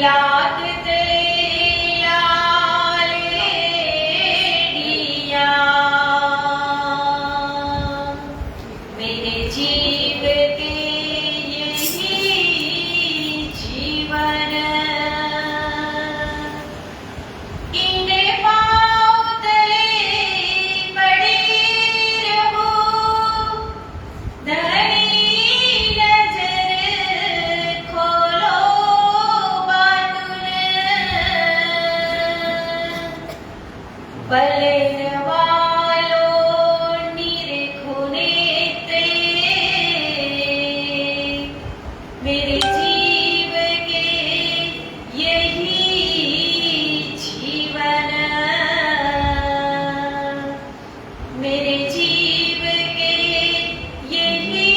लागते लाले दिया मेरे जीव के यही जीवन इन्हें पाँव तले पड़ी रहूं धनी नजर खोलो बातुन वालों निरखो नेत्रे मेरे जीव के यही जीवन मेरे जीव के यही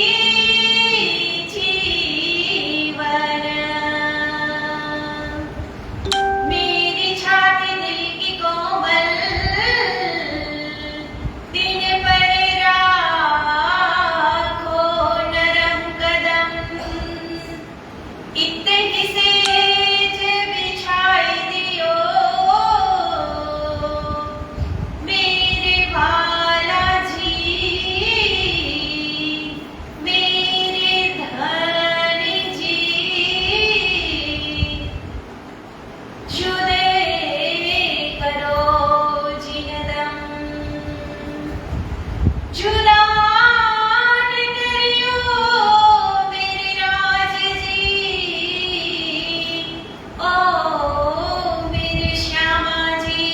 जीवन मेरी छाती दिल की कोमल दिन पर राखो नरम कदम इतनी सेज बिछाई दियो मेरे भाला जी मेरे धन जी जुदे करो जिनदम जुलान करियो मेरे राज जी ओ मेरे श्यामा जी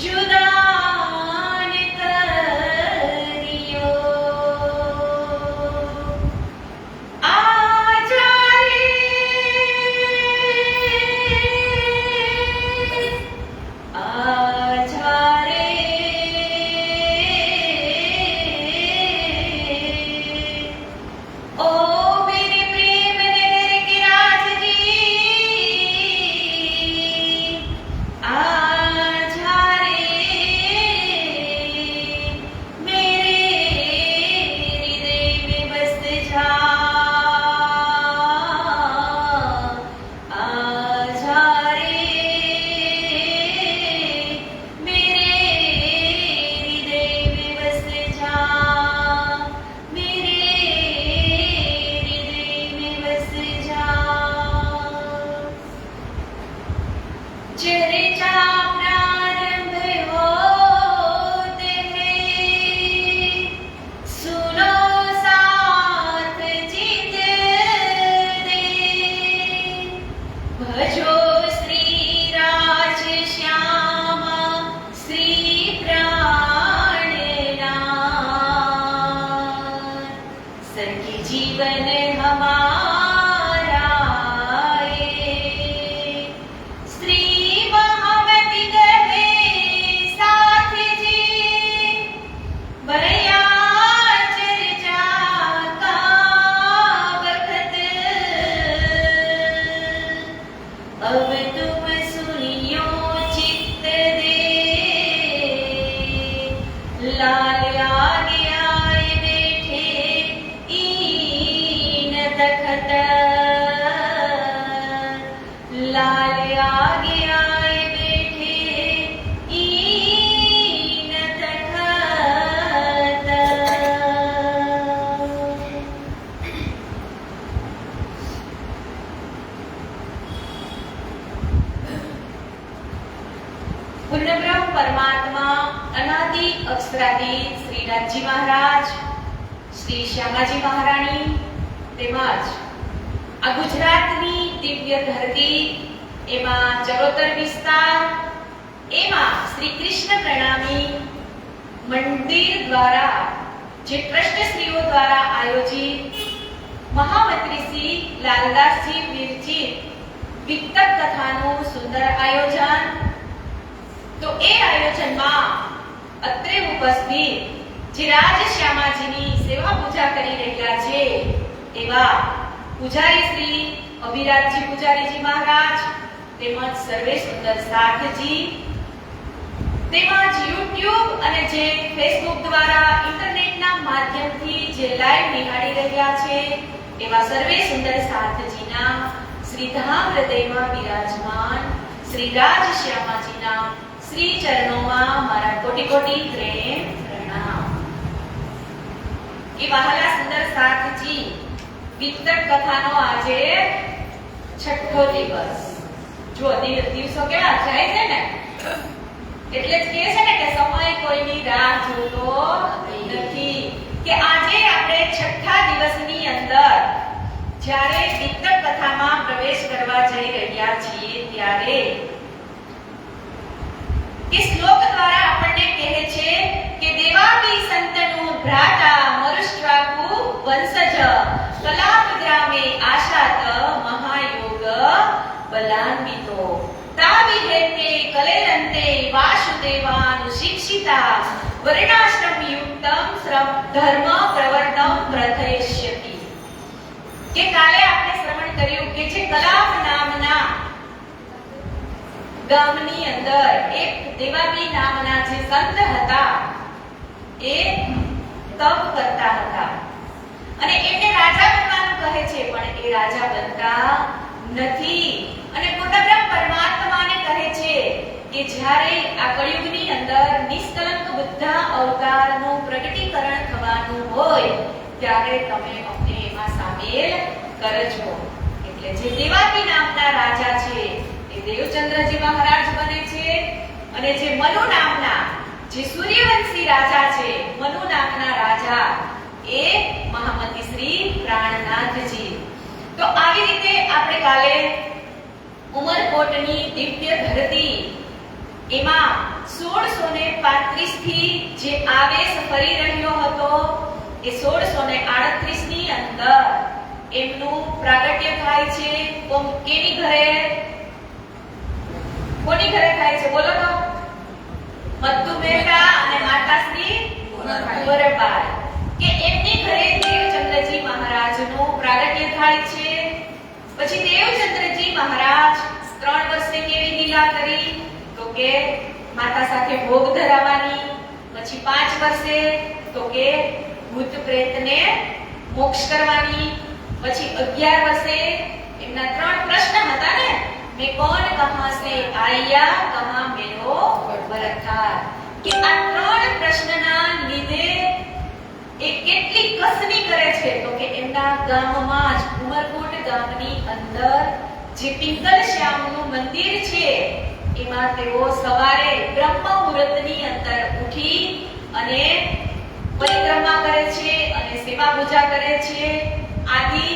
जुदान करियो आजा रे आजा रे ओ मेरे प्रेम नगर के राज जी आजा रे मेरे हृदय में बस जा आजा रे मेरे हृदय में बस जा मेरे हृदय में बस जा चर्चा प्रारंभ होते हैं सुनो साथ जीत दे भजो श्री राज श्यामा श्री प्राणनाथ सखी जीवन हमारा श्री महावती गहे साथ जी भया चर्चा का वक्त अब तुम सुनियो चित्त दे लाल आगे आए बैठे ईन तखत लाल आगे आए बैठे ईन तखत પૂર્ણબ્રહ્મ પરમાત્મા અનાદિ અક્ષરાદિ શ્રીનાથજી મહારાજ શ્રી શ્યામાજી મહારાણી તેમજ આ ગુજરાતની દિવ્ય ધરતી એમાં ચરોતર વિસ્તાર એમાં શ્રી કૃષ્ણ પ્રણામી મંદિર દ્વારા જે ટ્રસ્ટશ્રીઓ દ્વારા આયોજિત મહામંત્રી શ્રી લાલદાસજી વિરચિત વિકટ કથાનું સુંદર આયોજન તો એ આયોજનમાં અત્રે ઉપસ્થિત જે રાજ શ્યામાજીની સેવા પૂજા કરી રહ્યા છે એવા પૂજારી શ્રી અભિરાજજી પૂજારીજી મહારાજ તેમજ સર્વે સુંદર સાથજી તેમજ YouTube અને જે Facebook દ્વારા ઇન્ટરનેટના માધ્યમથી જે લાઈવ નિહાળી રહ્યા છે એવા સર્વે સુંદર સાથજીના શ્રીધામ હૃદયમાં બિરાજમાન શ્રી રાજશ્યામાજીના શ્રી ચરણોમાં મારા કોટી કોટી પ્રેમ પ્રણામ. એ વહાલા સુંદર સાથજી, વિતક કથાનો આજે છઠ્ઠો દિવસ. જો દિવસો કેવા જાય છે ને, એટલે જ કહે છે ને કે સમય કોઈની રાહ જોતો નથી. કે આજે આપણે છઠ્ઠા દિવસની અંદર જ્યારે વિતક કથામાં પ્રવેશ કરવા જઈ રહ્યા છીએ ત્યારે કે શ્લોક દ્વારા આપણને કહે છે કે દેવાપી સંતનું ભ્રાતા મરુષ્ટ્વાકુ વંશજ કલાપ ગ્રામે આશાત મહાયોગ બલાન્વિતો તાવિહેતે કલેરંતે વાસુદેવાનુ શિક્ષિતા વર્ણાશ્રમ યુક્તમ ધર્મ પ્રવર્તમ પ્રથયષ્યતિ. કે કાલે આપણે શ્રવણ કર્યું કે જે કલાપ નામના ગામની અંદર એક દેવાપી નામના જે સંત હતા એ તપ કરતા હતા અને એમને રાજા બનવાનું કહે છે, પણ એ રાજા બનતા નથી અને પોતાના પરમાત્માને કહે છે કે જ્યારે આ કળિયુગની અંદર નિષ્કલંક બુદ્ધ અવતારનું પ્રગટીકરણ થવાનું હોય ત્યારે તમે અમને એમાં સામેલ કરજો. એટલે જે દેવાપી નામના રાજા છે એ દેવચંદ્રજી મહારાજ બને છે અને જે મનુ નામના જે સૂર્યવંશી રાજા છે, મનુ નામના રાજા એ મહામતી શ્રી પ્રાણનાથજી. તો આવી રીતે આપણે કાલે ઉમરકોટની દિવ્ય ધરતી એમાં 1635 થી જે આવેશ ફરી રહ્યો હતો એ 1638 ની અંદર એમનું પ્રાગટ્ય થાય છે. કેની ઘરે, કોની ઘરે થાય છે બોલો તો? મત્તુ મહેતા અને માતાશ્રી ગોરબાઈ. કે એમની ઘરે દેવચંદ્રજી મહારાજનું પ્રાગટ્ય થાય છે. પછી દેવચંદ્રજી મહારાજ 3 વર્ષે કેવી લીલા કરી તો કે માતા સાથે ભોગ ધરાવવાની, પછી 5 વર્ષે તો કે ભૂત પ્રેતને મોક્ષ કરવાની, પછી 11 વર્ષે એમના 3 પ્રશ્ન હતા ને, મેં કોણ કહા સે આયા કહા મેરો વરથાર. કે આ 3 પ્રશ્નના લીધે એ કેટલી કસની કરે છે તો કે એમના ગામમાં જ ઉમરકોટ ગામની અંદર જે પિંગલ શ્યામનું મંદિર છે એમાં તેઓ સવારે બ્રહ્મ મુહૂર્તની અંદર ઉઠી અને પરિક્રમા કરે છે અને સેવા પૂજા કરે છે. આદિ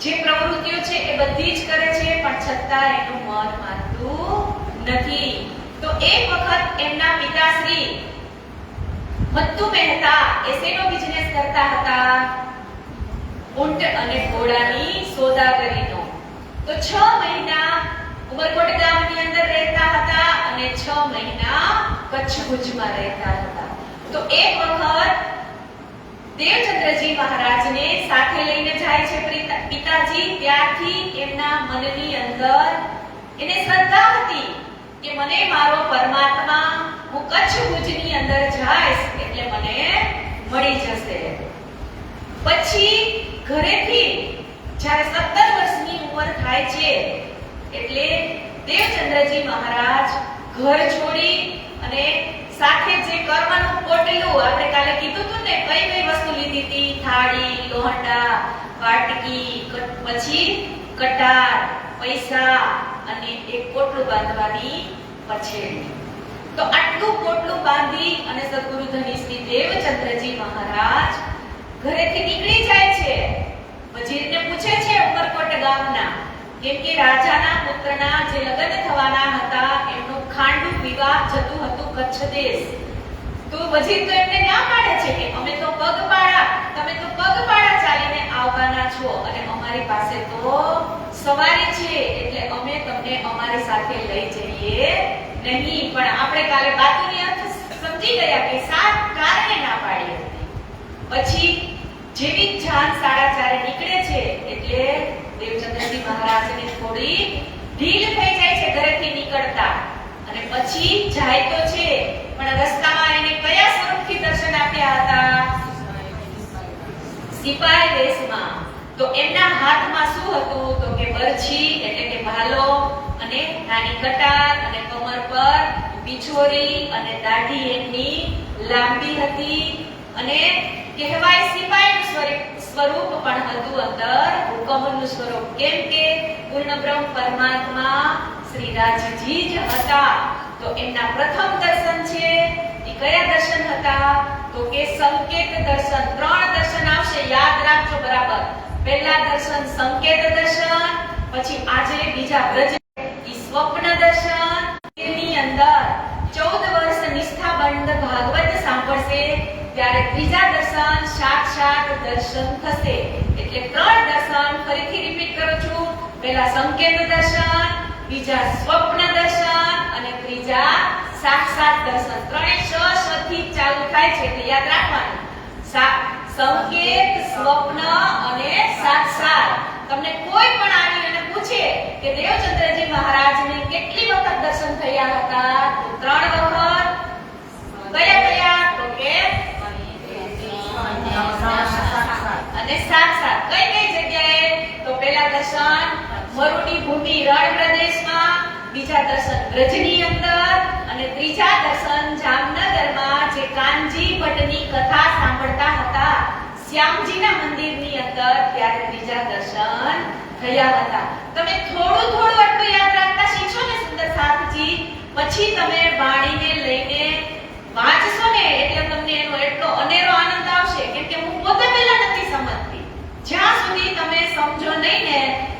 જે પ્રવૃત્તિઓ છે એ બધી જ કરે છે, પણ છતાં એનું મન માનતું નથી. તો એક વખત એમના પિતાશ્રી મત્તુ મહેતા એ શેનો બિઝનેસ કરતા હતા? ઊંટ અને ઘોડાની સોદાગરીનો. તો 6 મહિના ઉમરકોટ ગામની અંદર રહેતા હતા અને 6 મહિના કચ્છ ભુજમાં રહેતા હતા. તો એક વખત દેવચંદ્રજી મહારાજને સાથે લઈને જાય છે પિતાજી. ત્યારથી એમના મનની અંદર એને શ્રદ્ધા હતી કે મને મારો પરમાત્મા, હું કચ્છ ભુજની અંદર જઈશ એટલે મને મળી જશે. પછી ઘરેથી જ્યારે 17 વર્ષની ઉંમર થાય છે એટલે દેવચંદ્રજી મહારાજ ઘર છોડી અને સાથે જે કર્મનું પોટલું આપણે કાલે કીધું હતું ને, કઈ કઈ વસ્તુ લીધી હતી? થાળી, લોહંડા, વાટકી, પછી કટાર, પૈસા અને એક પોટલું બાંધવાની પછેડી. તો આટલું પોટલું બાંધી અને સદગુરુ ધની શ્રી દેવચંદ્રજી મહારાજ ઘરેથી નીકળી જાય છે. વજીરને પૂછે છે ઉમરકોટ ગામના, કેમ કે રાજાના પુત્રના જે લગ્ન થવાના હતા એમનું ખાંડું વિવાહ જતું હતું કચ્છ દેશ. તો વજીર તો એમને ના પાડે છે કે અમે તો તમે તો પગપાળા ચાલીને આવવાના છો અને અમારી પાસે તો સવારી છે એટલે અમે તમને અમારી સાથે લઈ જઈએ નહીં. પણ આપણે કાલે બાતુની અર્થ સમજી ગયા કે સાત કારણે ના પાડી હતી. પછી જેવી જાન 4:30 નીકળે છે એટલે દેવચંદ્રજી મહારાજને થોડી ઢીલ થઈ જાય છે ઘરેથી નીકળતા અને પછી જાય તો છે પણ રસ્તામાં એને કયા સ્વરૂપથી દર્શન આપ્યા હતા? સિપાઈ વેશમાં. તો તો એમના હાથમાં શું હતું તો કે બરછી એટલે કે ભાલો અને નાની કટાર અને કમર પર બિછોરી અને દાઢી એમની લાંબી હતી અને કહેવાય સિપાહીનું સ્વરૂપ પણ હતું, અંદર હુકમનું સ્વરૂપ, કેમ કે પૂર્ણ બ્રહ્મ પરમાત્મા શ્રી રાજીજી જ હતા. તો એમના પ્રથમ દર્શન છે એ કયા દર્શન હતા તો કે સંકેત દર્શન. 3 દર્શન આવશે, યાદ રાખજો બરાબર. પહેલા દર્શન સંકેત દર્શન, પછી આજે બીજા બ્રજ ઈ સ્વપ્ન દર્શન. એની અંદર 14 વર્ષ નિષ્ઠાબંધ ભાગવત સાંભળશે ત્યારે ત્રીજા દર્શન સાક્ષાત દર્શન થશે. એટલે 3 દર્શન ફરીથી રિપીટ કરું છું. પહેલા સંકેત દર્શન, બીજા સ્વપ્ન દર્શન અને ત્રીજા સાક્ષાત દર્શન. ત્રણે શ થી ચાલુ થાય છે એટલે યાદ રાખવાનું. સંકેત, સ્વપ્ન અને સાક્ષાત. તમને કોઈ પણ આવી અને પૂછે કે દેવચંદ્રજી મહારાજને કેટલી વખત દર્શન થયા હતા તો 3 વખત. કયા કયા તો કે અને સાક્ષાત. કઈ કઈ જગ્યાએ તો પહેલા દર્શન મરુની ભૂમિ રણ પ્રદેશમાં, બીજા દર્શન બ્રજની અંદર અને ત્રીજા દર્શન જામનગરમાં જે કાનજી ભટ્ટની કથા સાંભળતા હતા શ્યામજીના મંદિરની અંદર, ત્યારે ત્રીજા દર્શન થયા હતા. તમે થોડું થોડું આટલું યાદ રાખતા શીખશો ને સુંદર સાથજી, પછી તમે વાણીને લઈને વાંચશો ને એટલે તમને એનો એટલો અનેરો આનંદ આવશે. કેમ કે હું પોતે પહેલા નથી સમજતી. જ્યાં સુધી તમે સમજો નહીં ને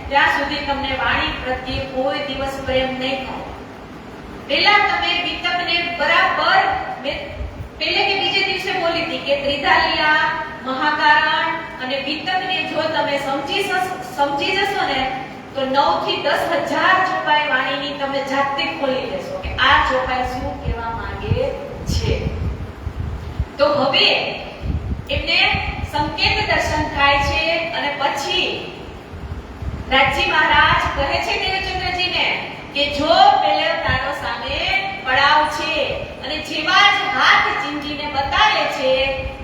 ત્યાં સુધી તમને વાણી પ્રત્યે કોઈ દિવસ પ્રેમ નહીં થાય. પહેલા તમે વિતકને બરાબર પહેલે કે બીજે દિવસે બોલી હતી કે ત્રિધાલિયા, મહાકારણ અને વિતકને જો તમે સમજી જશો ને તો 9 થી 10,000 ચોપાઈ વાણીની તમે જાતે ખોલી લેશો કે આ ચોપાઈ શું કહેવા માંગે છે. તો હવે એમને સંકેત દર્શન થાય છે અને પછી રાજી મહારાજ કહે છે દેવચંદ્રજીને કે જો પેલે તારો સામે પડાવ છે અને જેવા જ હાથ ચીંજીને બતાવે છે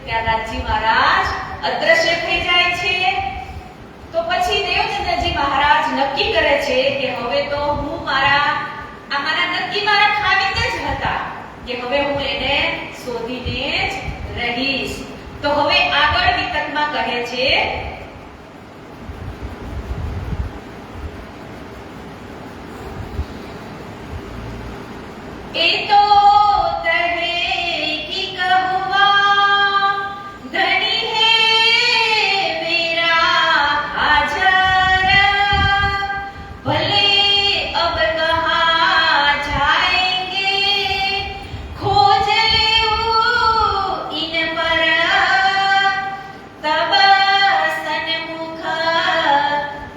ત્યાં રાજી મહારાજ અદ્રશ્ય થઈ જાય છે. તો પછી દેવચંદ્રજી મહારાજ નક્કી કરે છે કે હવે તો હું મારા ખાવીને જ હતા કે હવે હું એને શોધીને જ રહીશ. તો હવે આગળ વિતકમાં કહે છે એ તો કહે कि कहुआ धनी है मेरा हाजर भले अब कहाँ जाएंगे खोज ले इन पर तब सन्मुख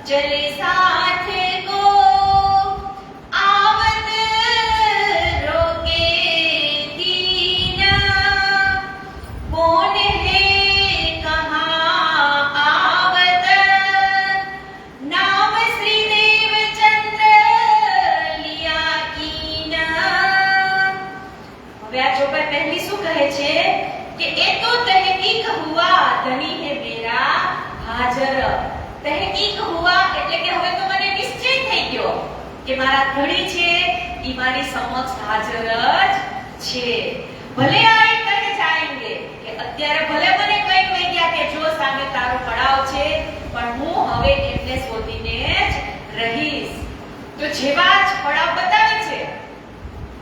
चले साथ को आवत रोके दीना कौन है कहाँ आवत नाम श्री देवचंद्र लिया कीना. હવે આ ચોપાઈ પહેલી શું કહે છે કે એ તો તહકીક હુઆ ધની હે મેરા હાજર. તહકીક હુઆ એટલે કે હવે તો મને નિશ્ચય થઈ ગયો કે મારા ધણી છે ઈ મારી સમક્ષ હાજર જ છે. ભલે આઈ કહે જાયેંગે કે અત્યારે ભલે મને કઈ કહી ગયા કે જો સામે તારો પડાવ છે પણ હું હવે એમને શોધીને જ રહીશ. તો જેવા જ પડાવ બતાવે છે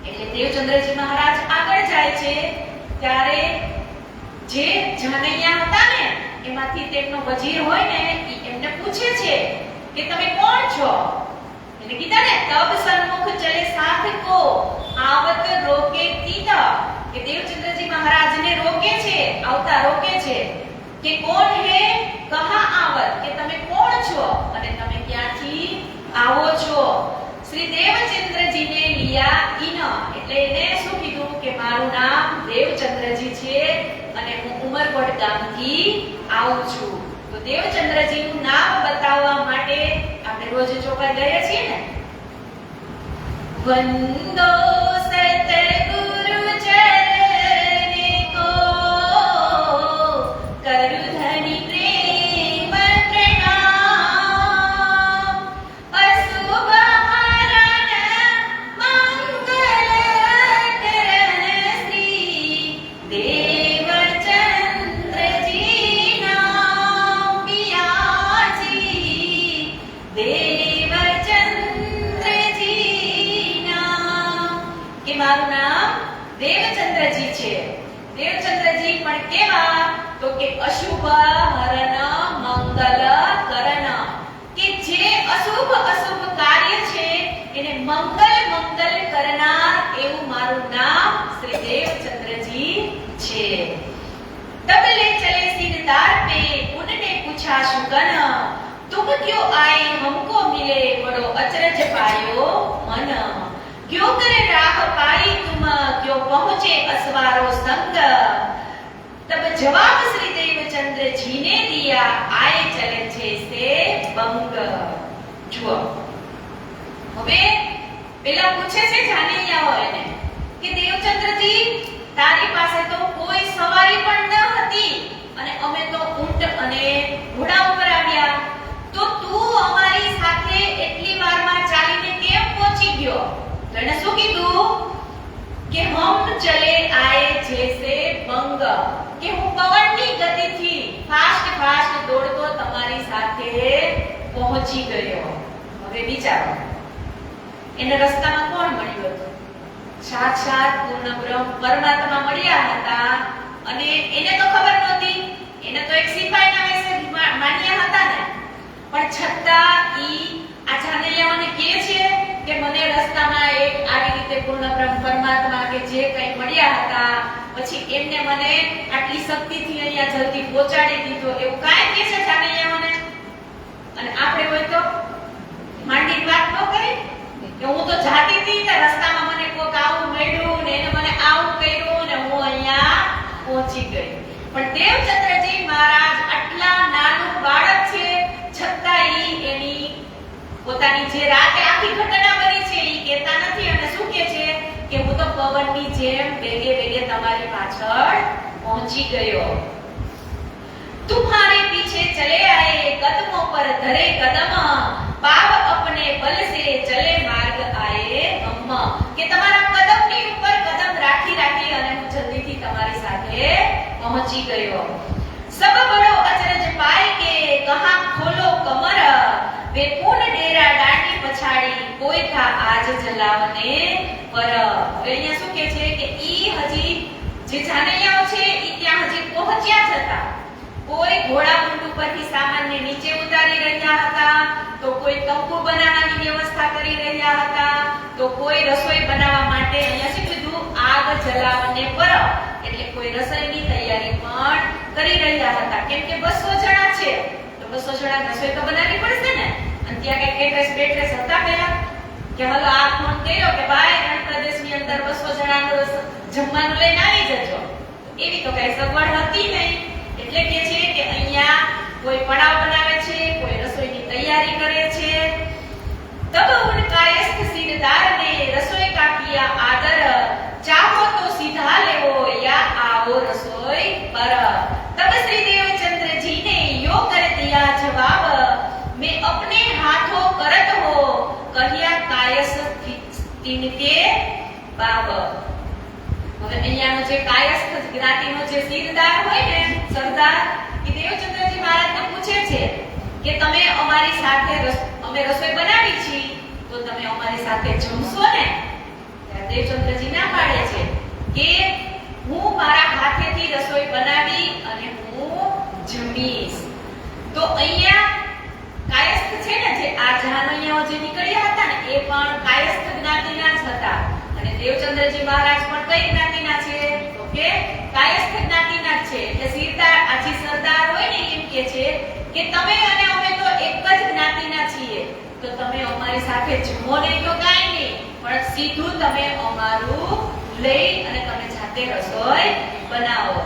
એટલે દેવચંદ્રજી મહારાજ આગળ જાય છે ત્યારે જે જાનૈયા હતા ને એમાંથી તેમનો વજીર હોય ને ઈ એમને પૂછે છે કે તમે કોણ છો. એને કીધા ને તબ સન્મુખ ચલે સાથ કો આવત રોકે તીતા કે દેવચંદ્રજી મહારાજને રોકે છે, આવતા રોકે છે કે કોણ હે કહા આવત કે તમે કોણ છો અને તમે ક્યાંથી આવો છો. શ્રી દેવચંદ્રજીને લિયા ઇન એટલે એને શું કીધું કે મારું નામ દેવચંદ્રજી છે અને હું ઉમરકોટ ગામથી આવું છું. તો દેવચંદ્રજીનું નામ બતાવવા માટે આપણે રોજ ચોપાઈ ગઈએ છીએ ને વંદો સતગુરુ ચરણે કો કરુ ધની પ્રેમ પ્રણામ તો કે અશુભ હરણ મંગલ કરણ, કે જે અશુભ કાર્ય છે એને મંગલ કરનાર એવું મારું નામ શ્રી દેવચંદ્રજી છે। तबले चले सिरदार पे उनने पूछा शुगन, तुम क्यों आए हमको मिले बड़ो अचरज पायो मन, क्यों करे राह पाई तुम क्यों पहुंचे असवारो संग। तब जवाब श्री देवचंद्र जी ने दिया, आए चले छे से बंग। जुओ હવે પેલા પૂછે છે જાનૈયાઓ એને કે દેવચંદ્રજી તારી પાસે તો કોઈ સવારી પણ ન હતી અને અમે તો ઊંટ અને ઘોડા ઉપર આવ્યા, તો તું અમારી સાથે એટલી વારમાં ચાલીને કેમ પહોંચી ગયો? તો એને શું કીધું કે હમ ચલે આए जैसे बंग, કે હું પવનની ગતિથી ફાસ્ટ દોડતો તમારી સાથે પહોંચી ગયો। હવે વિચારો એને રસ્તામાં કોણ મળ્યું હતું? સાક્ષાત પૂર્ણ બ્રહ્મ પરમાત્મા મળ્યા હતા અને એને તો ખબર નહોતી, એને તો એક સિપાહીના વેશે માન્યા હતા ને, પણ છતાં ઈ આ જાનૈયાઓને કહે છે કે મને રસ્તામાં એક આવી રીતે પૂર્ણ બ્રહ્મ પરમાત્મા કે જે કંઈ મળ્યા હતા, પછી એમને મને આટલી શક્તિથી અહીંયા જલ્દી પહોંચાડી દીધો, એવું કાંઈ કહે છે જાનૈયાઓને? અને આપણે હોય તો માંડીને વાત ન કરી કે હું તો જાતી હતી ને રસ્તામાં મને કોક આવું મળ્યું ને એને મને આવું કર્યું ને હું અહીંયા પહોંચી ગઈ। પણ દેવચંદ્રજી મહારાજ આટલા નાનું બાળક છે છતાં ઈ એની પોતાની જે રાતે આખી ઘટના બની છે ઈ કહેતા નથી અને શું કહે છે કે હું તો પવનની જેમ વેગે તમારી પાછળ પહોંચી ગયો। तुम्हारे पीछे चले आए कदमों पर धरे कदम, पाव अपने बल से चले मार्ग आए हम, કે તમારા કદમની ઉપર કદમ રાખી અને હું જલ્દીથી તમારી સાથે પહોંચી ગયો। सब बड़ो अचरज पाए के कहां खोलो कमर, वे पूर्ण डेरा डांडी पछाड़ी कोई था आज जलावने पर। અહીંયા શું કહે છે કે ઈ હજી જે જાનૈયાઓ છે ઈ ત્યાં હજી પહોંચ્યા જ હતા, કોઈ ઘોડા ઊંટ ઉપરથી સામાનને નીચે ઉતારી રહ્યા હતા, તો કોઈ તંબુ બનાવવાની વ્યવસ્થા કરી રહ્યા હતા, તો કોઈ રસોઈ બનાવવા માટે અહીંયા શું કીધું આગ જલાવને પર, એટલે કોઈ રસોઈની તૈયારી પણ કરી રહ્યા હતા। કેમ કે 200 જણા છે તો 200 જણા રસોઈ તો બનાવવી પડશે ને, અને ત્યાં કઈ કેટરેસ બેટરેસ હતા પહેલા કે હાલો આ ફોન કર્યો કે ભાઈ રણ પ્રદેશની અંદર 200 જણાનું જમવાનું લઈને આવી જજો, એવી તો કઈ સગવડ હતી નહીં। એટલે કે છે કે અહીંયા કોઈ પડાવ બનાવે છે, કોઈ રસોઈની તૈયારી કરે છે। तब उन कायस्थ सिरदार ने रसोई का किया आदर, चाहो तो सीधा लेवो या आओ रसोई पर। तब श्री देवचंद्र जी ने यो कर दिया जवाब, मैं अपने हाथों करत हो कहिया कायस्थ तिनके बाब। હવે અહીંયાનો જે કાયસ્થ જ્ઞાતિનો જે સિરદાર હોય ને સરદાર, એ દેવચંદ્રજી મહારાજને પૂછે છે કે તમે અમારી સાથે અમે રસોઈ બનાવી છે તો તમે અમારી સાથે જમશો ને? દેવચંદ્રજી ના પાડે છે કે હું મારા હાથેથી રસોઈ બનાવી અને હું જમીશ। તો અહીંયા કાયસ્થ છે ને જે આ જાનૈયાઓ જે નીકળ્યા હતા ને એ પણ કાયસ્થ જ્ઞાતિના જ હતા, અને દેવચંદ્રજી મહારાજ પણ કઈ જ્ઞાતિના છે તો કે કાયસ્થ જ્ઞાતિના જ છે। એટલે સિરદાર આજી સરદાર હોય ને એમ કે છે કે તમે અને અમે તો એક જ જ્ઞાતિના છીએ, તો તમે અમારી સાથે જમો નહીં તો કાઈ નહીં, પણ સીધું તમે અમારું લઈ અને તમે જાતે રસોઈ બનાવો।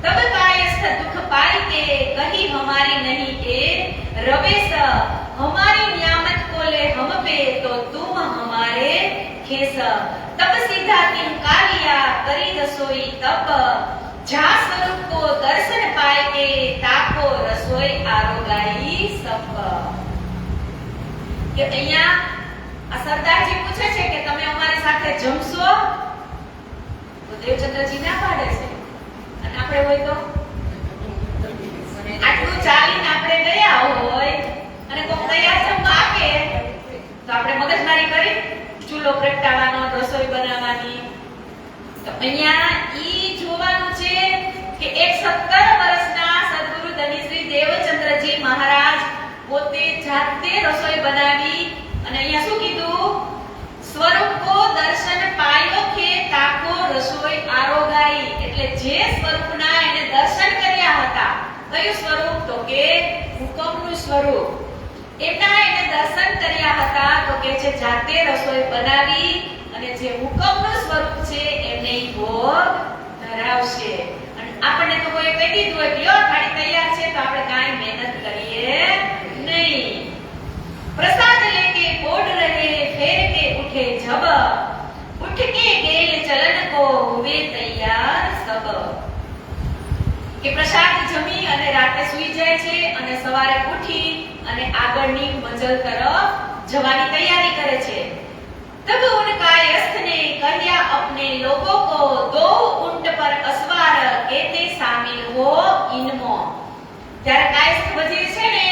तब कायस्थ दुख पाई के कही हमारी नहीं ए रवेश, हमारी नियामत को ले हम पे तो तुम हमारे खेस। तब सीधा तिनका लिया करी रसोई तब, जा स्वरूप को दर्शन पाए के ताको रसोई आरोगाई सब। કે અહીંયા આ સરદારજી પૂછે છે કે તમે અમારી સાથે જમશો? તો દેવચંદ્રજી ના પાડે છે, અને આપણે હોય તો આટલું ચાલીને આપણે ગયા હોય અને કોઈ તૈયાર જમવા આપે તો આપણે મગજમારી કરી ચૂલો પ્રગટાવવાનો, રસોઈ બનાવવાની। તો અહીંયા ઈ જોવાનું છે કે એક 17 વર્ષના દેવચંદ્રજી મહારાજ પોતે જાતે રસોઈ બનાવી અને અહીંયા શું કીધું? સ્વરૂપ કો દર્શન પાયો કે તાકો રસોઈ આરોગાઈ. એટલે જે સ્વરૂપના એને દર્શન કર્યા હતા, કયું સ્વરૂપ? તો કે હુકમનું સ્વરૂપ. એના એને દર્શન કર્યા હતા તો કે છે જાતે રસોઈ બનાવી અને જે હુકમનું સ્વરૂપ છે એને ભોગ ધરાવશે. અને આપણને તો કોઈ કહી દીધું હોય કે લો થાળી તૈયાર છે તો આપણે કાંઈ મહેનત કરીએ નહીં. प्रसाद लेके बोल रहे फेर के उठे जब उठ के गेल चलन को हुए तैयार सब. કે પ્રસાદ જમી અને રાતે સૂઈ જાય છે અને સવારે ઉઠી અને આગળની મંજિલ તરફ જવાની તૈયારી કરે છે. तब उन कायस्थ ने कहा अपने लोगों को दो ऊंट पर असवार कहते शामिल हो इनमो. ત્યારે કાયસ્થ વજીર છે ને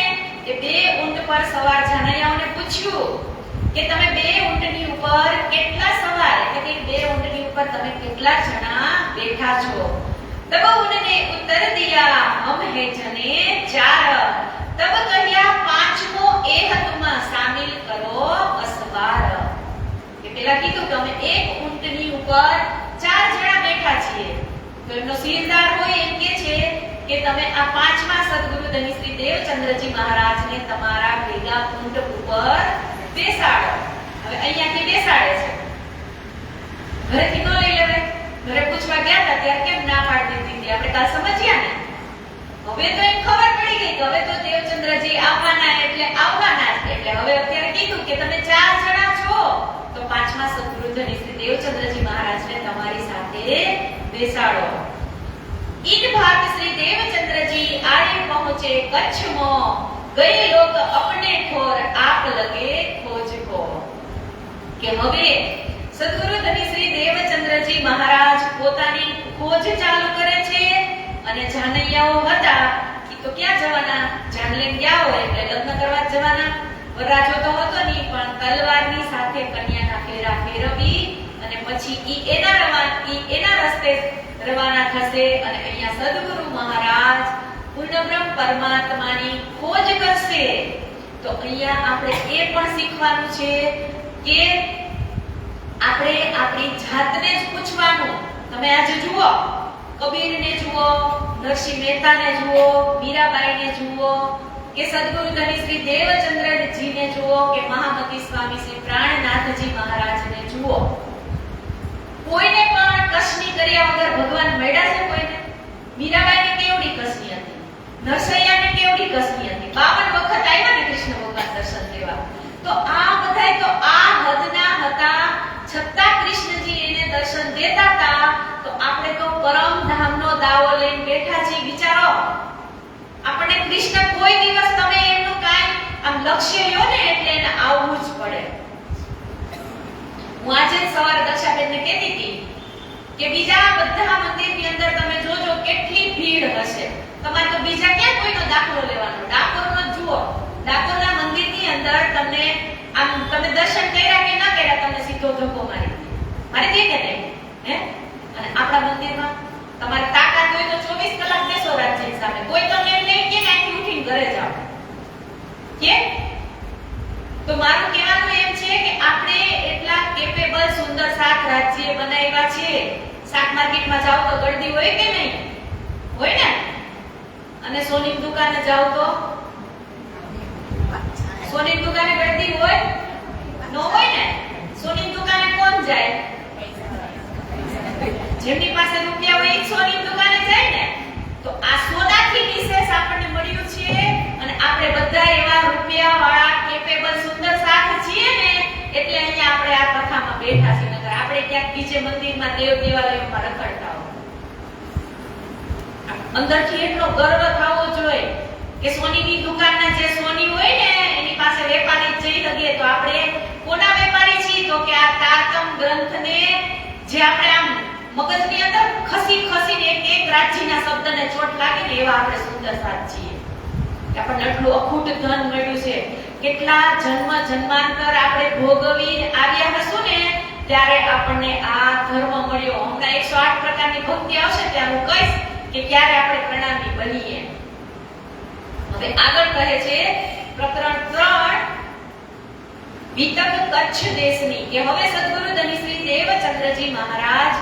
એ બે ઊંટ પર સવાર જાનૈયાઓને પૂછ્યું કે તમે બે ઊંટની ઉપર કેટલા સવાર, એટલે કે બે ઊંટની ઉપર તમે કેટલા જણા બેઠા છો? तब उन्होंने उत्तर दिया हम है जने चार. तब कहिया पांचमो एह तुम शामिल करो असवार. કે પેલા કીધું કે અમે એક ઊંટની ઉપર ચાર જણા બેઠા છીએ. તો એમનો સિરદાર હોય એમ કે છે કે તમે આ પાંચમા સદગુરુ ધની શ્રી દેવચંદ્રજી મહારાજને તમારા ભેગા ઊંટ ઉપર બેસાડો. હવે અહીંયાથી બેસાડે છે, ઘરેથી ન લઈ લેવે. ઘરે પૂછવા ગયા હતા ત્યારે કેમ ના પાડી દીધી? આપણે કાલ સમજ્યા ને. હવે તો એમ ખબર પડી ગઈ કે હવે તો દેવચંદ્રજી આવવાના એટલે આવવાના જ. એટલે હવે અત્યારે કીધું કે તમે ચાર જણા છો તો પાંચમા સદગુરુ ધની શ્રી દેવચંદ્રજી મહારાજને તમારી સાથે બેસાડો. इन भात श्री देवचंद्रजी आए पहुंचे कच्छ मो गए लोग अपने ठोर आप लगे खोज को. કે હવે સદગુરુ ધની શ્રી દેવચંદ્રજી મહારાજ પોતાની ખોજ ચાલુ કરે છે અને જાનૈયાઓ હતા એ તો ક્યાં જવાના? જાનલેન ગયા હોય એટલે લગ્ન કરવા જવાના. વરરાજો તો હતો નહીં પણ તલવારની સાથે કન્યાના ફેરા ફેરવી અને પછી ઈ એના રસ્તે રવાના થશે અને અહીંયા સદગુરુ મહારાજ પૂર્ણબ્રહ્મ પરમાત્માની ખોજ કરશે. તો અહીંયા આપણે એ પણ શીખવાનું છે કે આપણે આપણી જાતને જ પૂછવાનું. તમે આજે જુઓ, કબીરને જુઓ, નરસિંહ મહેતાને જુઓ, મીરાબાઈને જુઓ કે સદગુરુ ધની શ્રી દેવચંદ્રજીને જુઓ કે મહામતી સ્વામી શ્રી પ્રાણનાથજી મહારાજને જુઓ. કોઈને પણ કસની કર્યા વગર ભગવાન મળ્યા છે કોઈને? મીરાબાઈને કેવડી કસની હતી, નરસૈયાને કેવડી કસની હતી. 52 વખત આવ્યા ને કૃષ્ણ ભગવાન દર્શન લેવા. તો આ બધાય તો આ હદના હતા છતાં કૃષ્ણજી એને દર્શન દેતા હતા. તો આપણે તો પરમ ધામનો દાવો લઈને બેઠા છીએ. વિચારો, આપણને કૃષ્ણ કોઈ દિવસ તમે એમનું કાંઈ આમ લક્ષ્ય લ્યો ને એટલે એને આવવું જ પડે. હું આજે સવારે દક્ષાબેનને કહેતી હતી કે બીજા બધા મંદિરની અંદર તમે જોજો કેટલી ભીડ હશે. તમારે તો બીજા ક્યાં કોઈનો દાખલો લેવાનો? ડાકોરનો જ જુઓ. ડાકોરના મંદિરની અંદર તમને આમ તમે દર્શન કર્યા કે ન કર્યા તમને સીધો ધક્કો મારી દે કે નહીં? હે? અને આપણા મંદિરમાં તમારે તાકાત હોય તો 24 કલાક બેસો રાજ્ય સામે. કોઈ તમને એમ નહીં કે કાંઈથી ઉઠીને ઘરે જાઓ કે? તો મારું કહેવાનું એમ છે કે આપણે એટલા કેપેબલ સુંદર શાક રાજ્ય બનાવ્યા છે. શાક માર્કેટમાં જાવ તો ગળદી હોય કે નહીં? હોય ને. અને સોની દુકાને જાવ તો સોની દુકાને ગળદી હોય? ન હોય ને. સોની દુકાને કોણ જાય? જેમની પાસે રૂપિયા હોય એ સોની દુકાને જાય ને. તો આ સોનાથી વિશેષ આપણને મળ્યું છે અને આપણે બધા એવા રૂપિયાવાળા કેપેબલ સુંદર શાક છીએ ને એટલે અહીંયા આપણે આ કથામાં બેઠા છીએ. નકર આપણે ક્યાંક બીજે મંદિરમાં દેવ દેવાલયોમાં રખડતા હોય. અંદરથી એટલો ગર્વ થવો જોઈએ કે સોનીની દુકાનના જે સોની હોય ને એની પાસે વેપારી જઈ લગીએ તો આપણે કોના વેપારી છીએ? તો કે આ તારતમ ગ્રંથને જે આપણે આમ મગજની અંદર ખસીને એક રાજ્યના શબ્દને ચોટ લાગે ને એવા આપણે સુંદર સાથ છીએ. આપણને એટલું અખૂટ ધન મળ્યું છે. કેટલા જન્મ જન્માંતર આપણે ભોગવી આવ્યા હશું ને ત્યારે આપણને આ ધર્મ મળ્યો. હમણાં 108 પ્રકારની ભક્તિ આવશે ત્યારે હું કહીશ કે ક્યારે આપણે પ્રણામી બનીએ. હવે આગળ કહે છે પ્રકરણ 3 વિતક કચ્છ દેશની કે હવે સદગુરુ ધની શ્રી દેવચંદ્રજી મહારાજ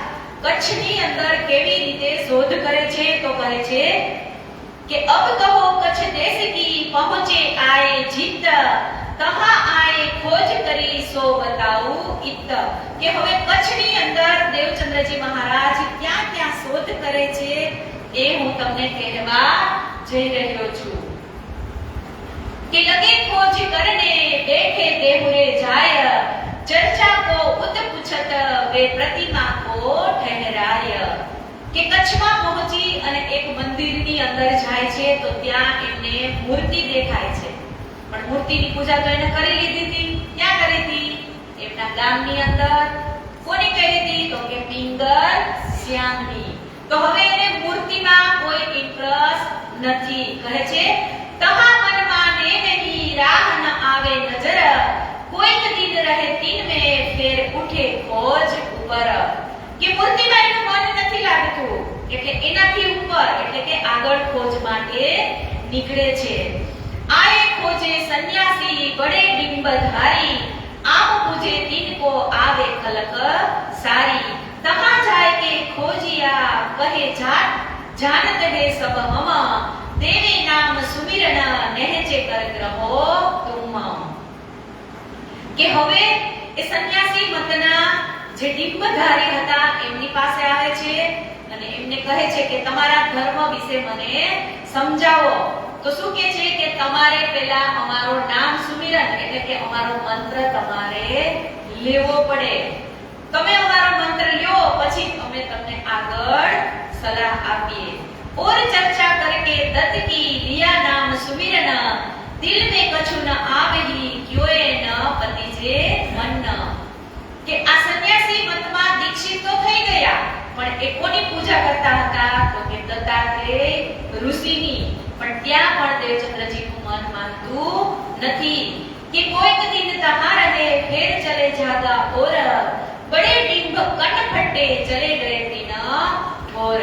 કચ્છની અંદર કેવી રીતે શોધ કરે છે તો કહે છે કે અબ કહો કચ્છ દેશ કી પહોંચે આए જીત તહા આए ખોજ કરી સો બતાઉ ઇત કે હવે કચ્છની અંદર દેવચંદ્રજી મહારાજ ક્યાં ક્યાં શોધ કરે છે એ હું તમને કહેવા જઈ રહ્યો છું કે લગે ખોજ કરને બેઠે દેहुरे जाय चर्चा को उत पूछत वे प्रतिमा को ठहराय કે કચ્છમાં પહોંચી અને એક મંદિરની અંદર જાય છે તો ત્યાં એમને મૂર્તિ દેખાય છે પણ મૂર્તિની પૂજા તો એને કરી લીધી હતી ક્યાં કરી હતી એમના ગામની અંદર કોની કરી હતી તો કે પિંગલ શ્યામની તો હવે એને મૂર્તિમાં કોઈ ઇન્ટરેસ્ટ નથી કહે છે તહા મનમાં ને નહીં રાહ ન આવે નજર કોઈક દિન રહે તીન મે ફેર ઉઠે ખોજ ઉપર કે મૂર્તિમાં એનું મન નથી લાગતું એટલે એનાથી ઉપર એટલે કે આગળ ખોજ માટે નીકળે છે આए खोजे सन्यासी बड़े डिंबधारी आम पूजे तीन को आवे खलक सारी तहां जाए के खोजिया कहे जानत है सब हम देवी नाम सुमिरन नहजे कर रहो तुम કે હવે એ સન્યાસી મતના જે ડિંબધારી હતા એમની પાસે આવે છે અને એમને કહે છે કે તમારા ધર્મ વિશે મને સમજાવો તો શું કહે છે કે તમારે પહેલા અમારો નામ સુમિરન એટલે કે અમારો મંત્ર તમારે લેવો પડે તમે અમારો મંત્ર લ્યો પછી અમે તમને આગળ સલાહ આપીએ और चर्चा करके दत्त की लिया नाम सुमिरन दिल में कछु न आवही क्यों न पतिजे मन કે આ સન્યાસી મતમાં દીક્ષિત તો થઈ ગયા પણ એ કોની પૂજા કરતા હતા તો કે દત્તાત્રેય ઋષિની પણ ત્યાં પણ દેવચંદ્રજીનું મન માનતું નથી કે કોઈક દિન તહાં રહે ફેર ચલે જાગા और बड़े डिंब कन फटे चले गए दिन और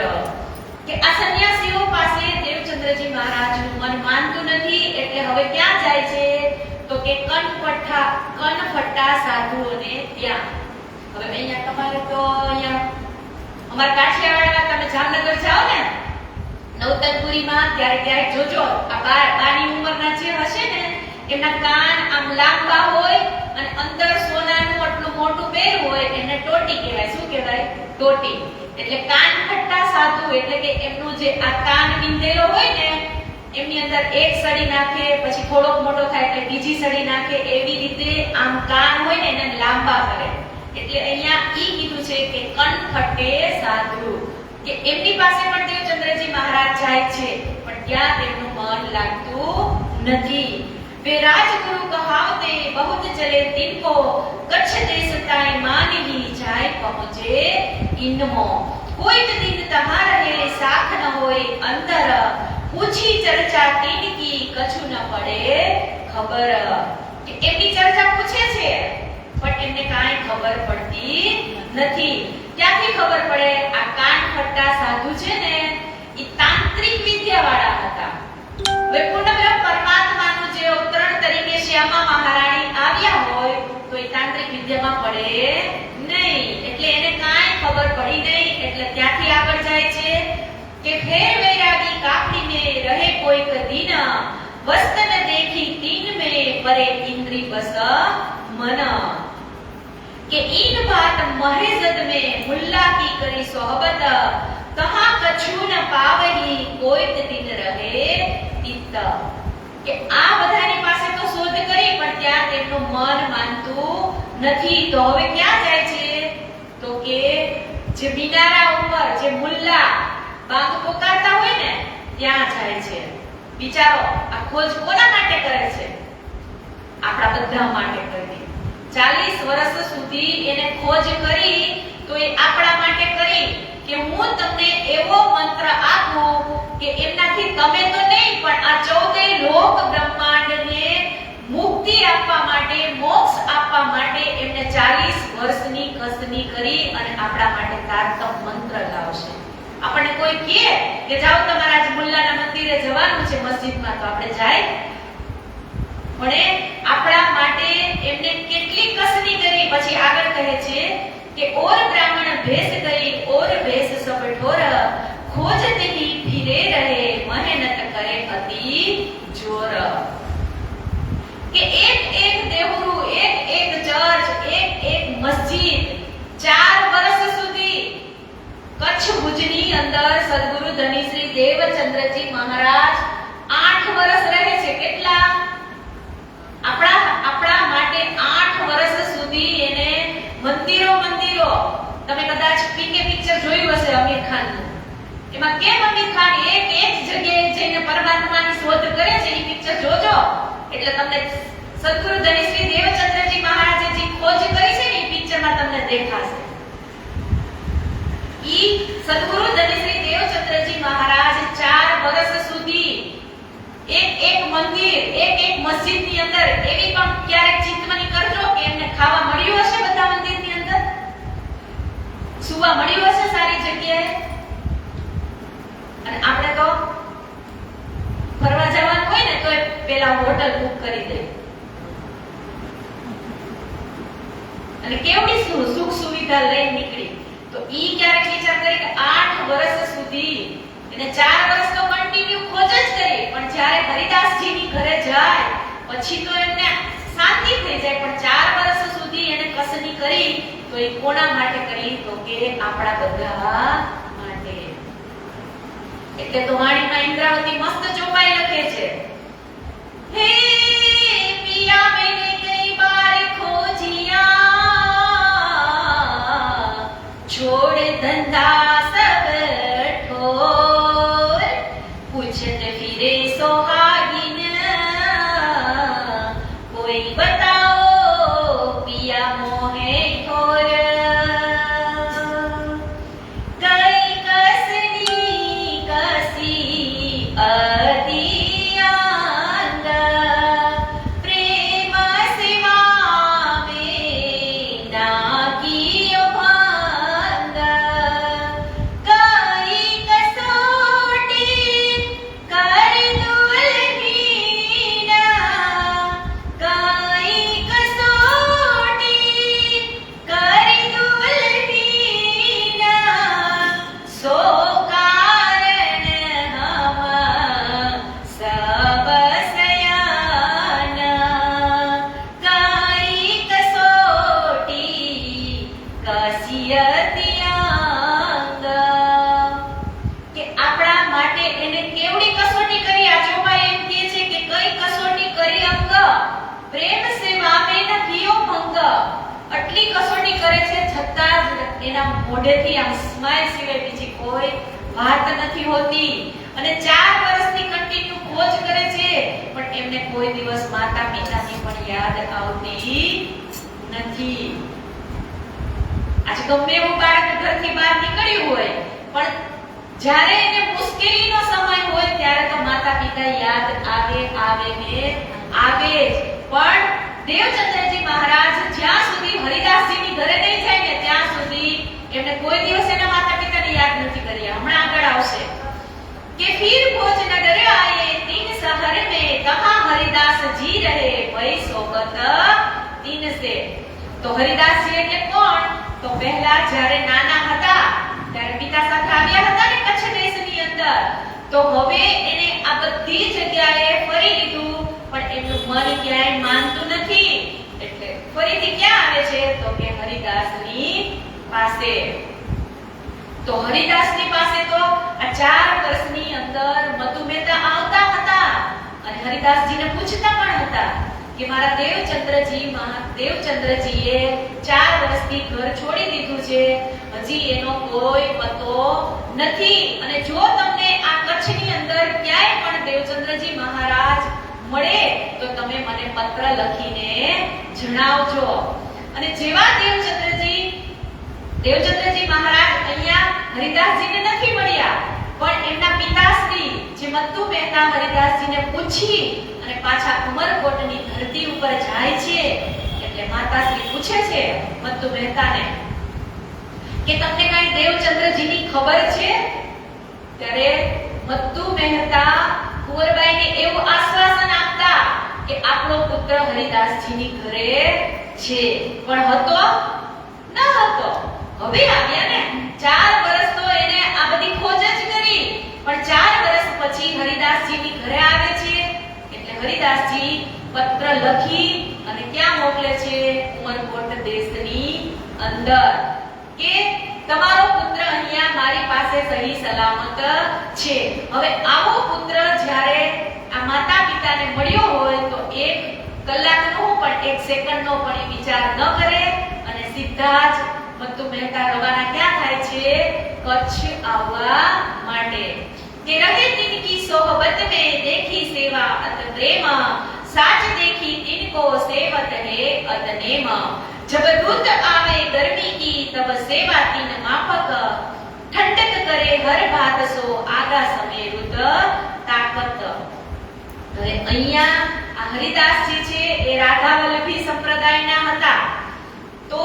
કે આ સન્યાસીઓ પાસે દેવચંદ્રજી મહારાજનું મન માનતું નથી એટલે હવે ક્યાં જાય છે તો કે કનફટ્ટા સાધુઓને ત્યાં હવે અહીંયા તમારે તો અહીંયા અમાર કાઠિયાવાડમાં તમે જામનગર જાઓ ને નવતનપુરીમાં ત્યારે જોજો આ બાની ઉંમરના જે હશે ને એમના કાન આમ લાંબા હોય અને અંદર સોનાનું આટલું મોટું બેર હોય એને ટોટી કહેવાય શું કહેવાય ટોટી એટલે કાન ફટ્ટા સાધુ એટલે કે એમનું જે આ કાન વિંધેલો હોય ને એમની અંદર એક સડી નાખે પછી થોડોક મોટો થાય એટલે બીજી સડી નાખે એવી રીતે આમ કાન હોય ને એને લાંબા કરે એટલે અહીંયા ઈ કીધું છે કે કનફટ્ટે સાધુ કે એમની પાસે પણ દેવચંદ્રજી મહારાજ જાય છે પણ ત્યાં તેમનું મન લાગતું નથી वे राजगुरु कहावते बहुत चले दिन को कच्छ देश ताई मान ही जाए पहुंचे इनमो कोई दिन तहां रहे साख न होए अंदर पूछी चर्चा तीन की कछु न पड़े खबर કે એમની ચર્ચા પૂછે છે પણ એમને કાંઈ ખબર પડતી નથી ક્યાંથી ખબર પડે આ કાન ફટ્ટા સાધુ છે ને ઈ તાંત્રિક વિદ્યાવાળા હતા હવે પૂર્ણબ્રહ્મ પરમાત્માનું જે અવતરણ તરીકે શ્યામા મહારાણી આવ્યા હોય તો એ તાંત્રિક વિદ્યામાં પડે નહીં એટલે એને કાંઈ ખબર પડી નહીં એટલે ત્યાંથી આગળ જાય છે કે ફેર વૈરાગી કાપડી में रहे कोई दिन वस्तन देखी तीन में परे इंद्री बस मन के इन बात महेजद में मुल्ला की करी सोहबत तहां कछु न पावही कोई दिन रहे તીત કે આ બધાની પાસે તો શોધ કરી પણ ત્યાં તેમનું મન માનતું નથી તો હવે ક્યાં જાય છે તો કે જે મિનારા ઉપર જે મુલ્લા બાગ પોકારતા હોય ને ત્યાં જાય છે વિચારો આ ખોજ કોના માટે કરે છે આપણા બધા માટે કરી 40 વર્ષ સુધી એને ખોજ કરી તો એ આપણા માટે કરી કે હું તમને એવો મંત્ર આપું કે એમનાથી તમે તો નહીં પણ આ 14 લોક બ્રહ્માંડને મુક્તિ આપવા માટે મોક્ષ આપવા માટે એમને 40 વર્ષની કસની કરી અને આપણા માટે તારતમ મંત્ર લાવશે આપણને કોઈ કહે કે જાઓ તમારા આજ મુલ્લાના મંદિરે જવાનું છે મસ્જિદમાં, તો આપણે જાય? પણ આપણા માટે એમને કેટલી કસની કરી. પછી આગળ કહે છે કે ઓર બ્રાહ્મણ ભેસ કરી ઓર ભેસ સબ ઠોર, ખોજત હી ફિરે રહે મહેનત કરે અતિ જોર. કે એક એક દેવરૂ, એક એક ચર્ચ, એક એક મસ્જિદ 4 વર્ષ સુધી કચ્છ ભુજની અંદર સદગુરુ ધની શ્રી દેવચંદ્રજી મહારાજ 8 વર્ષ રહે છે. કેટલા? આપણા માટે 8 વર્ષ સુધી એને મંદિરો તમે કદાચ પીકે પિક્ચર જોયું હશે અમીર ખાનનું. એમાં કેમ અમીર ખાન એક જગ્યાએ જઈને પરમાત્માની શોધ કરે છે, એ પિક્ચર જોજો એટલે તમને સદગુરુ ધની શ્રી દેવચંદ્રજી મહારાજે જે ખોજ કરી છે ને એ પિક્ચરમાં તમને દેખાશે. ઈ સદગુરુ ધની શ્રી દેવચંદ્રજી મહારાજ 4 વર્ષ સુધી એક મંદિર, એક મસ્જિદની અંદર એવી પણ ક્યારેક ચિંતવણી કરજો કે એમને ખાવા મળ્યું હશે બધા મંદિરની અંદર, સુવા મળ્યું હશે સારી જગ્યાએ. અને આપણે તો ફરવા જવાનું હોય ને તો પેલા હોટલ બુક કરી દે. અને કેવડી સુખ સુવિધા લઈને નીકળી. તો ઈ ક્યારેક વિચાર કરી કે 8 વર્ષ સુધી એને 4 વર્ષ તો કન્ટિન્યુ ખોજ જ કરી, પણ જ્યારે હરિદાસજીની ઘરે જાય પછી તો એમને શાંતિ થઈ જાય. પણ 4 વર્ષ સુધી એને કસની કરી તો એ કોના માટે કરી? તો કે આપણા બધા માટે. એટલે તો વાણીમાં ઇન્દ્રાવતી મસ્ત ચોપાઈ લખે છે, હે પિયા મેને કઈ બાર ખોજિયા, છોડ ધંધા સબ ઠોર, પૂછત ફિરે સોહાગીન, કોઈ બતાઓ પિયા મોહે ઠોર. કઈ કસની કસી અતિયાંગ, પ્રેમ સેવા મેં ના કિયો ભાંગ. કઈ કસોટી કર દુલહીન, કઈ કસોટી કર દુલહીન, સો કારણ હમ સબ સયાન. કઈ કસોટી કસિયતિયાંગ. કે આપણા માટે એને કેવડી કસોટી કરી. આ ચોપાઈ એમ કહે છે કે કઈ કસોટી કરી અંગ, પ્રેમ સેવા મેં ન કિયો ભંગ. આટલી કસોટી કરે છે છતાં જ એના મોઢેથી આમ સ્માઈલ સિવાય બીજી કોઈ વાત નથી હોતી. અને 4 વર્ષની કન્ટિન્યુ ખોજ કરે છે પણ એમને કોઈ દિવસ માતા પિતાની પણ યાદ આવતી નથી. આજે ગમે એવું બાળક ઘરથી બહાર નીકળ્યું હોય પણ જ્યારે એને મુશ્કેલીનો સમય હોય ત્યારે તો માતા પિતા યાદ આવે ને આવે જ. પણ દેવચંદ્રજી મહારાજ જ્યાં સુધી હરિદાસજીની ઘરે નહીં જાય ને ત્યાં સુધી એમને કોઈ દિવસ એના માતા પિતાને યાદ નથી કર્યા. હમણાં આગળ આવશે કે ફિર ભોજનગર આયે તીન શહર में कहां हरिदास जी रहे वही सोबत तीन से. તો હરિદાસજી એટલે કોણ? તો પહેલા જ્યારે નાના હતા ત્યારે પિતા સાથે આવ્યા હતા ને કચ્છ દેશની અંદર, તો હવે એને આ બધી જગ્યાએ ફરી લીધું પણ એમનું મન ક્યાંય માનતું નથી. એટલે ફરીથી ક્યાં આવે છે? તો કે હરિદાસની પાસે. તો હરિદાસની પાસે તો આ 4 વર્ષની અંદર મધુ મહેતા આવતા હતા અને હરિદાસજીને પૂછતા પણ હતા કે મારા દેવચંદ્રજીએ 4 વર્ષથી ઘર છોડી દીધું છે, હજી એનો કોઈ પતો નથી. અને જો તમને આ કચ્છની અંદર ક્યાંય પણ દેવચંદ્રજી મહારાજ મળે તો તમે મને પત્ર લખીને જણાવજો. અને જેવા દેવચંદ્રજી મહારાજ અહીંયા હરિદાસજીને નથી મળ્યા પણ એમના પિતાશ્રી જે મત્તુ મહેતા હરિદાસજીને પૂછી અને પાછા ઉમરકોટની ધરતી ઉપર જાય છે. એટલે માતાશ્રી પૂછે છે મત્તુ મહેતાને કે તમને કઈ દેવચંદ્રજીની ખબર છે? ત્યારે મત્તુ મહેતા કુંવરબાઈને એવું આશ્વાસન આપતા કે આપણો પુત્ર હરિદાસજીની ઘરે છે, પણ હતો ન હતો. હવે આવ્યા ને 4 વર્ષ તો એને આ બધી ખોજ જ કરી, પણ 4 વર્ષ પછી હરિદાસજીની ઘરે આવે છે. એટલે હરિદાસજી પત્ર લખી અને ક્યાં મોકલે છે? ઉમરકોટ દેશની અંદર, કે તમારો પુત્ર અહીંયા મારી પાસે સહી સલામત છે. હવે આવો પુત્ર જ્યારે આ માતા પિતાને મળ્યો હોય તો 1 કલાકનો પણ 1 સેકન્ડનો પણ વિચાર ન કરે અને સીધા જ મત્તુ મહેતા રવાના ક્યાં થાય છે? કચ્છ આવવા માટે. કે રહે तिनकी सोहबत में देखी सेवा अत प्रेम, साच देखी तिनको सेवत है अतनेम. जब रुत आवे गर्मी की तब सेवा तीन माफक, ठंडक करे हर बात सो आगा समय रुत ताकत. હવે અહીંયા આ હરિદાસજી છે એ રાધાવલ્લભી સંપ્રદાયના હતા. તો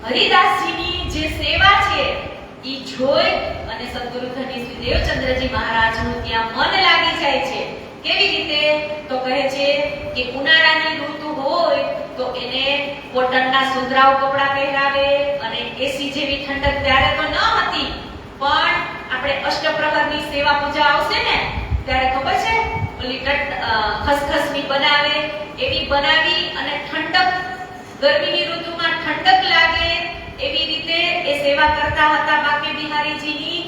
હરિદાસજીની જે સેવા છે ઈ જોઈ અને સદગુરુ ધની શ્રી દેવચંદ્રજી મહારાજનું ત્યાં મન લાગી જાય છે. કેવી રીતે? તો કહે છે કે ઉનાળાની ઋતુ હોય તો એને કોટનના સુતરાઉ કપડાં પહેરાવે અને એસી જેવી ઠંડક ત્યારે તો ન હતી, પણ આપણે અષ્ટપ્રહરની સેવા પૂજા આવશે ને ત્યારે ખબર છે ઓલી ખસખસની બનાવે, એવી બનાવી અને ઠંડક, ગરમીની ઋતુમાં ઠંડક લાગે એવી રીતે એ સેવા કરતા હતા બાકે બિહારીજીની.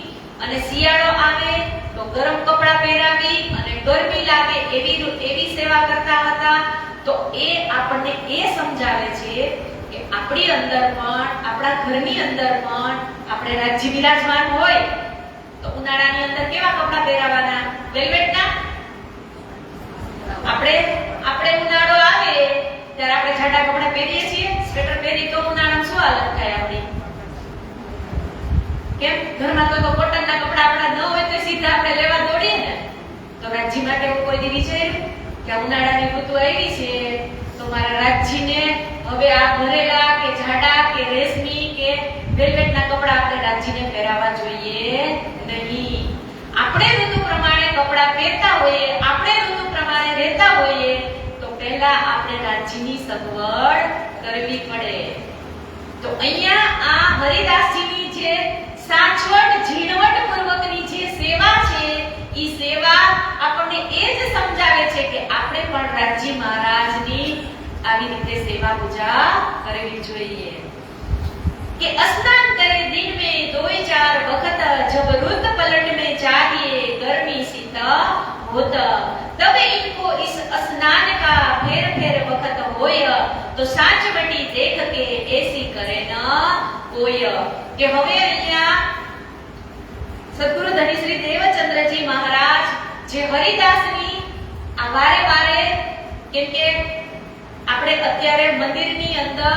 અને શિયાળો આવે તો ગરમ કપડાં પહેરાવી અને ગરમી લાગે એવી સેવા કરતા હતા. તો એ આપણને એ સમજાવે છે કે આપણી અંદર પણ, આપણા ઘરની અંદર પણ આપણે રાજ્ય બિરાજમાન હોય તો ઉનાળાની અંદર કેવા કપડાં પહેરાવાના? વેલ્વેટના. આપણે ઉનાળો આવે ત્યારે આપણે જાડા કપડાં પહેરીએ છીએ, સ્વેટર પહેરી તો ઉનાળામાં શું હાલત થાય આપણી? કેમ? ઘરમાં તો કોટનના કપડા આપણા ન હોય તો સીધા આપણે લેવા દોડીએ ને. તો રાજ્ય માટે કોઈ દી વિચાર્યું કે ઉનાળાની ઋતુ આવી છે તો મારા રાજ્યને હવે આ ભરેલા કે જાડા કે રેશમી કે વેલ્વેટના કપડા આપણે રાજ્યને પહેરાવા જોઈએ નહીં. આપણે ઋતુ પ્રમાણે કપડા પહેરતા હોઈએ, આપણે ઋતુ પ્રમાણે રહેતા હોઈએ તો પહેલા આપણે રાજ્યની સગવડ કરવી પડે. તો અહીંયા આ હરિદાસજીની જે સાચવટ ઝીણવટ પૂર્વકની જે સેવા છે ઈ સેવા આપણને એ જ સમજાવે છે કે આપણે પણ રાજ્ય મહારાજની આવી રીતે સેવા પૂજા કરવી જોઈએ. કે સ્નાન કરે दिन में 2-4 वक्त, जब रुत पलट में चाहिए गर्मी शीत होत, तब इनको इस स्नान का फेर फेर वक्त होय, तो साचवटी देख के ऐसी करे न कोय. કે હવે અહીંયા સદગુરુ ધની શ્રી દેવચંદ્રજી મહારાજ જે હરિદાસની આ વારે વારે, કેમ કે આપણે અત્યારે મંદિરની અંદર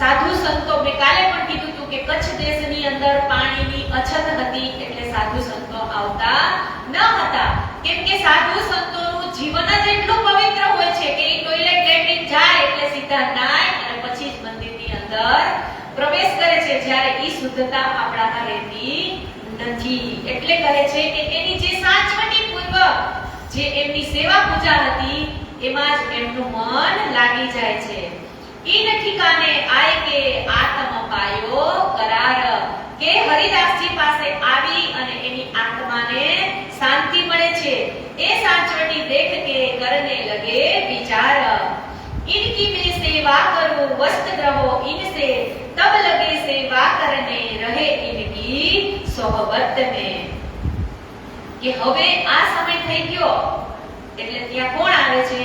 સાધુ સંતો, મેં કાલે પણ કીધું હતું કે કચ્છ દેશની અંદર પાણીની અછત હતી એટલે સાધુ સંતો આવતા ન હતા. કેમ કે સાધુ સંતોનું જીવન જ એટલું પવિત્ર હોય છે કે એ ટોયલેટ લેટ્રિન જાય એટલે સીધા નાય અને પછી જ મંદિરની અંદર પ્રવેશ કરે છે, જ્યારે ઈ શુદ્ધતા આપણામાં રહેતી નથી. એટલે કહે છે કે એની જે સાચવટી પૂર્વક જે એમની સેવા પૂજા હતી એમાં જ એમનું મન લાગી જાય છે. इन ठिकाने आए के आत्म पायो करार, કે હરિદાસજી પાસે આવી અને એની આત્માને શાંતિ મળે છે. એ સાચવટી દેખ કે કરને લગે વિચાર, इनकी मैं सेवा करूं वस्त्र रहो इनसे, तब लगे सेवा करने रहे इनकी सोहबत में. કે હવે આ સમય થઈ ગયો એટલે ત્યાં કોણ આવે છે?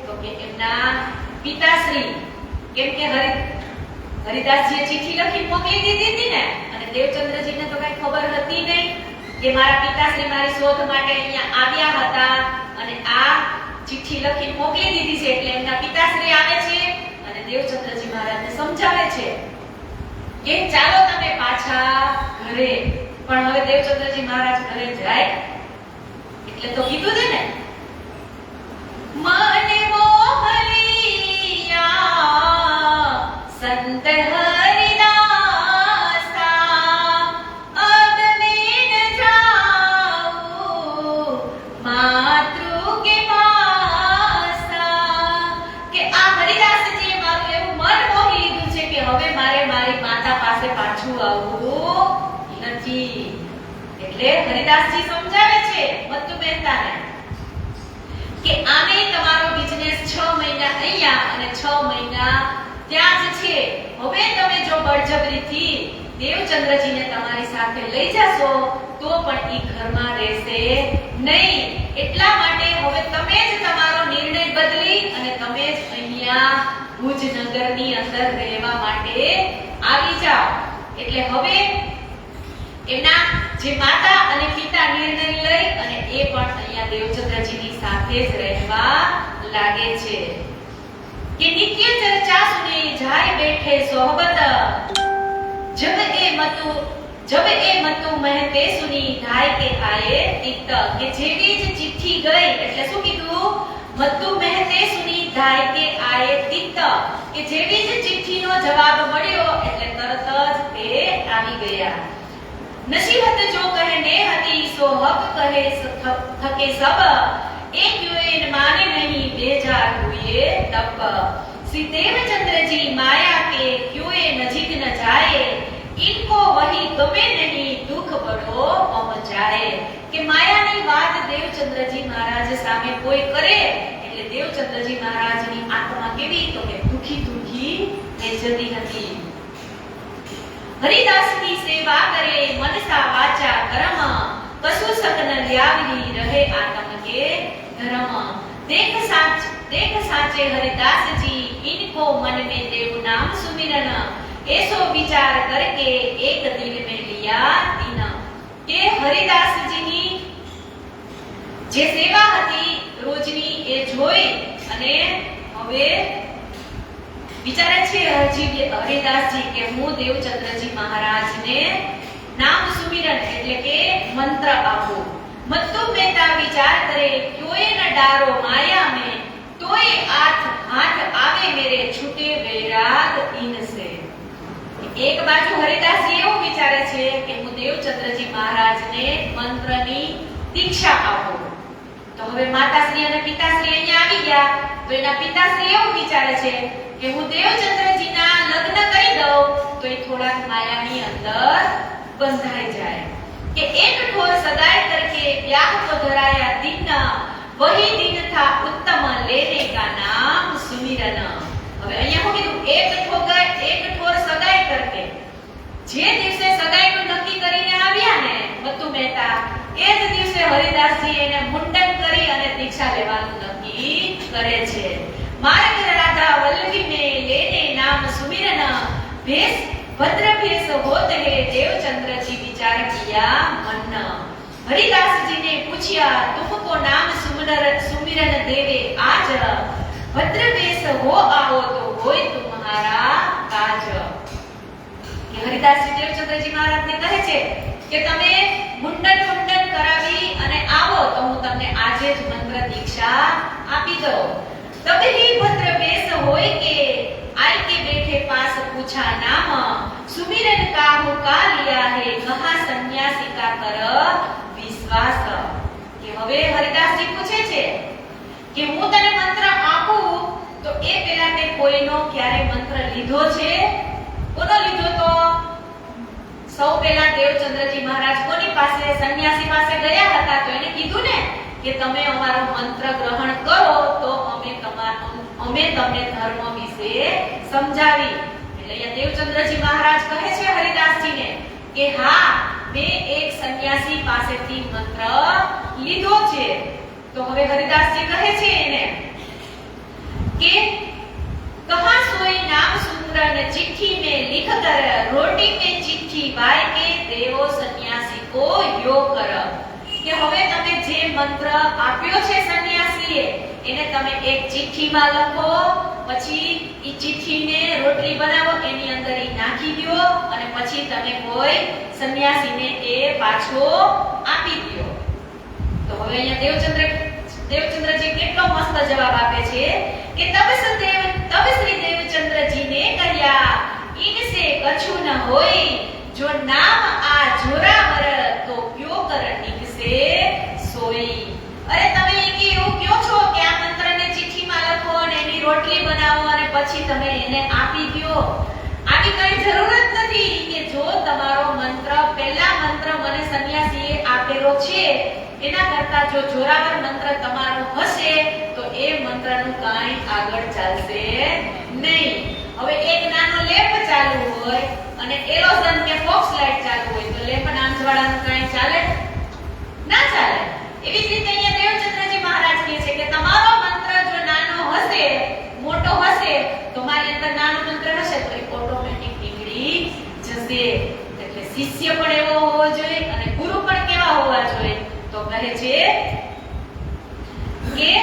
તો કે એમના પિતાશ્રી. કેમ કે હરિદાસજીએ ચિઠ્ઠી લખી મોકલી દીધી હતી ને, અને દેવચંદ્રજીને તો કઈ ખબર હતી નહીં કે મારા પિતાશ્રી મારી શોધ માટે અહીંયા આવ્યા હતા, અને આ ચિઠ્ઠી લખી મોકલી દીધી છે. એટલે એમના પિતાશ્રી આવે છે અને દેવચંદ્રજી મહારાજને સમજાવે છે કે ચાલો તમે પાછા ઘરે. પણ હવે દેવચંદ્રજી મહારાજ ઘરે જાય એટલે તો કીધું છે ને, મને મોહલિયા સંત હરિદાસા, અબ મેન આવવું નથી. એટલે હરિદાસજી સમજાવે છે મત્તુ મહેતાને કે આમે તમારો બિઝનેસ 6 મહિના અહીંયા અને 6 મહિના ત્યાં જ છે. હવે તમે જો બળજબરીથી દેવચંદ્રજીને તમારી સાથે લઈ જશો તો પણ ઈ ઘરમાં રહેશે નહીં. એટલા માટે હવે તમે જ તમારો નિર્ણય બદલી અને તમે જ અહીંયા ભુજ નગરની અંદર રહેવા માટે આવી જાઓ. એટલે હવે એમના જે માતા અને પિતા નિર્ણય લઈ અને એ પણ અહીંયા દેવચંદ્રજીની સાથે જ રહેવા લાગે છે કે નિત્ય ચર્ચા સુની જાય બેઠે સોહબત જબ એ મતુ મહેતે સુની ધાય કે આયે તિક્ત. કે જેવી જ ચિઠ્ઠી ગઈ એટલે શું કીધું? મતુ મહેતે સુની ધાય કે આયે તિક્ત. કે જેવી જ ચિઠ્ઠીનો જવાબ મળ્યો એટલે તરત જ તે આવી ગયા. નસીહત જો કહેને હતી સો હક કહે થકે સબ એક યુએન માને નહીં બેજાર હુએ તપ. श्री देवचंद्र जी माया के क्यों नजीक न जाए इनको वही गमे नहीं दुख बड़ो पहुंचाए. કે માયાની વાત દેવચંદ્રજી મહારાજ સામે કોઈ કરે એટલે દેવચંદ્રજી મહારાજની આત્મા કેવી તો કે દુખી થઈ જતી હતી. હરિદાસની સેવા કરે મનસા વાચા કર્મ કસુ સકન લ્યાવી રહે આત્મ કે ધર્મ. देख साचे हरिदास जी इनको मन में देव नाम सुमिरन ऐसो विचार करके एक दिल में लिया दिन. के हरिदास जी ની જે સેવા હતી રોજની એ જોઈ અને હવે વિચારે છે હરિદાસજી કે હું દેવચંદ્રજી મહારાજને નામ સુમિરન એટલે કે મંત્ર આપું. મત્તુ મહેતા વિચાર કરે ક્યોએ ન ડારો માયા में तोय हाथ आवे मेरे छूटे वैराग इनसे. એક બાજુ હરિદાસજી એવું વિચારે છે કે હું દેવચંદ્રજી મહારાજને મંત્રની દીક્ષા આપું. તો હવે માતાશ્રી અને પિતાશ્રી અહીંયા આવી ગયા તો એના પિતાશ્રી એવું વિચારે છે કે હું દેવચંદ્રજીના લગ્ન કરી દઉં તો એ થોડાક માયાની અંદર બંધાઈ જાય. કે એક ઠોર સગાઈ करके ब्याह को धराया दिन वही दिन था उत्तम लेने का नाम सुमिरन. હવે અહીંયા હું કીધું એક ઠોર સગાઈ करके જે દિવસે સગાઈનું નક્કી કરીને આવ્યા ને મત્તુ મહેતા એ જ દિવસે હરિદાસજી એને મુંડન કરી અને દીક્ષા લેવાનું નક્કી કરે છે. मार्ग राधा वल्लभी में लेने नाम सुमिरन भेष भद्र भेष होत है देवचंद्र जी विचार किया मन. हरिदास जी ने पूछा तुमको नाम सुमिरन देवे आज भद्र भेष हो आओ तो होय तुम्हारा काज. કે હરિદાસજી દેવચંદ્રજી મહારાજને કહે છે કે તમે મુંડન કરાવી અને આવો તો હું તમને આજે જ મંત્ર દીક્ષા આપી દઉં. तब ही भद्र वेश होय के आई के बैठे पास पूछा नाम सुमिरन काहू का लिया है कहा सन्यासी का कर विश्वास. કે હવે હરિદાસજી પૂછે છે કે હું તને મંત્ર આપું તો એ પહેલા તે કોઈનો ક્યારે મંત્ર લીધો છે? કોનો લીધો? તો સૌ પહેલા દેવચંદ્રજી મહારાજ કોની પાસે? સન્યાસી પાસે ગયા હતા તો એને કીધું ને કે તમે અમારો મંત્ર ગ્રહણ કરો તો અમે તમને ધર્મ વિશે સમજાવી. એટલે અહીંયા દેવચંદ્રજી મહારાજ કહે છે હરિદાસજીને કે હા મેં એક સન્યાસી પાસેથી મંત્ર લીધો છે. તો હવે હરિદાસજી કહે છે એને કે कहां सोई नाम सुंदरन चिट्ठी में लिख कर रोटी में चिट्ठी बाय के देवो सन्यासी को योग कर. કે હવે તમે જે મંત્ર આપ્યો છે સન્યાસીએ એને તમે એક ચિઠ્ઠીમાં લખો, પછી ઈ ચિઠ્ઠીને રોટલી બનાવો, એની અંદર ઈ નાખી દો અને પછી તમે કોઈ સન્યાસીને એ પાછો આપી દો. તો હવે અહીંયા દેવચંદ્રજી કેટલો મસ્ત જવાબ આપે છે કે તબ શ્રી દેવચંદ્રજી ને કહ્યા ઇનસે કछु ન હોય જો નામ આ જોરાવર તો ક્યો કર નિકસે સોઈ. અરે તમે એવું કયો છો કે આ મંત્રને ચિઠ્ઠીમાં લખો અને એની રોટલી બનાવો અને પછી તમે એને આપી દો. આની કઈ જરૂર જ નથી કે જો તમારો મંત્ર પહેલા મંત્ર મને સંન્યાસીએ આપેલો છે એના કરતા જો જોરાવર મંત્ર તમારો હશે તો એ મંત્રનું કાંઈ આગળ ચાલશે નહીં. હવે એક નાનો લેમ્પ ચાલુ હોય અને એરોઝન કે ફોક્સ લાઇટ ચાલુ હોય તો લેમ્પના અંજવાળાનું કાંઈ ચાલે ના ચાલે. એવી જ રીતે અહીંયા દેવચંદ્રજી મહારાજ કહે છે કે તમારો મંત્ર જો નાનો હશે મોટો હશે તો મારી અંદર નાનો મંત્ર હશે તો એ ઓટોમેટિક નીકળી જશે. એટલે શિષ્ય પણ એવો હોવો જોઈએ અને ગુરુ પણ કેવા હોવા જોઈએ તો કહે છે કે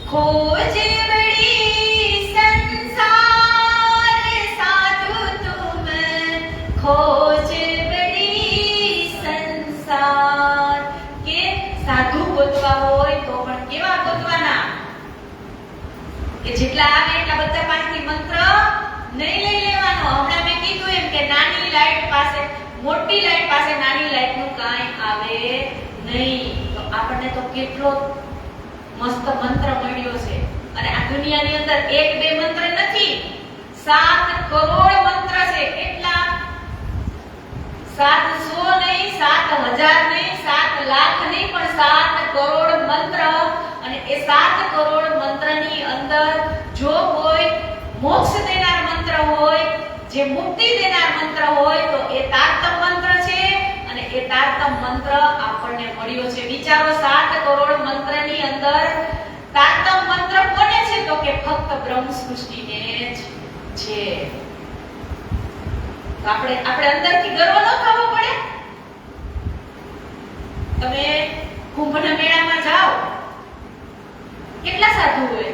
खोज बड़ी संसार साधु तुम खोज बड़ी संसार के साधु ગોતવા હોય તો પણ કેવા ગોતવાના કે જેટલા આવે એટલા બધા પાસેથી મંત્ર નહીં લઈ લેવાનો. હમણાં મેં કીધું એમ કે નાની લાઈટ પાસે મોટી લાઈટ પાસે નાની લાઈટ નું કાંઈ આવે નહીં. તો આપણને તો કેટલો મસ્ત મંત્ર મળ્યો છે અને આ દુનિયાની અંદર એક બે મંત્ર નથી 7 કરોડ મંત્ર છે. કેટલા? 700 નહીં 7000 નહીં 7 લાખ નહીં પણ 7 કરોડ મંત્ર. અને એ 7 કરોડ મંત્રની અંદર જો કોઈ મોક્ષ દેનાર મંત્ર હોય જે મુક્તિ દેનાર મંત્ર હોય તો એ તારતમ મંત્ર છે અને એ તારતમ મંત્ર આપણને મળ્યો છે. વિચારો 7 કરોડ મંત્રની અંદર તારતમ મંત્ર કોને છે તો કે ફક્ત બ્રહ્મ સૃષ્ટિને જ છે. તો આપણે અંદરથી ગર્વ ન થવો પડે. તમે કુંભના મેળામાં જાઓ કેટલા સાધુ હોય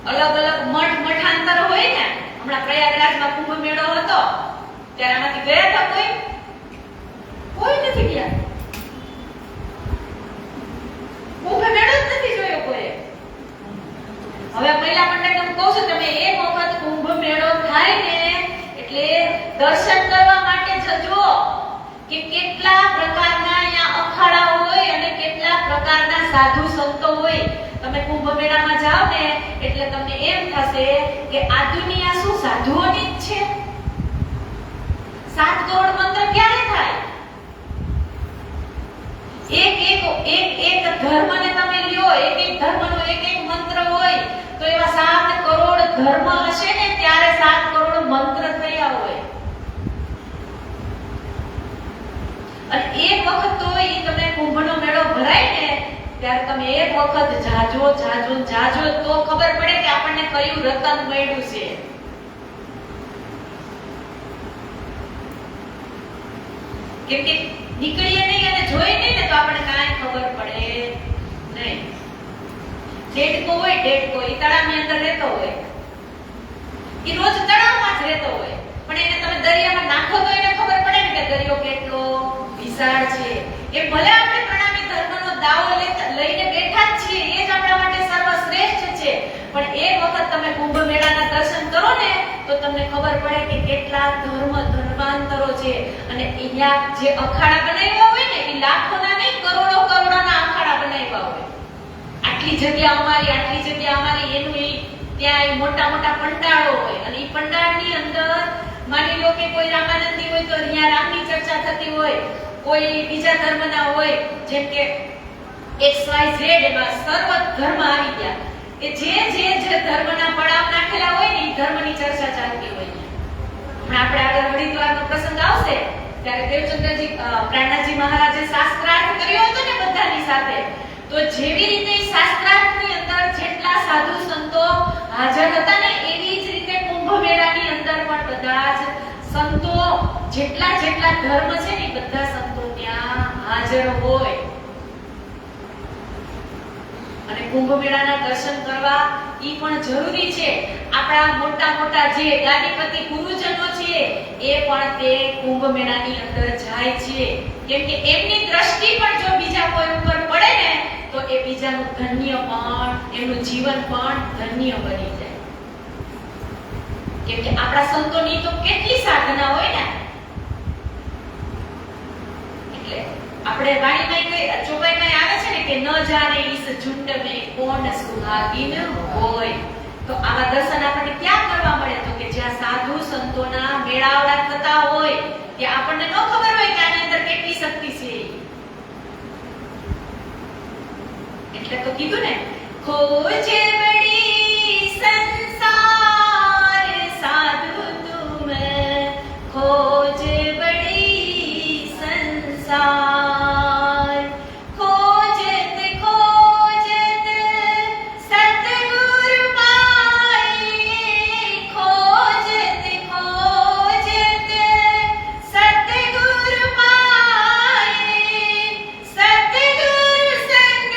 અલગ અલગ મઠ મઠાંતર હોય ને. હમણાં પ્રયાગરાજમાં કુંભ મેળો હતો ત્યારે આમાંથી ગયા હતા કોઈ નથી ગયા. કુંભ મેળો જ નથી જોયો કોઈ. હવે મહિલા મંડળ હું કહું છું તમે એક વખત કુંભ મેળો થાય ને એટલે દર્શન કરવા માટે જજો કે કેટલા પ્રકારના અહીંયા અખાડા હોય અને કેટલા પ્રકારના સાધુ સંતો હોય. તમે કુંભ મેળામાં જાઓ ને એટલે તમને એમ થશે કે આ દુનિયા શું સાધુઓની જ છે. 7 કરોડ મંત્ર ક્યારે થાય? એક ધર્મને તમે લ્યો એક ધર્મનો એક મંત્ર હોય તો એવા 7 કરોડ ધર્મ હશે ને ત્યારે 7 કરોડ મંત્ર થયા હોય. અને એક વખત તો ઈ તમે કુંભનો મેળો ભરાય ને ત્યારે તમે એક વખત જાજો તો ખબર પડે કે આપણને કયું રતન મળ્યું છે. કેમ કે નીકળીએ નહીં અને જોઈએ નહીં ને તો આપણને કાંઈ ખબર પડે નહીં. ડેડકો હોય ડેડકો ઈ તળાવની અંદર રહેતો હોય ઈ રોજ તળાવમાં જ રહેતો હોય પણ એને તમે દરિયામાં નાખો તો એને ખબર પડે ને કે દરિયો કેટલો વિશાળ છે. એ ભલે આપણે પ્રણામી ધર્મનો દાવો લઈને બેઠા જ છીએ એ જ આપણા માટે સર્વશ્રેષ્ઠ છે પણ એક વખત તમે કુંભ મેળાના દર્શન કરો ને તો તમને ખબર પડે કે કેટલા ધર્માંતરો છે. અને અહીંયા જે અખાડા બનાવ્યા હોય ને એ લાખોના નહીં કરોડોના અખાડા બનાવ્યા હોય. આટલી જગ્યા અમારી એનું ત્યાં મોટા મોટા પંડાળો હોય અને એ પંડાળની અંદર માની લો કે કોઈ રામાનંદી હોય તો અહીંયા રામની ચર્ચા થતી હોય, કોઈ બીજા ધર્મના હોય જેમ કે XYZ એમાં સર્વ ધર્મ આવી ગયા કે જે ધર્મના પડાવ નાખેલા હોય ને એ ધર્મની ચર્ચા ચાલતી હોય. હમણાં આપણે આગળ હરિદ્વારનો પ્રસંગ આવશે ત્યારે દેવચંદ્રજી પ્રાણનાથજી મહારાજે શાસ્ત્રાર્થ કર્યો હતો ને બધાની સાથે. તો જેવી રીતે શાસ્ત્રાર્થની અંદર જેટલા સાધુ સંતો હાજર હતા ને એવી જ રીતે કુંભ મેળાની અંદર પણ બધા જ સંતો જેટલા ધર્મ છે ને બધા સંતો ત્યાં હાજર હોય. અને કુંભ મેળાના દર્શન કરવા ઈ પણ જરૂરી છે. આપણા મોટા જે ગાદીપતિ ગુરુજનો છે એ પણ તે કુંભ મેળાની અંદર જાય છે કેમ કે એમની દ્રષ્ટિ પણ જો બીજા કોઈ ઉપર પડે ને તો એ બીજાનું ધન્ય પણ એમનું જીવન પણ ધન્ય બની જાય. કેમ કે આપણા સંતોની તો કેટલી સાધના હોય ને. એટલે આપણે વાણીમાં ચોપાઈમાં આવે છે ને કે ન જાણે ઈસ ઝુંડ મે કોણ સુહાગીન હોય. તો આવા દર્શન આપણને ક્યાં કરવા મળે? તો કે જ્યાં સાધુ સંતોના મેળાવડા થતા હોય, ત્યાં આપણને ન ખબર હોય કે આની અંદર કેટલી શક્તિ છે. એટલે તો કીધું ને, ખોજે બડી સંસાર સાધુ તુમ, ખોજે બડી સંસાર, ખોજત ખોજત સતગુરુ પાએ, ખોજત ખોજત સતગુરુ પાએ, સતગુરુ સંગ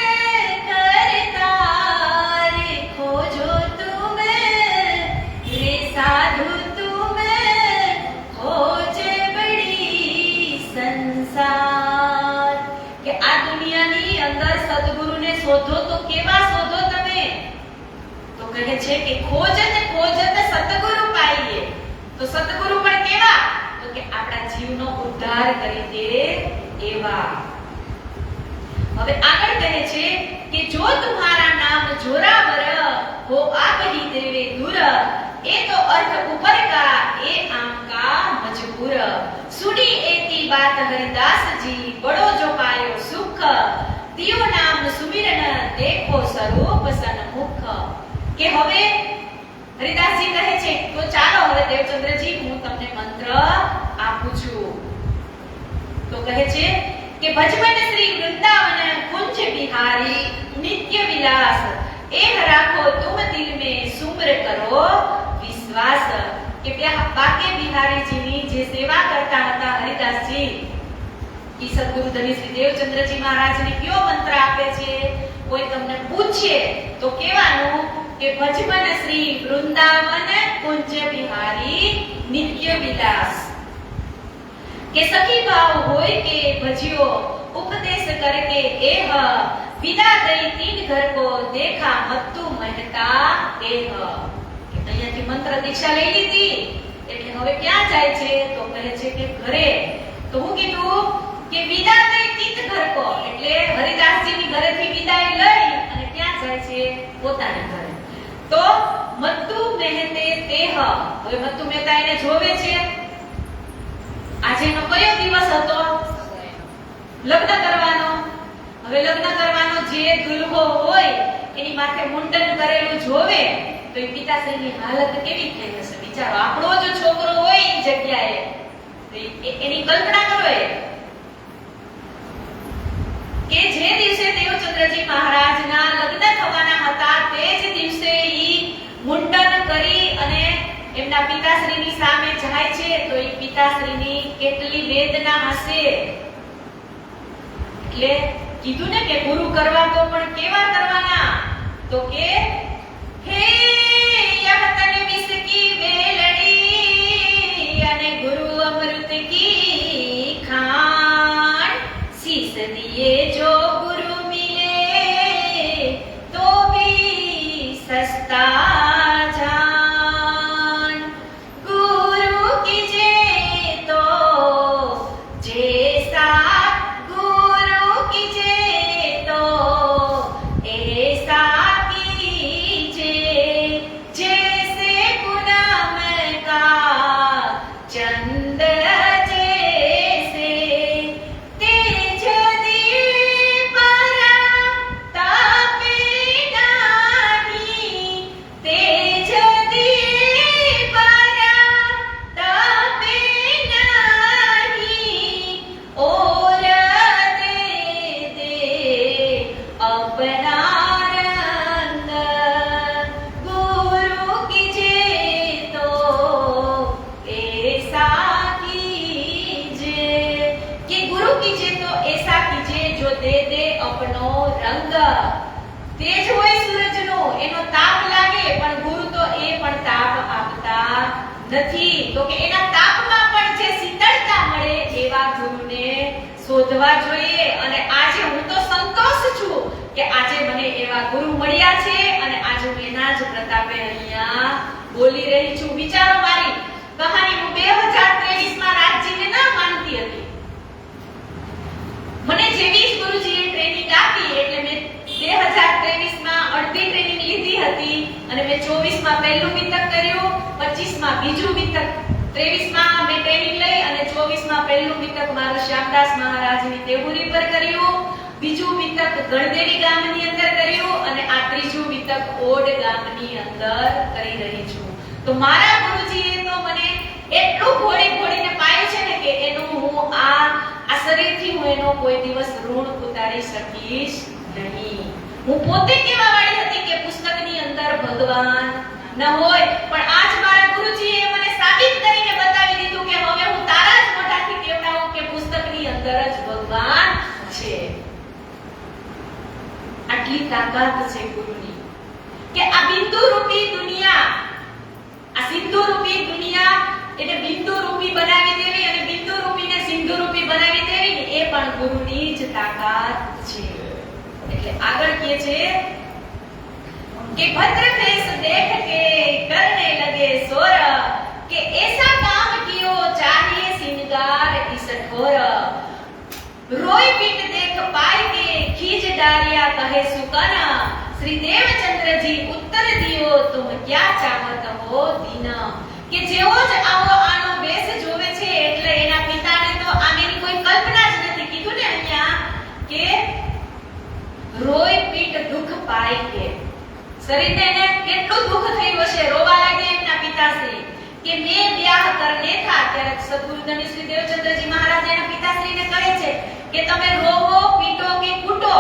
કરતા રે, ખોજો તુમ રે સાધુ તુમ, ખોજે બડી સંસાર. કે આ દુનિયાની અંદર સદગુરુને શોધો તો કેવા શોધો તમે? તો કહે છે કે ખોજત ખોજત સતગુરુ પાઈએ. તો સતગુરુ પણ કેવા? તો કે આપણા જીવનો ઉદ્ધાર કરી દે એવા. હવે આગળ કહે છે કે જો તુમ્હારા નામ જોરાવર હો આપ ही देवे दूर, એ તો અર્થ ઉપર કા એ આમ કા મજબૂર. સુની એકી બાત હરિદાસ જી, બડો જો પાયો સુખ, તિયો નામ સુમિરન દેખો સ્વરૂપ સન્મુખ. કે હવે હરિદાસજી કહે છે તો ચાલો હવે દેવચંદ્રજી હું તમને મંત્ર આપું છું. તો કહે છે કે ભજમન શ્રી વૃંદાવન કુંજ બિહારી નિત્ય વિલાસ, એહ રાખો તુમ દિલ में सुम्र करो विश्वास. કે બાકે બિહારીજીની જે સેવા કરતા હતા હરિદાસજી, ઈ સદગુરુ ધની શ્રી દેવચંદ્રજી મહારાજને કયો મંત્ર આપે છે? કોઈ તમને પૂછે તો કહેવાનું કે ભજમન શ્રી વૃંદાવન કુંજ બિહારી નિત્ય વિલાસ. કે સખી ભાવ હોય કે ભજ્યો ઉપદેશ કરકે એહ, વિદા દઈ તીન ઘર કો દેખા મત્તુ મહેતા એહ. અહીંયાથી મંત્ર દીક્ષા લઈ લીધી એટલે હવે ક્યાં જાય છે? તો કહે છે કે ઘરે. તો હું કીધું કે વિદા દઈ તીન ઘર કો, એટલે હરિદાસજીની ઘરેથી વિદાય લઈ અને ક્યાં જાય છે? પોતાના ઘરે. તો મત્તુ મહેતે તેહ. હવે મત્તુ મહેતા એને જોવે છે. આજેનો કયો દિવસ હતો? લગ્ન કરવાનો. હવે લગ્ન કરવાનો જે દુલ્હો હોય એની માથે મુંડન કરેલું જોવે તો એ પિતાશ્રીની હાલત કેવી થઈ હશે? વિચારો, આપણો જો છોકરો હોય એ જગ્યાએ એની કલ્પના કરો કે જે દિવસે દેવચંદ્રજી મહારાજના લગ્ન થવાના હતા તે જ દિવસે ઈ મુંડન કરી અને એમના પિતાશ્રીની સામે જાય છે તો એ પિતાશ્રીની કેટલી વેદના હશે. એટલે કીધું ને કે ગુરુ કરવા તો પણ કેવા કરવાના? તો કે હે યહ તન વિષ કી વેલડી અને ગુરુ અમૃત કી ખાન, શીશ દિએ જો ગુરુ મિલે તો ભી સસ્તા જાન, ગુરુ કીજે તો જૈસા નથી. તો કે એના તાપમાં પણ જે શીતળતા મળે એવા ગુરુને શોધવા જોઈએ. અને આજે હું તો સંતોષ છું કે આજે મને એવા ગુરુ મળ્યા છે અને આજે હું એના જ પ્રતાપે અહીંયા બોલી રહી છું. વિચારો મારી કહાની હું 2023 માં રાજજીને ના માનતી હતી. મને જેવી ગુરુજીએ ટ્રેનિંગ આપી એટલે મેં 2023 માં અડધી ટ્રેનિંગ લીધી હતી અને મેં 24 પહેલું વિતક કર્યું, 25 માં બીજું વિતક, 23 માં મેં ટ્રેનિંગ લઈ અને 24 માં પહેલું વિતક મારા શ્યામદાસ મહારાજની દેવુરી પર કર્યું, બીજું વિતક ગણદેવી ગામની અંદર કર્યું અને આ ત્રીજું વિતક ઓડ ગામની અંદર કરી રહી છું. તો મારા ગુરુજીએ તો મને એટલું ઘોડીને પાયું છે ને કે એનું હું આ શરીરથી હું એનો કોઈ દિવસ ઋણ ઉતારી શકીશ નહીં. હું પોતે કહેવા વાળી હતી કે પુસ્તકની અંદર ભગવાન ન હોય, પણ આજ મારા ગુરુજીએ મને સાબિત કરીને બતાવી દીધું કે હવે હું તારા જ મોઢાથી કહેવડાવું કે પુસ્તકની અંદર જ ભગવાન છે. આટલી તાકાત છે ગુરુની કે આ બિંદુ રૂપી દુનિયા, આ સિંધુ રૂપી દુનિયા એને બિંદુ રૂપી બનાવી દેવી અને બિંદુ રૂપીને સિંધુ રૂપી બનાવી દેવી ને એ પણ ગુરુની જ તાકાત છે. એટલે આગળ કહે છે કે ભદ્ર ફેસ દેખ કે કરને લગે સોર કે ऐसा काम कियो चाहिए सिंगार इस ठोर रोई पीट देख पाई के खींच डारिया कहे सुकन श्री देवचंद्र जी उत्तर दियो तुम क्या चाहत हो दीन. કે જેવો જ આવો આનો વેશ જોવે છે એટલે એના પિતાને તો આની કોઈ કલ્પના જ નથી. કીધું ને અહીંયા કે રોઈ પીટ દુઃખ પાઈ કે શરીરને એને કેટલું દુઃખ થયું હશે, રોવા લાગે એમના પિતાશ્રી કે મેં બ્યાહ કરને થા. ત્યારે સદગુરુ ધની શ્રી દેવચંદ્રજી મહારાજ એના પિતાશ્રીને કહે છે કે તમે રોવો પીટો કે કૂટો,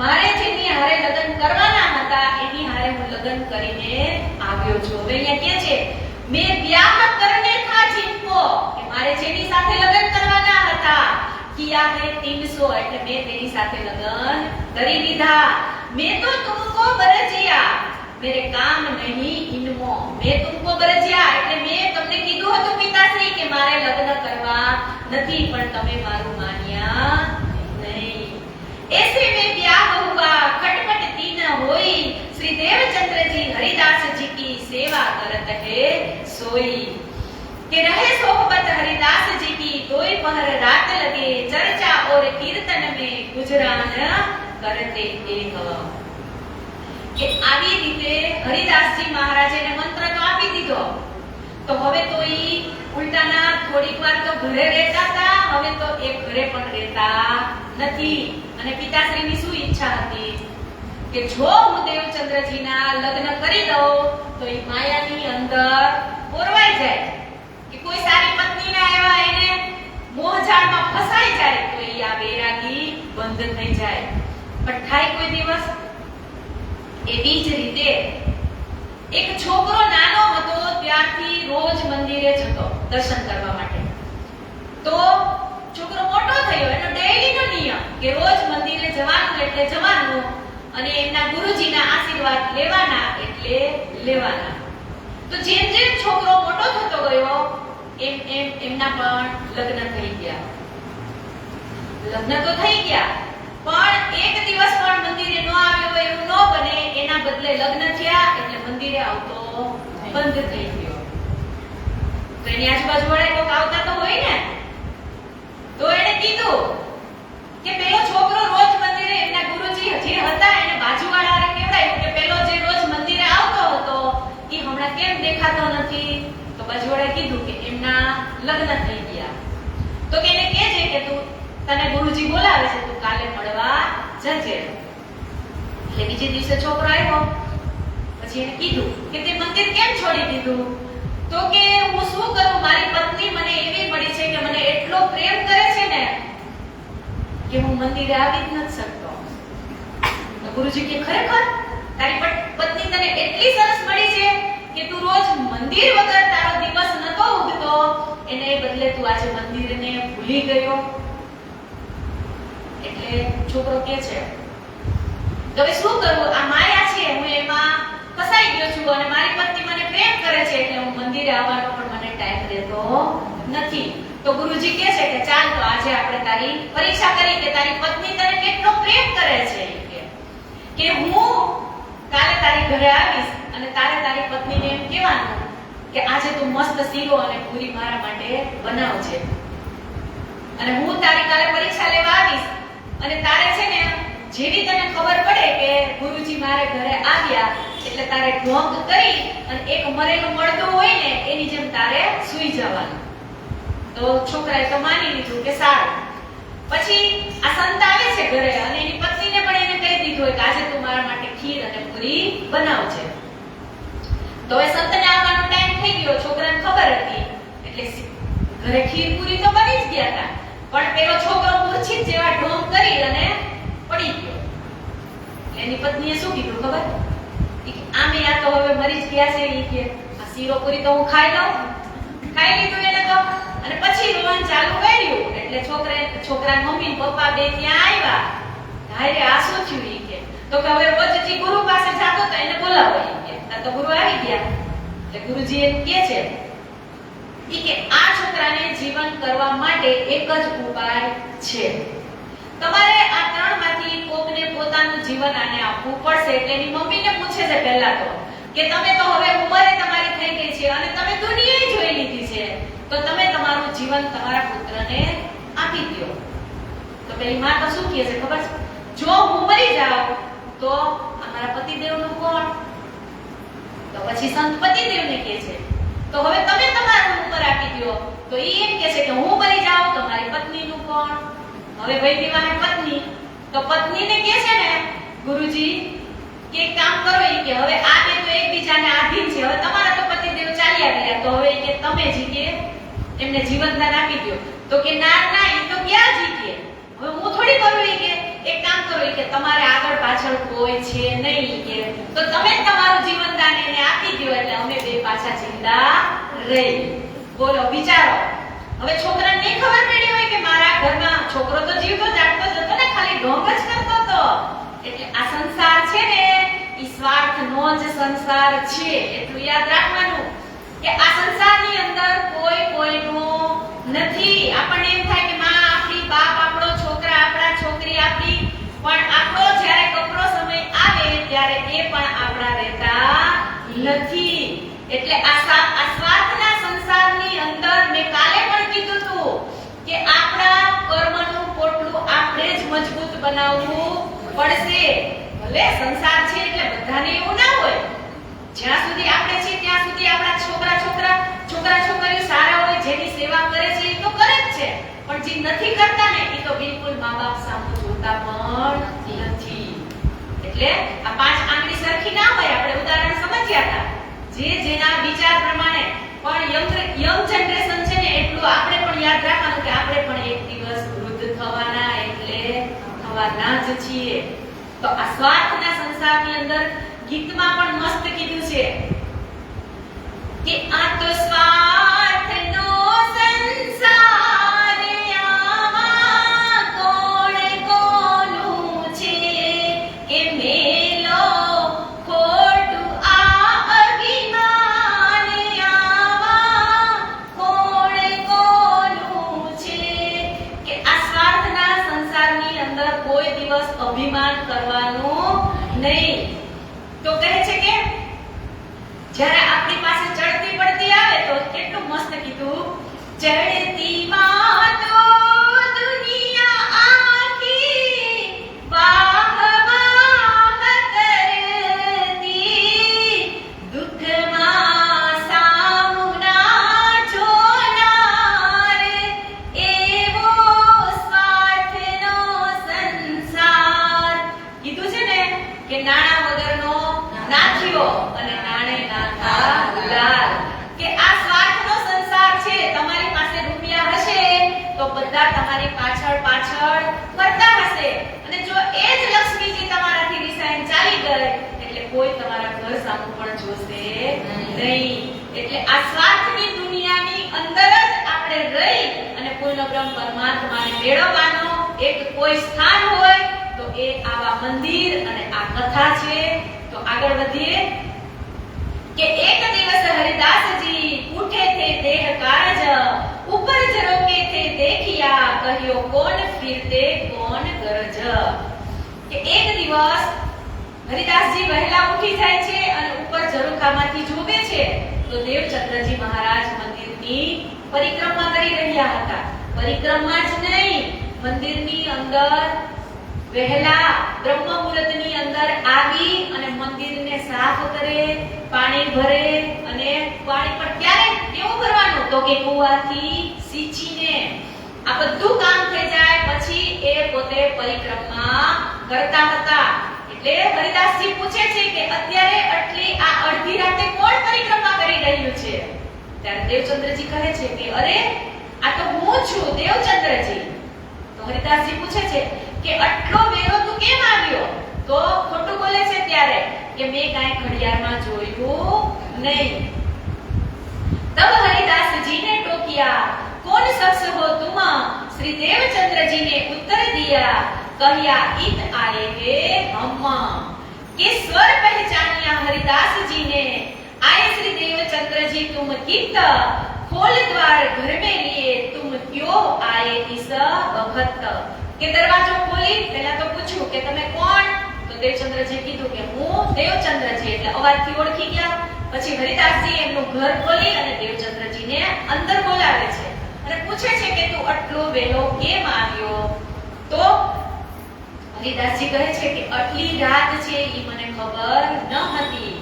મારે જેની હારે લગ્ન કરવાના હતા એની હારે હું લગ્ન કરીને આવ્યો છું. હવે અહીંયા કહે છે મેં બ્યાહ કરને થા જીनको કે મારે જેની સાથે લગ્ન કરવાના હતા, કિયા હે 300 એટલે મેં તેની સાથે લગ્ન કરી લીધા. મેં તો તુમકો બરજિયા મેરે કામ નહીં ઇનમો, મેં તુમકો બરજિયા એટલે મેં તમને કીધું હતું પિતાશ્રી કે મારે લગ્ન કરવા નથી, પણ તમે મારું માન્યા નહીં. ऐसे में ब्याह हुआ खटपट तीन होई श्री देवचंद्र जी हरिदास जी की सेवा करत है सोई. कि रहे सोहबत हरिदास जी की दोई पहर रात लगे चर्चा और कीर्तन में गुजरान करते एक. કે આવી રીતે હરિદાસજી મહારાજને મંત્ર તો આપી દીધો, તો હવે તો ઈ ઉલટાના થોડીક વાર તો ઘરે રહેતા હતા, હવે તો એક ઘરે પણ રહેતા નથી. અને પિતાશ્રીની શું ઈચ્છા હતી કે જો હું દેવચંદ્રજીના લગ્ન કરી દઉં તો ઈ માયાની અંદર પોરવાઈ જાય, કે કોઈ સારી પત્નીને આવ્યા એને મોહજાળમાં ફસાઈ જાય તો ઈ આ વૈરાગી બંધ થઈ જાય. પણ થાય કોઈ દિવસ? એવી જ રીતે એક છોકરો નાનો હતો ત્યારથી રોજ મંદિરે જતો દર્શન કરવા માટે. તો છોકરો મોટો થયો, એનો ડેઈલીનો નિયમ કે રોજ મંદિરે જવાનું એટલે જવાનું અને એમના ગુરુજીના આશીર્વાદ લેવાના એટલે લેવાના. તો જેમ જેમ છોકરો મોટો થતો ગયો એમ એમ એમના પણ લગ્ન થઈ ગયા. લગ્ન તો થઈ ગયા પણ એક દિવસ પણ મંદિરે ન આવ્યો હોય એવું ન બને, એના બદલે લગ્ન થયા એટલે મંદિરે આવતો બંધ થઈ ગયો. તો એની આજુબાજુ વાળા કોક આવતા તો હોય ને, તો એને કીધું કે પેલો છોકરો રોજ મંદિરે, એમના ગુરુજી જે હતા એને બાજુવાળાને કહેવાય કે પેલો જે રોજ મંદિરે આવતો હતો એ હમણાં કેમ દેખાતો નથી? તો બાજુવાળાએ કીધું કે એમના લગ્ન થઈ ગયા. તો કે એને કહેજે કે તું તને ગુરુજી બોલાવે છે, તું કાલે મળવા જજે. એટલે બીજે દિવસે છોકરો આવ્યો, પછી એને કીધું કે તે મંદિર કેમ છોડી દીધું? તો કે હું શું કરું, મારી પત્ની મને એવી મળી છે કે મને એટલો પ્રેમ કરે છે ને કે હું મંદિરે આવી જ નથી શકતો. તો ગુરુજી કે ખરેખર તારી પત્ની તને એટલી સરસ મળી છે કે તું રોજ મંદિર વગર તારો દિવસ નતો ઉગતો, એને બદલે તું આજે મંદિરને ભૂલી ગયો. એટલે છોકરો કહે છે તો હવે શું કરું, આ માયા છે, હું એમાં ફસાઈ ગયો છું અને મારી પત્ની મને પ્રેમ કરે છે એટલે હું મંદિરે આવવાનો પણ મને ટાઈમ દેતો નથી. તો ગુરુજી કહે છે કે ચાલ તો આજે આપણે તારી પરીક્ષા કરી કે તારી પત્ની તને કેટલો પ્રેમ કરે છે. કે હું કાલે તારી ઘરે આવીશ અને તારે તારી પત્નીને એમ કહેવાનું કે આજે તું મસ્ત શીરો અને પૂરી મારા માટે બનાવજે અને હું તારી કાલે પરીક્ષા લેવા આવીશ અને તારે છે ને જેવી તને ખબર પડે કે ગુરુજી મારે ઘરે આવ્યા એટલે એટલે તારે ઢોંગ કરી અને એક મરેલું મળતું હોય ને એની જેમ તારે સૂઈ જવાનું. તો છોકરાએ તો માની લીધું કે સારું. પછી આ સંત આવે છે ઘરે અને એની પત્નીને પણ એને કહી દીધું હોય કે આજે તું મારા માટે ખીર અને પૂરી બનાવજે. તો એ સંતને આવવાનો ટાઈમ થઈ ગયો, છોકરાને ખબર હતી એટલે ઘરે ખીર પૂરી તો બની જ ગયા હતા, પણ પેલો છોકરો મૂર્છિત જેવા ઢોંગ કરી અને પડી ગયો. એની પત્નીએ શું કીધું ખબર? આમે આ તો હવે મરી જ ગયા છે, ઈ કે આ શીરો પૂરી તો હું ખાઈ લઉં. ખાઈ લીધું એને તો, અને પછી રોવાનું ચાલુ કર્યું. એટલે છોકરાના મમ્મી ને પપ્પા બે ત્યાં આવ્યા. હારે આ શું થયું? ઈ કે તો કે હવે રોજજી ગુરુ પાસે જાતો તો એને બોલાવો. ઈ કે તો ગુરુ આવી ગયા. એટલે ગુરુજી એમ કહે છે ઈ કે આ છોકરાને જીવન કરવા માટે એક જ ઉપાય છે. તમારે આ ત્રણમાંથી કોકને પોતાનું જીવન આને આપવું પડશે. એટલે એની મમ્મીને પૂછે છે પહેલા તો કે તમે તો હવે ઉંમરે તમારી થઈ ગઈ છે અને તમે દુનિયા જોઈ લીધી છે, તો તમે તમારું જીવન તમારા પુત્રને આપી દો. તો પેલી માં તો શું કહે છે ખબર છે? જો હું મરી જાઉં તો અમારા પતિદેવનું કોણ? તો પછી સંત પતિદેવને કહે છે તો હવે તમે તમારું ઉંમર આપી દો. તો ઈ એમ કહે છે કે હું મરી જાઉં તો મારી પત્નીનું કોણ? હવે ભાઈ દીવાને પત્ની, તો પત્નીને કહે છે ને ગુરુજી કે કામ કરો, ઈ કે હવે આ બે તો એકબીજાને આધીન છે, હવે તમારા તો પતિદેવ ચાલ્યા ગયા, તો હવે કે તમે જી કે એમને જીવનદાન આપી દો. તો કે ના ના, ઈ તો ક્યાં જી કે હવે હું થોડી કરું. ઈ કે એક કામ કરો, ઈ કે તમારે આગળ પાછળ કોઈ છે નહીં, કે તો તમે તમારું જીવનદાન એને આપી દો એટલે અમે બે પાછા જિંદા રહી. બોલો વિચારો. હવે છોકરાને નહીં ખબર પડી હોય કે મારા ઘરમાં છોકરો તો જીવતો જાગતો જ હતો ને, ખાલી ઢોંગ જ કરતો હતો. એટલે આ સંસાર છે ને ઈ સ્વાર્થનો જ સંસાર છે, એટલું યાદ રાખવાનું કે આ સંસારની અંદર કોઈ કોઈનું નથી. આપણને એમ થાય કે માં આપણી, બાપ આપણો, છોકરા આપણા, છોકરી આપણી, પણ આપણો જ્યારે કપરો સમય આવે ત્યારે એ પણ આપણા રહેતા નથી. એટલે આ સ્વાર્થના સંસારની અંદર મેં કાલે પણ કીધું હતું કે આપણા કર્મનું પોટલું આપણે જ મજબૂત બનાવવું પડશે. ભલે સંસાર છે એટલે બધાને એવું ના હોય. જ્યાં સુધી આપણે છીએ ત્યાં સુધી આપણા છોકરા છોકરીઓ સારા હોય, જેની સેવા કરે છે એ તો કરે જ છે, પણ જે નથી કરતા ને એ તો બિલકુલ મા-બાપ સામું જોતા પણ નથી. એટલે આ પાંચ આંગળી સરખી ના હોય. આપણે ઉદાહરણ સમજ્યા હતા. જે જેના વિચાર પ્રમાણે, પણ યંગ જનરેશન છે ને એટલું આપણે પણ યાદ રાખવાનું કે આપણે પણ એક દિવસ વૃદ્ધ થવાના, એટલે થવાના જ છીએ. તો આ સ્વાર્થના સંસારની અંદર ગીતમાં પણ મસ્ત કીધું છે કે આ તો સ્વાર્થનો સંસાર, આમાં કોણ કોનું છે કે મેલો ખોટું આ અભિમાન, આમાં કોણ કોનું છે. કે આ સ્વાર્થના સંસારની અંદર કોઈ દિવસ અભિમાન કરવાનું નહીં. તો કહે છે કે જ્યારે આપણી પાસે ચડતી પડતી આવે તો કેટલું મસ્ત કીધું, ચડતી માં તો દુનિયા આખી વાહ વાહ કરતી, દુઃખમાં સામુના જોનાર, એવો સ્વાર્થનો સંસાર. કીધું છે ને કે નાણા વગરનો નાથિયો અને નાણે નાથા લાલ. કે આ સ્વાર્થનો સંસાર છે. તમારી પાસે રૂપિયા હશે તો બધા તમારી પાછળ પાછળ ફરતા હશે, અને જો એ જ લક્ષ્મીજી તમારાથી રિસાઈને ચાલી ગઈ એટલે કોઈ તમારા ઘર સામું પણ જોશે નહીં. એટલે આ સ્વાર્થની દુનિયાની અંદર જ આપણે રહી અને પૂર્ણ બ્રહ્મ પરમાત્માને મેળવવાનો એક કોઈ સ્થાન હોય તો એ આવા મંદિર અને આ કથા છે. તો આગળ વધીએ કે એક દિવસ હરિદાસજી ઉઠે થે દેહ કારજ, ઉપર જ રોકે થે દેખિયા, કહ્યો કોણ ફિરતે કોણ ગરજ. કે એક દિવસ હરિદાસજી વહેલા ઉઠી જાય છે અને ઉપર ઝરૂખામાંથી જોવે છે તો દેવચંદ્રજી મહારાજ મંદિરની પરિક્રમા કરી રહ્યા હતા. પરિક્રમા જ નહીં, મંદિરની અંદર વહેલા બ્રહ્મ મુહૂર્તની અંદર આવી અને મંદિરને સાફ કરે, પાણી ભરે અને પાણી પણ ક્યારે કેવું ભરવાનું તો કે કુવાથી સીંચીને આ બધું કામ થઈ જાય પછી એ પોતે પરિક્રમા કરતા હતા. એટલે હરિદાસજી પૂછે છે કે અત્યારે આટલી આ અડધી રાતે કોણ પરિક્રમા કરી રહ્યું છે? ત્યારે દેવચંદ્રજી કહે છે કે અરે આ તો હું છું દેવચંદ્રજી. તો હરિદાસજી પૂછે છે કે આટલો વેલો તું કેમ આવ્યો? તો ખોટું બોલે છે ત્યારે કે મેં કાંઈ ઘડિયાળમાં જોયું નહીં. तब हरिदास जी ने टोकिया, कौन शख्स हो तुम? श्री देवचंद्र जी ने उत्तर दिया, कहिया इत आए हैं हम. के स्वर पहचानिया हरिदास जी ने, आए श्री देवचंद्र जी तुम कित, खोल द्वार घर में लिए तुम क्यों आए इस वक्त. કે દરવાજો ખોલી પહેલા તો પૂછ્યું કે તમે કોણ? તો દેવચંદ્રજી કીધું કે હું દેવચંદ્રજી. એટલે અવાજથી ઓળખી ગયા. પછી હરિદાસજી એમનું ઘર ખોલી અને દેવચંદ્રજીને અંદર બોલાવે છે અને પૂછે છે કે તું આટલો વેલો કેમ આવ્યો? તો હરિદાસજી કહે છે કે આટલી રાત છે એ મને ખબર ન હતી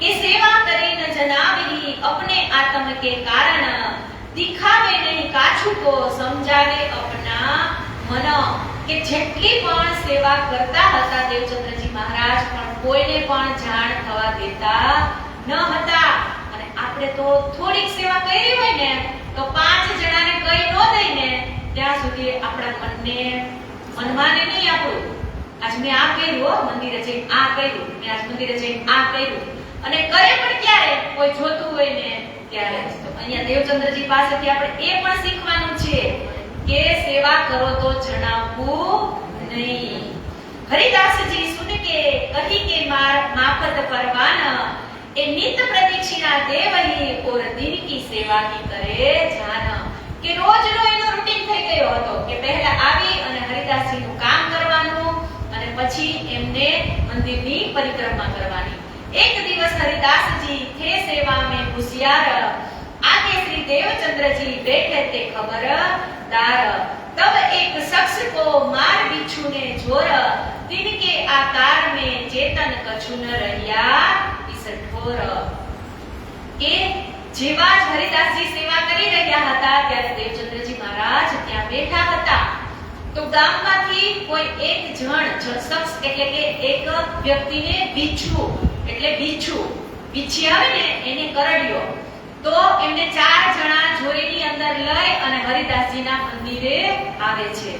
કે સેવા કરીને જનાવી अपने आत्म के कारण, दिखावे नहीं काछू को समझावे अपना मन. કે જેટલી પણ સેવા કરતા હતા દેવચંદ્રજી મહારાજ પણ કોઈને પણ જાણ થવા દેતા ન હતા. અને આપણે તો થોડીક સેવા કરી હોય ને તો 5 જણાને કહી ન દઈને ત્યાં સુધી આપણા મનને મનમાને નહીં આપણું. આજ મેં આ કર્યું, મંદિરે જઈને આ કર્યું, મેં આજ મંદિરે જઈને આ કર્યું. અને કરે પણ ક્યારે? કોઈ જોતું હોય ને ત્યારે. તો અહીંયા દેવચંદ્રજી પાસેથી આપણે એ પણ શીખવાનું છે કે સેવા કરો તો જણાવવું નહીં. હરિદાસજી સુન કે કહી કે માફત પરવાન, એ નિત પ્રદક્ષિણા દેવહી ઓર દિન કી સેવા કી કરે જાન. કે રોજનો એનો રૂટીન થઈ ગયો હતો કે પહેલા આવી અને હરિદાસજીનું કામ કરવાનું અને પછી એમને મંદિરની પરિક્રમા કરવાની. એક દિવસ હરિદાસજી થે સેવા में होशियार, आगे श्री देवचंद्रजी बैठे थे खबरदार. तब एक शख्स को मार बिच्छू ने जोर, तिनके आकार में चेतन कछु न રહ્યા इस ठोर. કે જેવા જ હરિદાસજી સેવા કરી રહ્યા હતા ત્યારે દેવચંદ્રજી મહારાજ ત્યાં બેઠા હતા. તો ગામમાંથી કોઈ એક જણ શખ્સ એટલે કે એક વ્યક્તિને બિચ્છુ એટલે બીછી આવે ને એને કરડ્યો. તો એમને 4 જણા જોઈની અંદર લઈ અને હરિદાસજીના મંદિરે આવે છે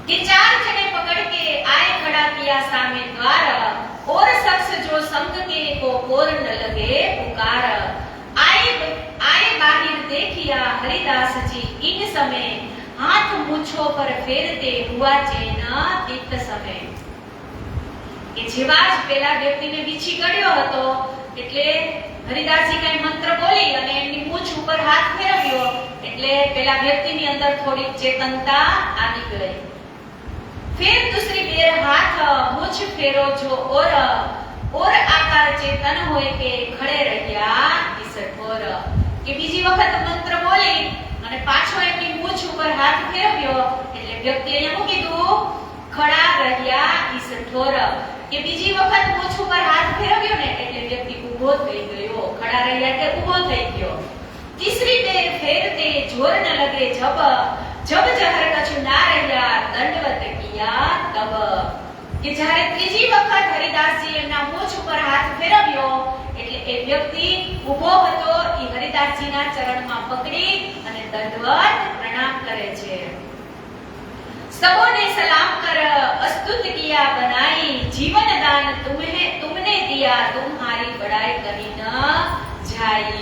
કે 4 જણે પકડ કે આય ખડા કિયા સામે દ્વાર, और शख्स जो संग के को कोर न लगे पुकार. आए बाहिर देखिया हरिदास जी इन समय, हाथ मूछो पर फेरते हुआ चैन इत समय. કે જેવા જ પેલા વ્યક્તિને બીછી ગળ્યો હતો એટલે હરિદાસજી કઈ મંત્ર બોલી અને એમની મૂછ ઉપર હાથ ફેરવ્યો એટલે પેલા વ્યક્તિની અંદર થોડીક ચેતનતા આવી ગઈ. फिर दूसरी बेर हाथ मुझ फेरो जो और आकार चेतन होए के खड़े રહ્યા इस ठोर. કે બીજી વખત મંત્ર બોલી અને પાછો એમની મૂછ ઉપર હાથ ફેરવ્યો એટલે વ્યક્તિએ શું કીધું? ખડા રહ્યા इस ठोर. કે બીજી વખત મૂછ ઉપર હાથ ફેરવ્યો ને એટલે વ્યક્તિ ઊભો થઈ ગયો. ખડા રહ્યા એટલે ઊભો થઈ ગયો. तीसरी बेर फेरते जोर न लगे जब जहर कछु ना રહ્યા दंडवत किया तब. કે જ્યારે ત્રીજી વખત હરિદાસજી એમના મૂછ ઉપર હાથ ફેરવ્યો એટલે એ વ્યક્તિ ઊભો હતો એ હરિદાસજીના ચરણમાં પકડી અને દંડવત પ્રણામ કરે છે. सबों ने सलाम कर अस्तुत किया बनाई, जीवन दान तुमने दिया तुम्हारी बड़ाई करी न जाई.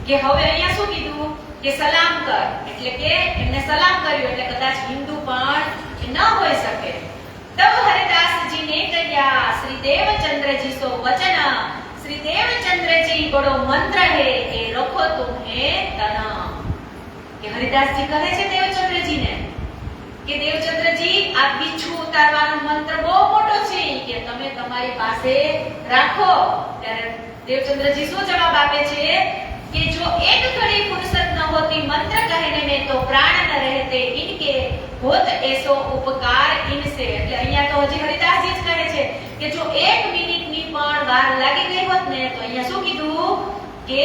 કે હવે અહીંયા શું કીધું કે સલામ કર એટલે કે એમને સલામ કર્યો એટલે કદાચ હિન્દુ પણ ન હોઈ શકે. तब हरिदास जी ने कहा, श्री देवचंद्र जी सो वचन, श्री देवचंद्र जी बड़ो मंत्र है ए रखो तुम्हें तना. કે હરિદાસજી કહે છે દેવચંદ્રજી ને કે દેવચંદ્રજી આ બીછું ઉતારવાનો મંત્ર બહુ મોટો છે કે તમે તમારી પાસે રાખો. ત્યારે દેવચંદ્રજી શું જવાબ આપે છે કે જો એક ઘડી ફुर्सत न होती मंत्र कहने में तो प्राण न रहते इनके, होत ऐसो उपकार इनसे. એટલે અહીંયા તો હજી હરિદાસજી જ કહે છે કે જો 1 મિનિટની પણ વાર લાગી ગઈ હોત ને તો અહીંયા શું કીધું કે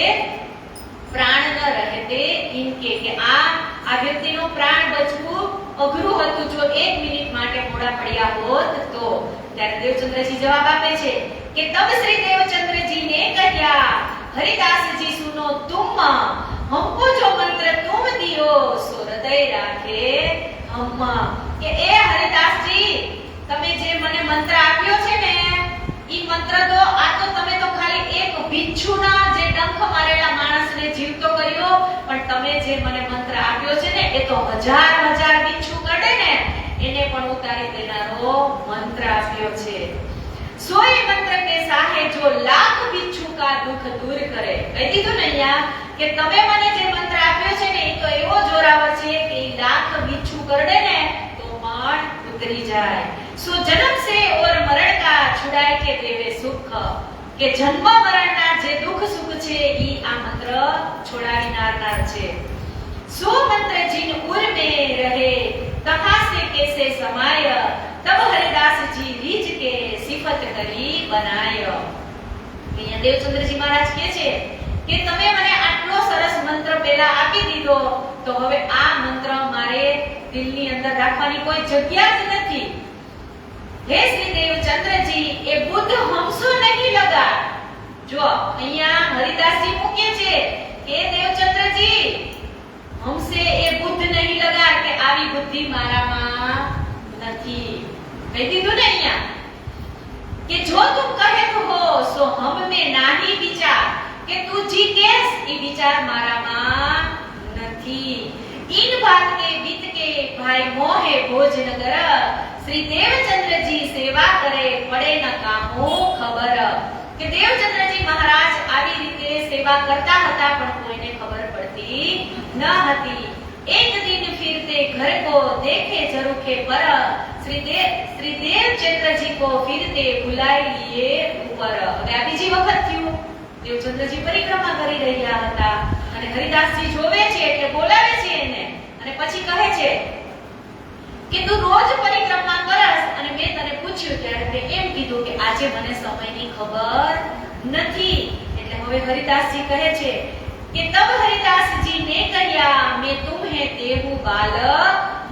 પ્રાણ ન રહેતે ઇનકે, કે આ વ્યક્તિનો પ્રાણ બચવું અઘરું હતું જો 1 મિનિટ માટે મોડા પડ્યા હોત તો. ત્યારે દેવચંદ્રજી જવાબ આપે છે કે તબ શ્રી દેવચંદ્રજી ને કહ્યા हरिदास जी सुनो तुम हमको जो मंत्र तुम दियो सो हृदय राखे हम, કે એ હરિદાસ જી તમે જે મને મંત્ર આપ્યો છે ને ઈ મંત્ર તો આ તો તમે તો ખાલી એક બિચ્છુના જે ડંખ મારેલા માણસને જીવતો કર્યો, પણ તમે જે મને મંત્ર આપ્યો છે ને એ તો હજાર બિચ્છુ કરડે ને એને પણ ઉતારી દેનારો મંત્ર આપ્યો છે. સોય મંત્ર કે સાહે જો લાખ બિચ્છુ કા દુખ દૂર કરે. કહી દીધું ને અહીંયા કે તમે મને જે મંત્ર આપ્યો છે ને એ તો એવો જોરાવર છે કે ઈ લાખ બિચ્છુ કરડે ને તો પણ ઉતરી જાય. સો જન્મ સે ઓર મરણ કા છુડાય કે દેવે સુખ, કે જન્મ મરણના જે દુખ સુખ છે ઈ આ મંત્ર છોડાવી નારનાર છે. સો મંત્ર જીન ઉર में रहे तहा से कैसे समाय, तब हरिदास जी રીજ કે સિફત કરી બનાય. અહીંયા દેવચંદ્રજી મહારાજ કહે છે કે તમે મને આટલો સરસ મંત્ર પહેલા આપી દીધો તો હવે આ મંત્ર મારે દિલની અંદર રાખવાની કોઈ જગ્યા જ નથી. હે શ્રી દેવચંદ્રજી એ બુદ્ધ હમસો નહીં લગા. જો અહીંયા હરિદાસજી મૂકે છે કે દેવચંદ્રજી હમસે એ બુદ્ધ નહીં લગા, કે આવી બુદ્ધિ મારામાં નથી. કહી દીધું ને અહીંયા કે જો તું કહે હો સો હમ में नाही विचार, કે તું જી કેસ ઈ વિચાર મારામાં નથી. इन बात के बीत के भाई मोहे भोजनगर, श्री देवचंद्रजी सेवा करे પડે ન કામો ખબર, કે દેવચંદ્રજી મહારાજ આવી રીતે સેવા કરતા હતા પણ કોઈને ખબર પડતી ન હતી. एक दिन फिरते घर को देखे जरूखे पर, श्री देवचंद्रजी को फिरते बुलाई लिए ऊपर. હવે આ બીજી વખત થયું. દેવચંદ્રજી પરિક્રમા કરી રહ્યા હતા અને હરિદાસજી જોવે છે એટલે બોલાવે છે એને અને પછી કહે છે કે તું રોજ પરિક્રમા કરસ અને મેં તને પૂછ્યું ત્યારે તે એમ કીધું કે આજે મને સમયની ખબર નથી. એટલે હવે હરિદાસજી કહે છે કે તબ हरिदास जी ने कहा मैं तुम्हें देहु बाल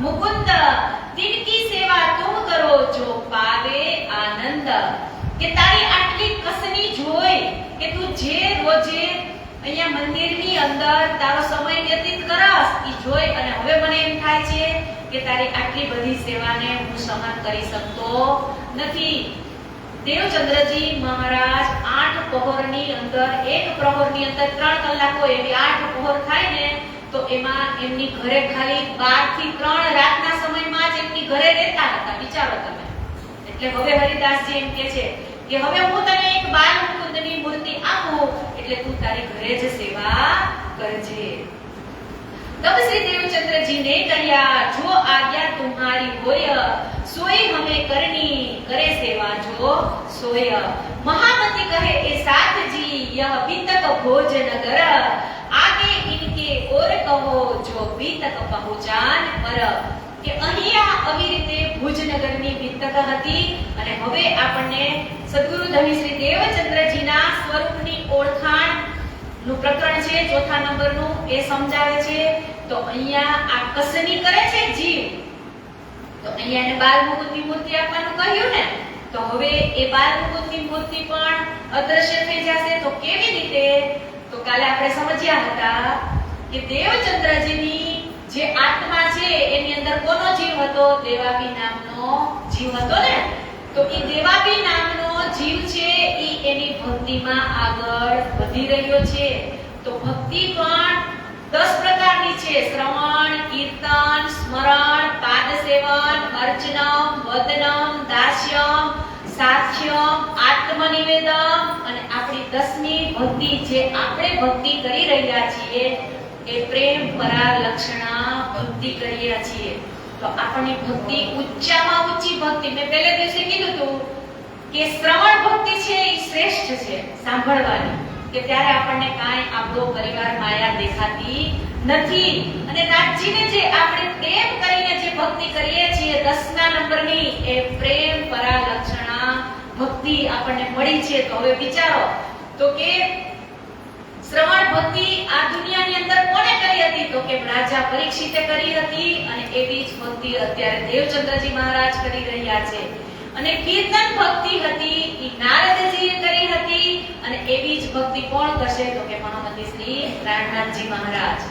मुकुंद, तिनकी सेवा तुम करो जो पावे आनंद. કે તારી આટલી કસની જોઈ કે તું જે રોજે અહીંયા મંદિરની અંદર તારો સમય વ્યતીત કરસ ઈ જોઈ અને હવે મને એમ થાય છે કે તારી આટલી બધી સેવાને હું સહન કરી શકતો નથી. દેવચંદ્રજી મહારાજ 8 પહોરની અંદર, એક પ્રહરની અંદર 3 કલાકો એવી 8 પહોર થાય ને તો એમાં એમની ઘરે ખાલી 12 થી 3 રાતના સમયમાં જ એમની ઘરે રહેતા હતા. વિચારો તમે. એટલે હવે હરિદાસજી એમ કહે છે કે હવે હું તને એક બાલ મુકુંદની મૂર્તિ આપું એટલે તું તારી ઘરે જ સેવા કરજે. तब श्री देवचंद्रजी ने कहा जो आज्ञा तुम्हारी होय सोई हमें करनी, करे सेवा जो सोय. महामती कहे ए साथ जी यह बीतक भोजन कर, आगे इनके और कहो जो बीतक पहुंचान पर. કે અહીંયા આવી રીતે ભુજનગરની બીતક હતી અને હવે આપણને સદગુરુ ધણી શ્રી દેવચંદ્રજીના સ્વરૂપની ઓળખાણ નું પ્રકરણ છે 4થા નંબરનું એ સમજાવે છે. તો અહીંયા આ કસની કરે છે જીવ, તો અહીંયા એને બાલ મુકુંદની મૂર્તિ આપવાનું કહ્યું ને, તો હવે એ બાલ મુકુંદની મૂર્તિ પણ અદ્રશ્ય થઈ જશે. તો કેવી રીતે? તો કાલે આપણે સમજ્યા હતા કે દેવચંદ્રજીની જે આત્મા છે એની અંદર કોનો જીવ હતો? દેવાપી નામનો જીવ હતો ને. તો એ દેવાપી નામનો જીવ છે ઈ એની ભક્તિમાં આગળ વધી રહ્યો છે. તો ભક્તિ પણ 10 પ્રકારની છે: શ્રવણ, કીર્તન, સ્મરણ, પાદ સેવન, અર્ચનમ, વદનમ, દાસ્યમ, સાખ્યમ, આત્મનિવેદન અને આપણી 10મી ભક્તિ જે આપણે ભક્તિ કરી રહ્યા છીએ એ પ્રેમ પરાલક્ષણા ભક્તિ કરીએ છીએ. તો આપણી ભક્તિ ઉચ્ચમાં ઊંચી ભક્તિ, મેં પહેલે દિવસે કીધું હતું કે શ્રવણ ભક્તિ છે એ શ્રેષ્ઠ છે સાંભળવાની, કે ત્યારે આપણને કાંઈ આપણો પરિવાર માયા દેખાતી નથી. અને નાથજીને જે આપણે પ્રેમ કરીને જે ભક્તિ કરીએ છીએ 10મા નંબરની એ પ્રેમ પરાલક્ષણા ભક્તિ આપણને મળી છે. તો હવે વિચારો તો કે શ્રવણ ભક્તિ આ દુનિયાની અંદર કોણે કરી હતી? તો કે રાજા પરીક્ષિતે કરી હતી. અને એવી જ ભક્તિ અત્યારે દેવચંદ્રજી મહારાજ કરી રહ્યા છે. અને કીર્તન ભક્તિ હતી ઈ નારદજીએ કરી હતી. અને એવી જ ભક્તિ કોણ કરશે? તો કે મહામતી શ્રી રામનાથજી મહારાજ.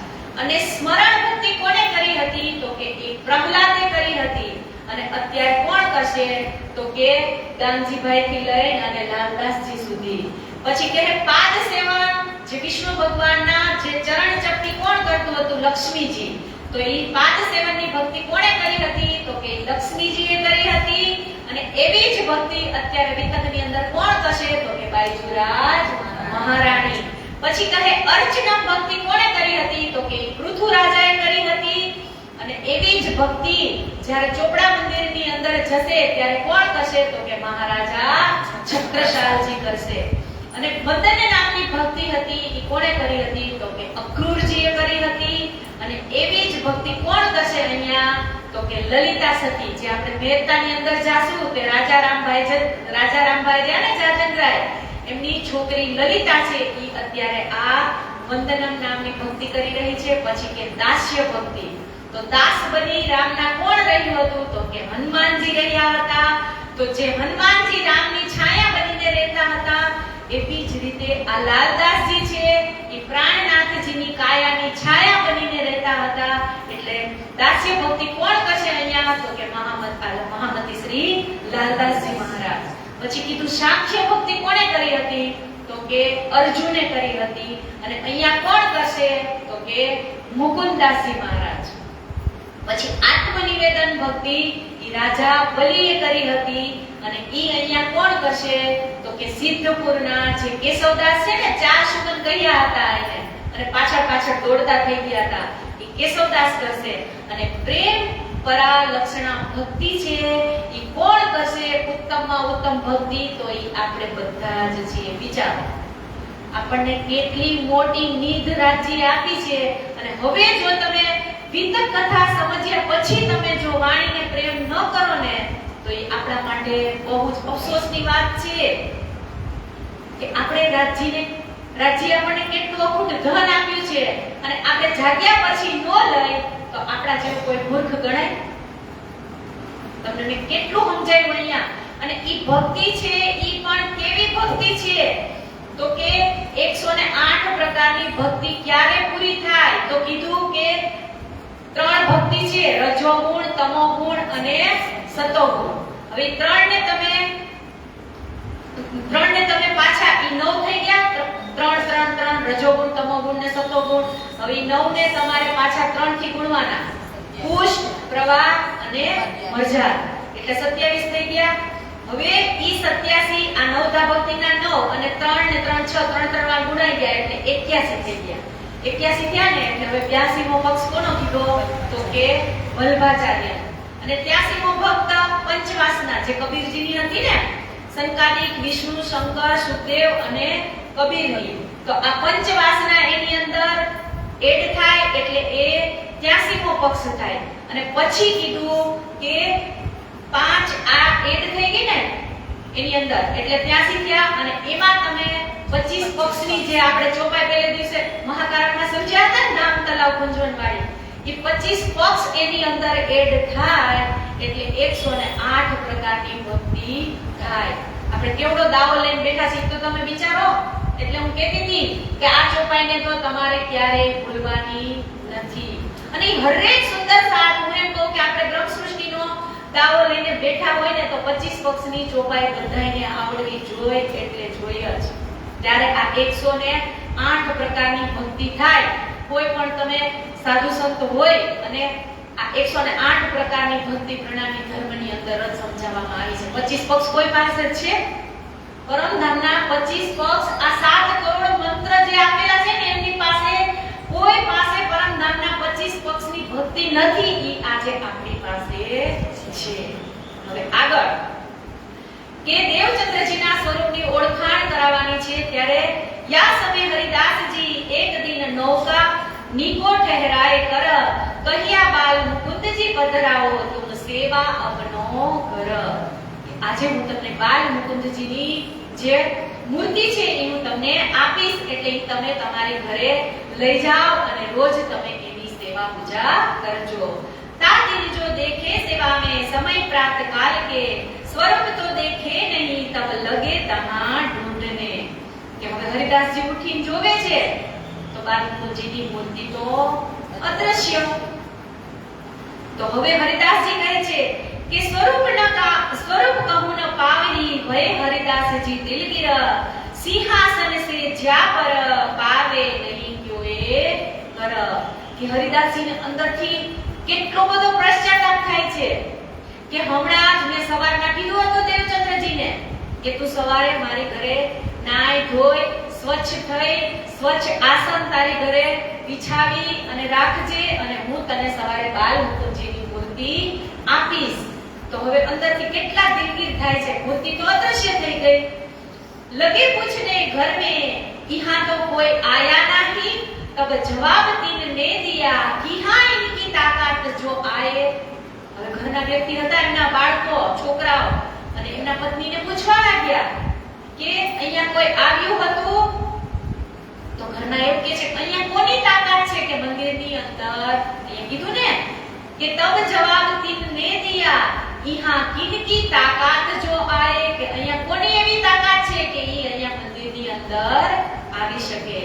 અને સ્મરણ ભક્તિ કોણે કરી હતી? તો કે એ પ્રહલાદે કરી હતી. અને અત્યારે કોણ કરશે? તો કે દાનજીભાઈ થી લઈ અને લાલદાસજી સુધી. પછી કહે પાદ સેવન, જે વિષ્ણુ ભગવાનના જે ચરણ ચપટી કોણ કરતું હતું? લક્ષ્મીજી. તો એ પાદ સેવનની ભક્તિ કોણે કરી હતી? તો કે લક્ષ્મીજીએ કરી હતી. અને એવી જ ભક્તિ અત્યારે વિતકની અંદર કોણ કરશે? તો કે બાઈજુરાજ મહારાણી. પછી કહે અર્ચના ભક્તિ કોણે કરી હતી? તો કે પૃથુરાજાએ કરી હતી. અને એવી જ ભક્તિ જ્યારે ચોપડા મંદિરની અંદર જશે ત્યારે કોણ કરશે? તો કે મહારાજા છત્રસાલજી કરશે. અને મદન નામની ભક્તિ હતી એ કોણે કરી હતી? તો કે અક્રૂરજીએ કરી હતી. અને એવી જ ભક્તિ કોણ કરશે અહીંયા? તો કે લલિતા સતી. જે આપણે મહેતાની અંદર જાશું તે રાજા રામભાઈ રહ્યા ને જાજનરાય, એમની છોકરી લલિતા છે એ અત્યારે આ વંદનમ નામની ભક્તિ કરી રહી છે. પછી કે દાસ્ય ભક્તિ. તો દાસ બની રામના કોણ રહ્યું હતું? તો કે હનુમાનજી રહ્યા હતા. તો જે હનુમાનજી રામની છાયા બનીને રહેતા હતા એવી જ રીતે આ લાલદાસજી છે એ પ્રાણનાથજીની કાયાની છાયા બનીને રહેતા હતા. એટલે દાસ્ય ભક્તિ કોણ કરશે અહીંયા? તો કે મહામતી શ્રી લાલદાસજી મહારાજ. પછી કીધું સાંખ્ય ભક્તિ કોણે કરી હતી? તો કે અર્જુને કરી હતી. અને અહીંયા કોણ કરશે? તો કે મુકુંદાસજી મહારાજ. પછી આત્મનિવેદન ભક્તિ ઈ રાજા બલિએ કરી હતી. અને ઈ અહીંયા કોણ કરશે? તો કે સિદ્ધપુરના જે કેશવદાસ છે ને, ચાર શુકન કહ્યા હતા એને અને પાછળ દોડતા થઈ ગયા હતા, ઈ કેશવદાસ કરશે. અને પ્રેમ પરા લક્ષણા ભક્તિ છે ઈ કોણ કરશે? ઉત્તમમાં ઉત્તમ ભક્તિ તો ઈ આપણે બધા જ છીએ. વિચારો આપણને કેટલી મોટી નિધ રાજ્ય આપી છે. અને હવે જો તમે વિતક કથા સમજ્યા પછી તમે જો વાણીને પ્રેમ ન કરો ને તો એ આપણા માટે બહુ જ અફસોસની વાત છે કે આપણે રાજ્ય આપણને કેટલું અખૂટ ધન આપ્યું છે અને આપણે જાગ્યા પછી ન લઈ તો આપણા જેવો કોઈ મૂર્ખ ગણાય? તમને મેં કેટલું સમજાવ્યું અહીંયા. અને ઈ ભક્તિ છે ઈ પણ કેવી ભક્તિ છે? તો કે 108 પ્રકારની ભક્તિ ક્યારે પૂરી થાય? તો કીધું કે ત્રણ ભક્તિ છે, રજોગુણ, તમોગુણ અને સતોગુણ. હવે ત્રણ ને તમે પાછા ઈ 9 થઈ ગયા. ત્રણ રજોગુણ, તમોગુણ ને સતોગુણ. હવે 9 ને તમારે પાછા 3 થી ગુણવાના. પુષ્ટ, પ્રવાહ અને મરજાર એટલે 27 થઈ ગયા. હવે ઈ 87 આ નવધા ભક્તિના 9 અને 3 ને 3 6 3 વાર ગુણાઈ ગયા એટલે 81 થઈ ગયા. 81 થયા ને એટલે હવે 82મો પક્ષ કોનો કીધો? તો કે વલ્ભાચાર્ય. અને 83મો ભક્ત પંચવાસના જે કબીરજીની હતી ને, સંકાલિક, વિષ્ણુ, શંકર, સુખદેવ અને કબીરની. તો આ પંચવાસના એની અંદર એડ થાય એટલે એ 83મો પક્ષ થાય. અને પછી કીધું કે 5 આ એડ થઈ ગઈ ને એની અંદર એટલે 83 થયા. અને એમાં તમે 25 પક્ષની જે આપણે ચોપાઈ પહેલે દિવસે મહાકારણમાં સમજ્યા હતા નામ તલાવ ગુંજવણવાળી, એ 25 પક્ષ એની અંદર એડ થાય એટલે 108 પ્રકારની ભક્તિ થાય. આપણે કેવડો દાવો લઈને બેઠા છીએ તો તમે વિચારો. એટલે હું કહેતી હતી કે આ ચોપાઈને તો તમારે ક્યારેય ભૂલવાની નથી. અને હરેક સુંદર સાથ હું એમ કહું કે આપણે બ્રહ્મ સૃષ્ટિનો દાવો લઈને બેઠા હોય ને તો 25 પક્ષની ચોપાઈ બધાને આવડવી જોઈએ એટલે જોઈએ જ. ત્યારે આ 108 પ્રકારની ભક્તિ થાય. કોઈ પણ તમે સાધુ સંત હોય અને આ 108 પ્રકારની ભક્તિ પ્રણામી ધર્મની અંદર જ સમજાવવામાં આવી છે. 25 પક્ષ કોઈ પાસે છે? પરમધામના 25 પક્ષ આ 7 કરોડ મંત્ર જે આપેલા છે ને એમની પાસે કોઈ પાસે પરમધામના 25 પક્ષની ભક્તિ નથી. ઈ આજે આપણી પાસે છે. હવે આગળ કે દેવચંદ્રજીના સ્વરૂપની ઓળખાણ કરાવવાની છે. ત્યારે યા સમય હરિદાસજી એક દિન નૌકા નીકો ઠહેરાય કર કહ્યા બાલ મુકુંદજી પધરાવો તુમ સેવા અપનો કર. આજે હું તમને બાલ મુકુંદજીની જે મૂર્તિ છે એ હું તમને આપીશ, એટલે તમે તમારી ઘરે લઈ જાઓ અને રોજ તમે એની સેવા પૂજા કરજો। तादिन जो देखे सेवा में समय प्राप्त काल के स्वरूप तो देखे नहीं तब लगे तहां ढूंढने। કે હવે હરિદાસજી ઉઠીને જોવે છે તો બાલમુકુંદજીની મૂર્તિ તો અદ્રશ્ય। તો હવે હરિદાસજી કહે છે કે સ્વરૂપ કહું ન પાવની ભય હરિદાસજી દિલગીર સિંહાસન સે જ્યા પર પાવે નહીં ક્યો એ કર। કે હરિદાસજીને અંદરથી કેટલો બધો પશ્ચાતાપ થાય છે કે હમણાં જ મેં સવારમાં કીધું હતું દેવચંદ્રજીને કે તું સવારે મારી ઘરે નાઈ ધોઈ સ્વચ્છ થઈ સ્વચ્છ આસન તારી ઘરે બિછાવી અને રાખજે અને હું તને સવારે બાલમુકુંદજીની મૂર્તિ આપીશ। તો હવે અંદરથી કેટલા દિલગીર થાય છે, મૂર્તિ તો અદૃશ્ય થઈ ગઈ। लगे पूछने घर में यहाँ तो कोई आया नहीं तब जवाब तीन ने दिया कि हाँ इनकी ताकत जो आए। હવે ઘરના વ્યક્તિ હતા એમના બાળકો છોકરાઓ અને એમના પત્નીને પૂછવા લાગ્યા કે અહીંયા કોઈ આવ્યું હતું? તો ઘરના એવું કહે છે અહીંયા કોની તાકાત છે કે મંદિરની અંદર? અહીંયા કીધું ને કે તબ જવાબ तीन ने दिया यहाँ किनकी ताकत जो आए કે અહીંયા કોની એવી તાકાત છે કે એ અહીંયા મંદિરની અંદર આવી શકે।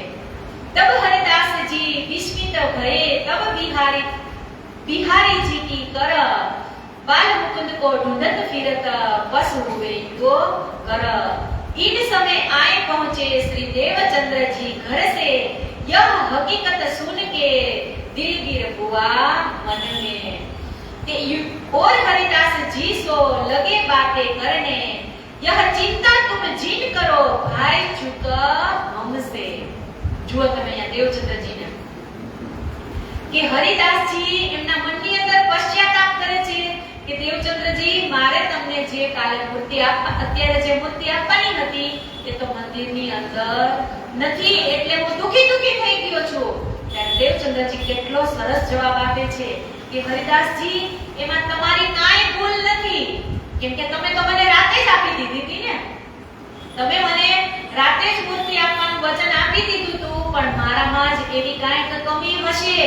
तब हरिदास जी विस्मित भये तब बिहारी जी की कर बाल मुकुंद को ढूंढत फिरत बस हुए तो कर। इन समय आए पहुंचे श्री देवचंद्र जी घर से यह हकीकत सुन के दिल गिर हुआ मन में कि और हरिदास जी सो लगे बातें करने यह चिंता तुम जिन करो भाई चुक हमसे। જુઓ તમે અહીંયા દેવચંદ્રજીને કે હરિદાસજી એમના મનની અંદર પશ્ચાતાપ કરે છે કે દેવચંદ્રજી મારે તમને જે કાલે મૂર્તિ અત્યારે જે મૂર્તિ આપવાની હતી એ તો મંદિરની અંદર નથી, એટલે હું દુખી થઈ ગયો છું। ત્યારે દેવચંદ્રજી કેટલો સરસ જવાબ આપે છે કે હરિદાસજી એમાં તમારી કાંઈ ભૂલ નથી, કેમ કે તમે તો મને રાતે જ આપી દીધી હતી ને, તમે મને રાતે જ મૂર્તિ આપવાનું વચન આપી દીધું હતું, પણ મારામાં જ એવી કાંઈક કમી હશે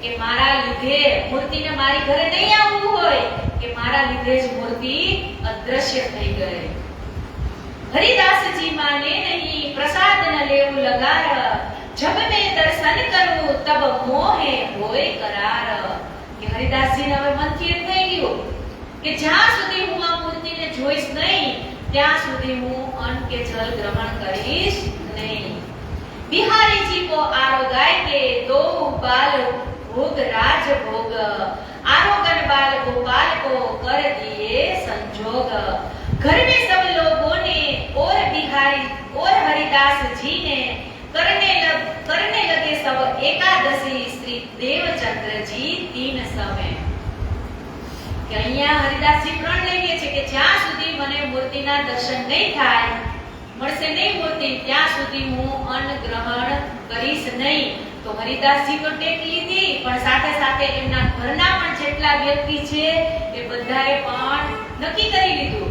કે મારા લીધે મૂર્તિને મારી ઘરે નહીં આવવું હોય કે મારા લીધે જ મૂર્તિ અદ્રશ્ય થઈ ગઈ। હરિદાસજી માને નહીં પ્રસાદ ન લેવું લગાર જબ મેં દર્શન કરું તબ મોહે હોય કરાર। કે હરિદાસજીને હવે મનથી એમ થઈ ગયું કે જ્યાં સુધી હું આ મૂર્તિને જોઈશ નહીં ત્યાં સુધી હું અન્ન કે જલ ગ્રહણ કરીશ નહીં। बिहारी जी को आरोगाय के दो बाल भोग राज भोग आरोगन बाल गोपाल को कर दिए संजोग। घर में सब लोगों ने और बिहारी और हरिदास जी ने करने लगे सब एकादशी श्री देवचंद्र जी 3 समय। કે અહીંયા હરિદાસજી પ્રણ લઈ લે છે કે જ્યાં સુધી મને મૂર્તિના દર્શન નહીં થાય મળશે નહીં મૂર્તિ ત્યાં સુધી હું અન્ન ગ્રહણ કરીશ નહીં। તો હરિદાસજી તો ટેક લીધી પણ સાથે સાથે એમના ઘરના પણ જેટલા વ્યક્તિ છે એ બધાએ પણ નક્કી કરી લીધું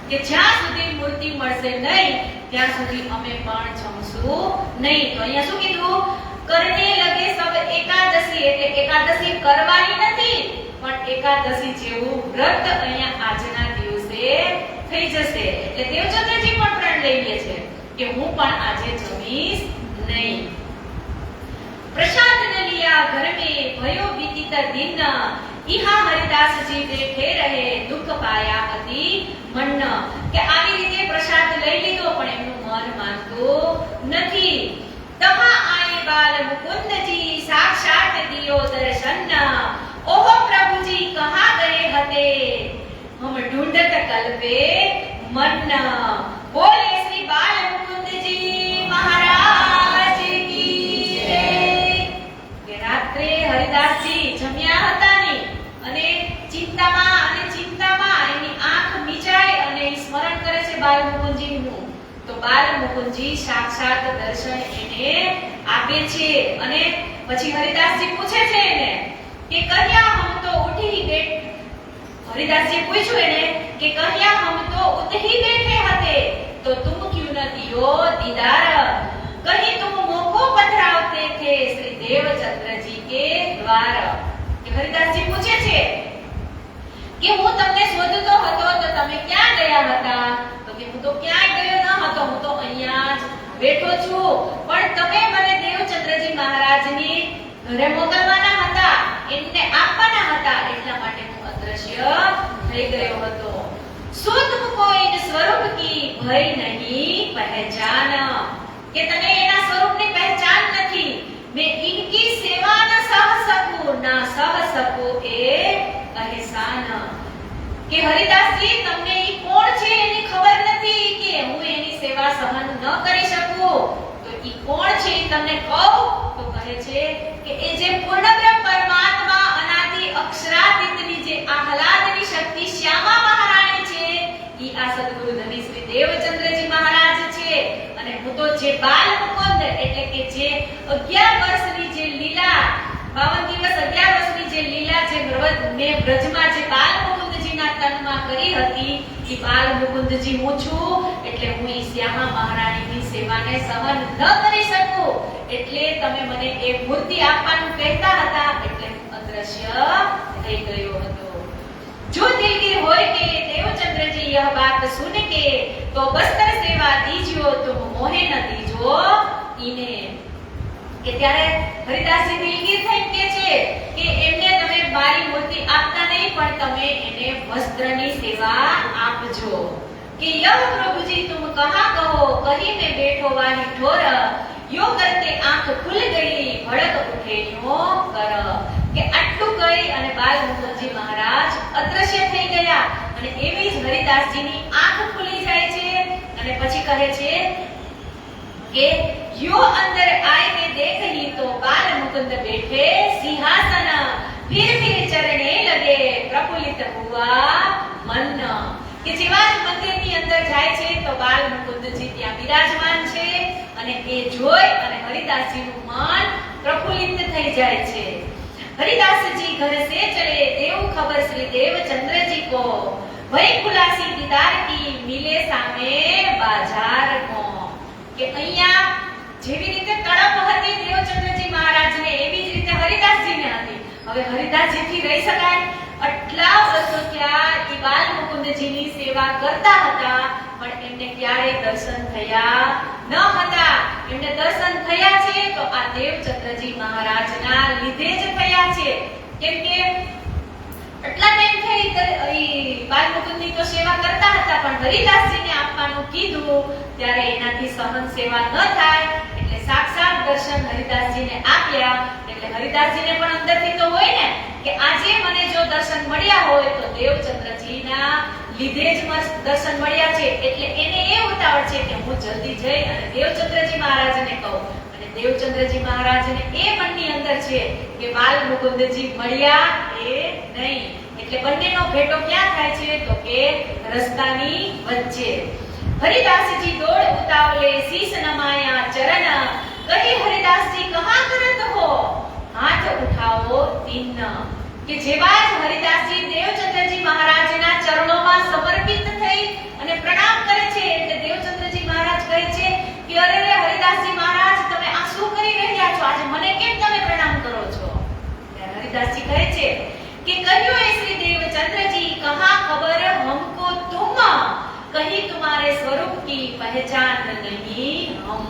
કે જ્યાં સુધી મૂર્તિ મળશે નહીં ત્યાં સુધી અમે પણ જમશું નહીં। તો અહીંયા શું કીધું? કરને લગે સબ એકાદશી, એટલે એકાદશી કરવાની નથી પણ એકાદશી જેવું વ્રત અહીંયા આજના દિવસે થઈ જશે। એટલે દેવચંદ્રજી પણ પ્રણ લઈ લે છે કે હું પણ આજે જમીશ નહીં। प्रसाद न लिया घर में भयो बीतित दिन यहाँ हरिदास जी बैठे रहे दुख पाया अति मन। કે આવી રીતે પ્રસાદ લઈ લીધો પણ એમનું મન માનતું નથી। तहाँ आए बाल मुकुंद जी साक्षात दियो दर्शन ओहो प्रभु जी कहाँ गए हते हम ढूंढत कल्पे मन। बोले श्री बाल मुकुंद जी महाराज की जय। કે રાત્રે હરિદાસજી જમ્યા હતા ને અને ચિંતામાં એની આંખ મીચાય અને સ્મરણ કરે છે બાલ મુકુંદજીનું। તો બાલ મુકુંદજી સાક્ષાત દર્શન એને આપે છે અને પછી હરિદાસજી પૂછે છે એને કે કન્યા હમ તો ઉઠી ગઈ। હરિદાસજી પૂછ્યું એને कि कहिया हम तो उत ही बैठे हते तो तुम क्यों न दियो दीदार, कहीं तुम मोको पधरावते थे श्री देवचंद्र जी के द्वार। कि हरिदास जी पूछे छे कि હું તમને શોધતો હતો તો તમે ક્યાં ગયા હતા? તો કે હું તો ક્યાંય ગયો ન હતો, હું તો અહીંયા જ બેઠો છું, પણ તમે મને દેવચંદ્રજી મહારાજની ઘરે મોકલવાના હતા, એમને આપવાના હતા, એટલા માટે હું અદ્રશ્ય થઈ ગયો હતો। શું तुमको इन स्वरूप की भय नहीं पहचान, કે તને એના સ્વરૂપની પહેચાન નથી। मैं इनकी सेवा न सह सकूं, ना सह सकूं ए અહેસાન। કે હરિદાસજી તમને ઈ કોણ છે એની ખબર નથી કે હું એની સેવા સહન ન કરી શકું, તો ઈ કોણ છે ઈ તમને કહું તો કહે છે કે એ જે પૂર્ણબ્રહ્મ પરમાત્મા અનાદિ અક્ષરાતીતની જે આહલાદની શક્તિ શ્યામા મહારાણી છે, ઈ આ સદગુરુ ધની શ્રી દેવચંદ્રજી મહારાજ છે। અને હું તો જે બાલ મુકુંદ એટલે કે જે 11 વર્ષની જે લીલા 52 દિવસ 11 વર્ષની જે લીલા જે મેં બ્રજમાં જે બાલ મુકુંદજીના તનમાં કરી હતી, ઈ બાલ મુકુંદજી હું છું, એટલે હું ઈ શ્યામા મહારાણીની સેવાને સહન ન કરી શકું, એટલે તમે મને એ મૂર્તિ આપવાનું કહેતા હતા, એટલે હું અદ્રશ્ય થઈ ગયો હતો। जो दिलगीर होय के देवचंद्र जी यह बात सुन के तो बस्तर सेवा दीजियो तुम मोहे न दीजो इने। કે ત્યારે હરિદાસજી દિલગીર થઈને કહે છે કે એમને તમે મારી મૂર્તિ આપતા નહીં, પણ તમે એને વસ્ત્રની સેવા આપજો। કે યહ પ્રભુજી तुम कहां कहो कहीं में बैठो वाली ठोर, यो करते आंख खुल गई भड़क उठे नो कर। કે આટલું કહી અને બાલ મુકુંદજી મહારાજ અદ્રશ્ય થઈ ગયા, અને એવી જ હરિદાસજીની આંખ ખુલી જાય છે, અને પછી કહે છે કે यो अंदर आए के देख ही तो बाल मुकुंद बैठे सिंहासन, फिर चरणे लगे प्रफुल्लित हुआ मन। કે જેવા જ મંદિરની અંદર જાય છે તો બાલ મુકુંદજી ત્યાં બિરાજમાન છે, અને એ જોઈ અને હરિદાસજીનું મન પ્રફુલ્લિત થઈ જાય છે। हरिदास जी घर से चले देव खबर श्री देवचंद्र जी को, वही खुलासी दीदार की मिले सामे बाजार को। કે અહીંયા જેવી રીતે તડપ હતી દેવચંદ્રજી મહારાજને, એવી જ રીતે હરિદાસજીને હતી। હવે હરિદાસજીથી રહી શકાય? આટલા વર્ષો ત્યાં ઈ બાલ મુકુંદજીની સેવા કરતા હતા, પણ એમને ક્યારેય દર્શન થયા ન હતા। એમને દર્શન થયા છે તો આ દેવચંદ્રજી મહારાજના લીધે જ થયા છે, કેમ કે આટલા ટાઈમ થઈ ઈ બાલ મુકુંદની તો સેવા કરતા હતા, પણ હરિદાસજીને આપવાનું કીધું ત્યારે એનાથી સહન સેવા ન થાય, એટલે સાક્ષાત દર્શન હરિદાસજીને આપ્યા। એટલે હરિદાસજીને પણ અંદરથી તો હોય ને કે આજે મને જો દર્શન મળ્યા હોય તો દેવચંદ્રજીના લીધે જ દર્શન મળ્યા છે, એટલે એને એ ઉતાવળ છે કે હું જલ્દી જઈ અને દેવચંદ્રજી મહારાજને કહું। અને દેવચંદ્રજી મહારાજને એ મનની અંદર છે કે બાલ મુકુંદજી મળ્યા એ નહીં, એટલે બંનેનો ભેટો ક્યાં થાય છે તો કે રસ્તાની વચ્ચે। हरिदासजी दौड़ उतावले शीश नमाया चरण, कही हरिदासजी कहां करत हो हाथ उठाओ तीन। કે જેવા જ હરિદાસજી દેવચંદ્રજી મહારાજના ચરણોમાં સમર્પિત થઈ અને પ્રણામ કરે છે, એટલે દેવચંદ્રજી મહારાજ કહે છે કે અરે રે હરિદાસજી મહારાજ તમે આ શું કરી રહ્યા છો, આજે મને કેમ તમે પ્રણામ કરો છો? ત્યારે હરિદાસજી કહે છે કે કહ્યું એ શ્રી દેવચंद्र जी कहां खबर हमको तुम, कहीं तुम्हारे स्वरूप की पहचान नहीं हम।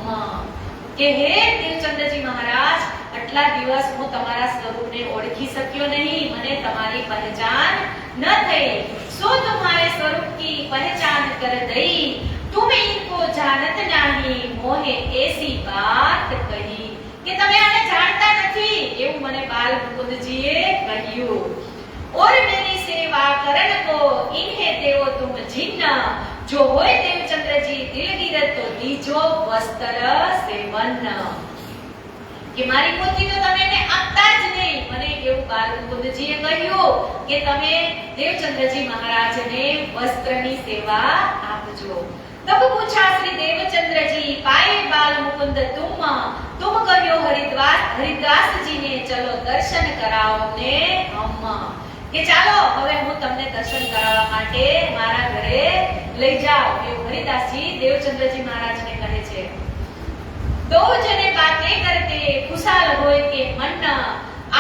કે હે દેવચંદ્રજી મહારાજ આટલા દિવસ હું તમારા સ્વરૂપને ઓળખી શક્યો નહીં, મને તમારી પહેચાન ન થઈ। सो तुम्हारे स्वरूप की पहचान कर दई, तुम इनको जानत नहीं मोहे ऐसी बात कही। કે તમે આને જાણતા નથી એવું મને બાલ મુકુંદજીએ કહ્યું। और मेरी सेवा करन को इन्हें देवो तुम जिन्न, जो होय देवचंद्र जी दिलगीर तो दीजो वस्त्र सेवन। કે મારી મૂર્તિ તો તમે એને આપતા જ નહીં, મને એવું બાલ મુકુંદજીએ કહ્યું કે તમે દેવચંદ્રજી મહારાજને વસ્ત્રની સેવા આપજો। तब पूछा श्री देवचंद्र जी पाए बाल मुकुंद तुम कहो हरिदास जी ने चलो दर्शन कराओ ने हम। કે ચાલો હવે હું તમને દર્શન કરાવવા માટે મારા ઘરે લઈ જાઉં, એવું હરિદાસજી દેવચંદ્રજી મહારાજને કહે છે. दो जने बातें करते खुशाल होय के मन,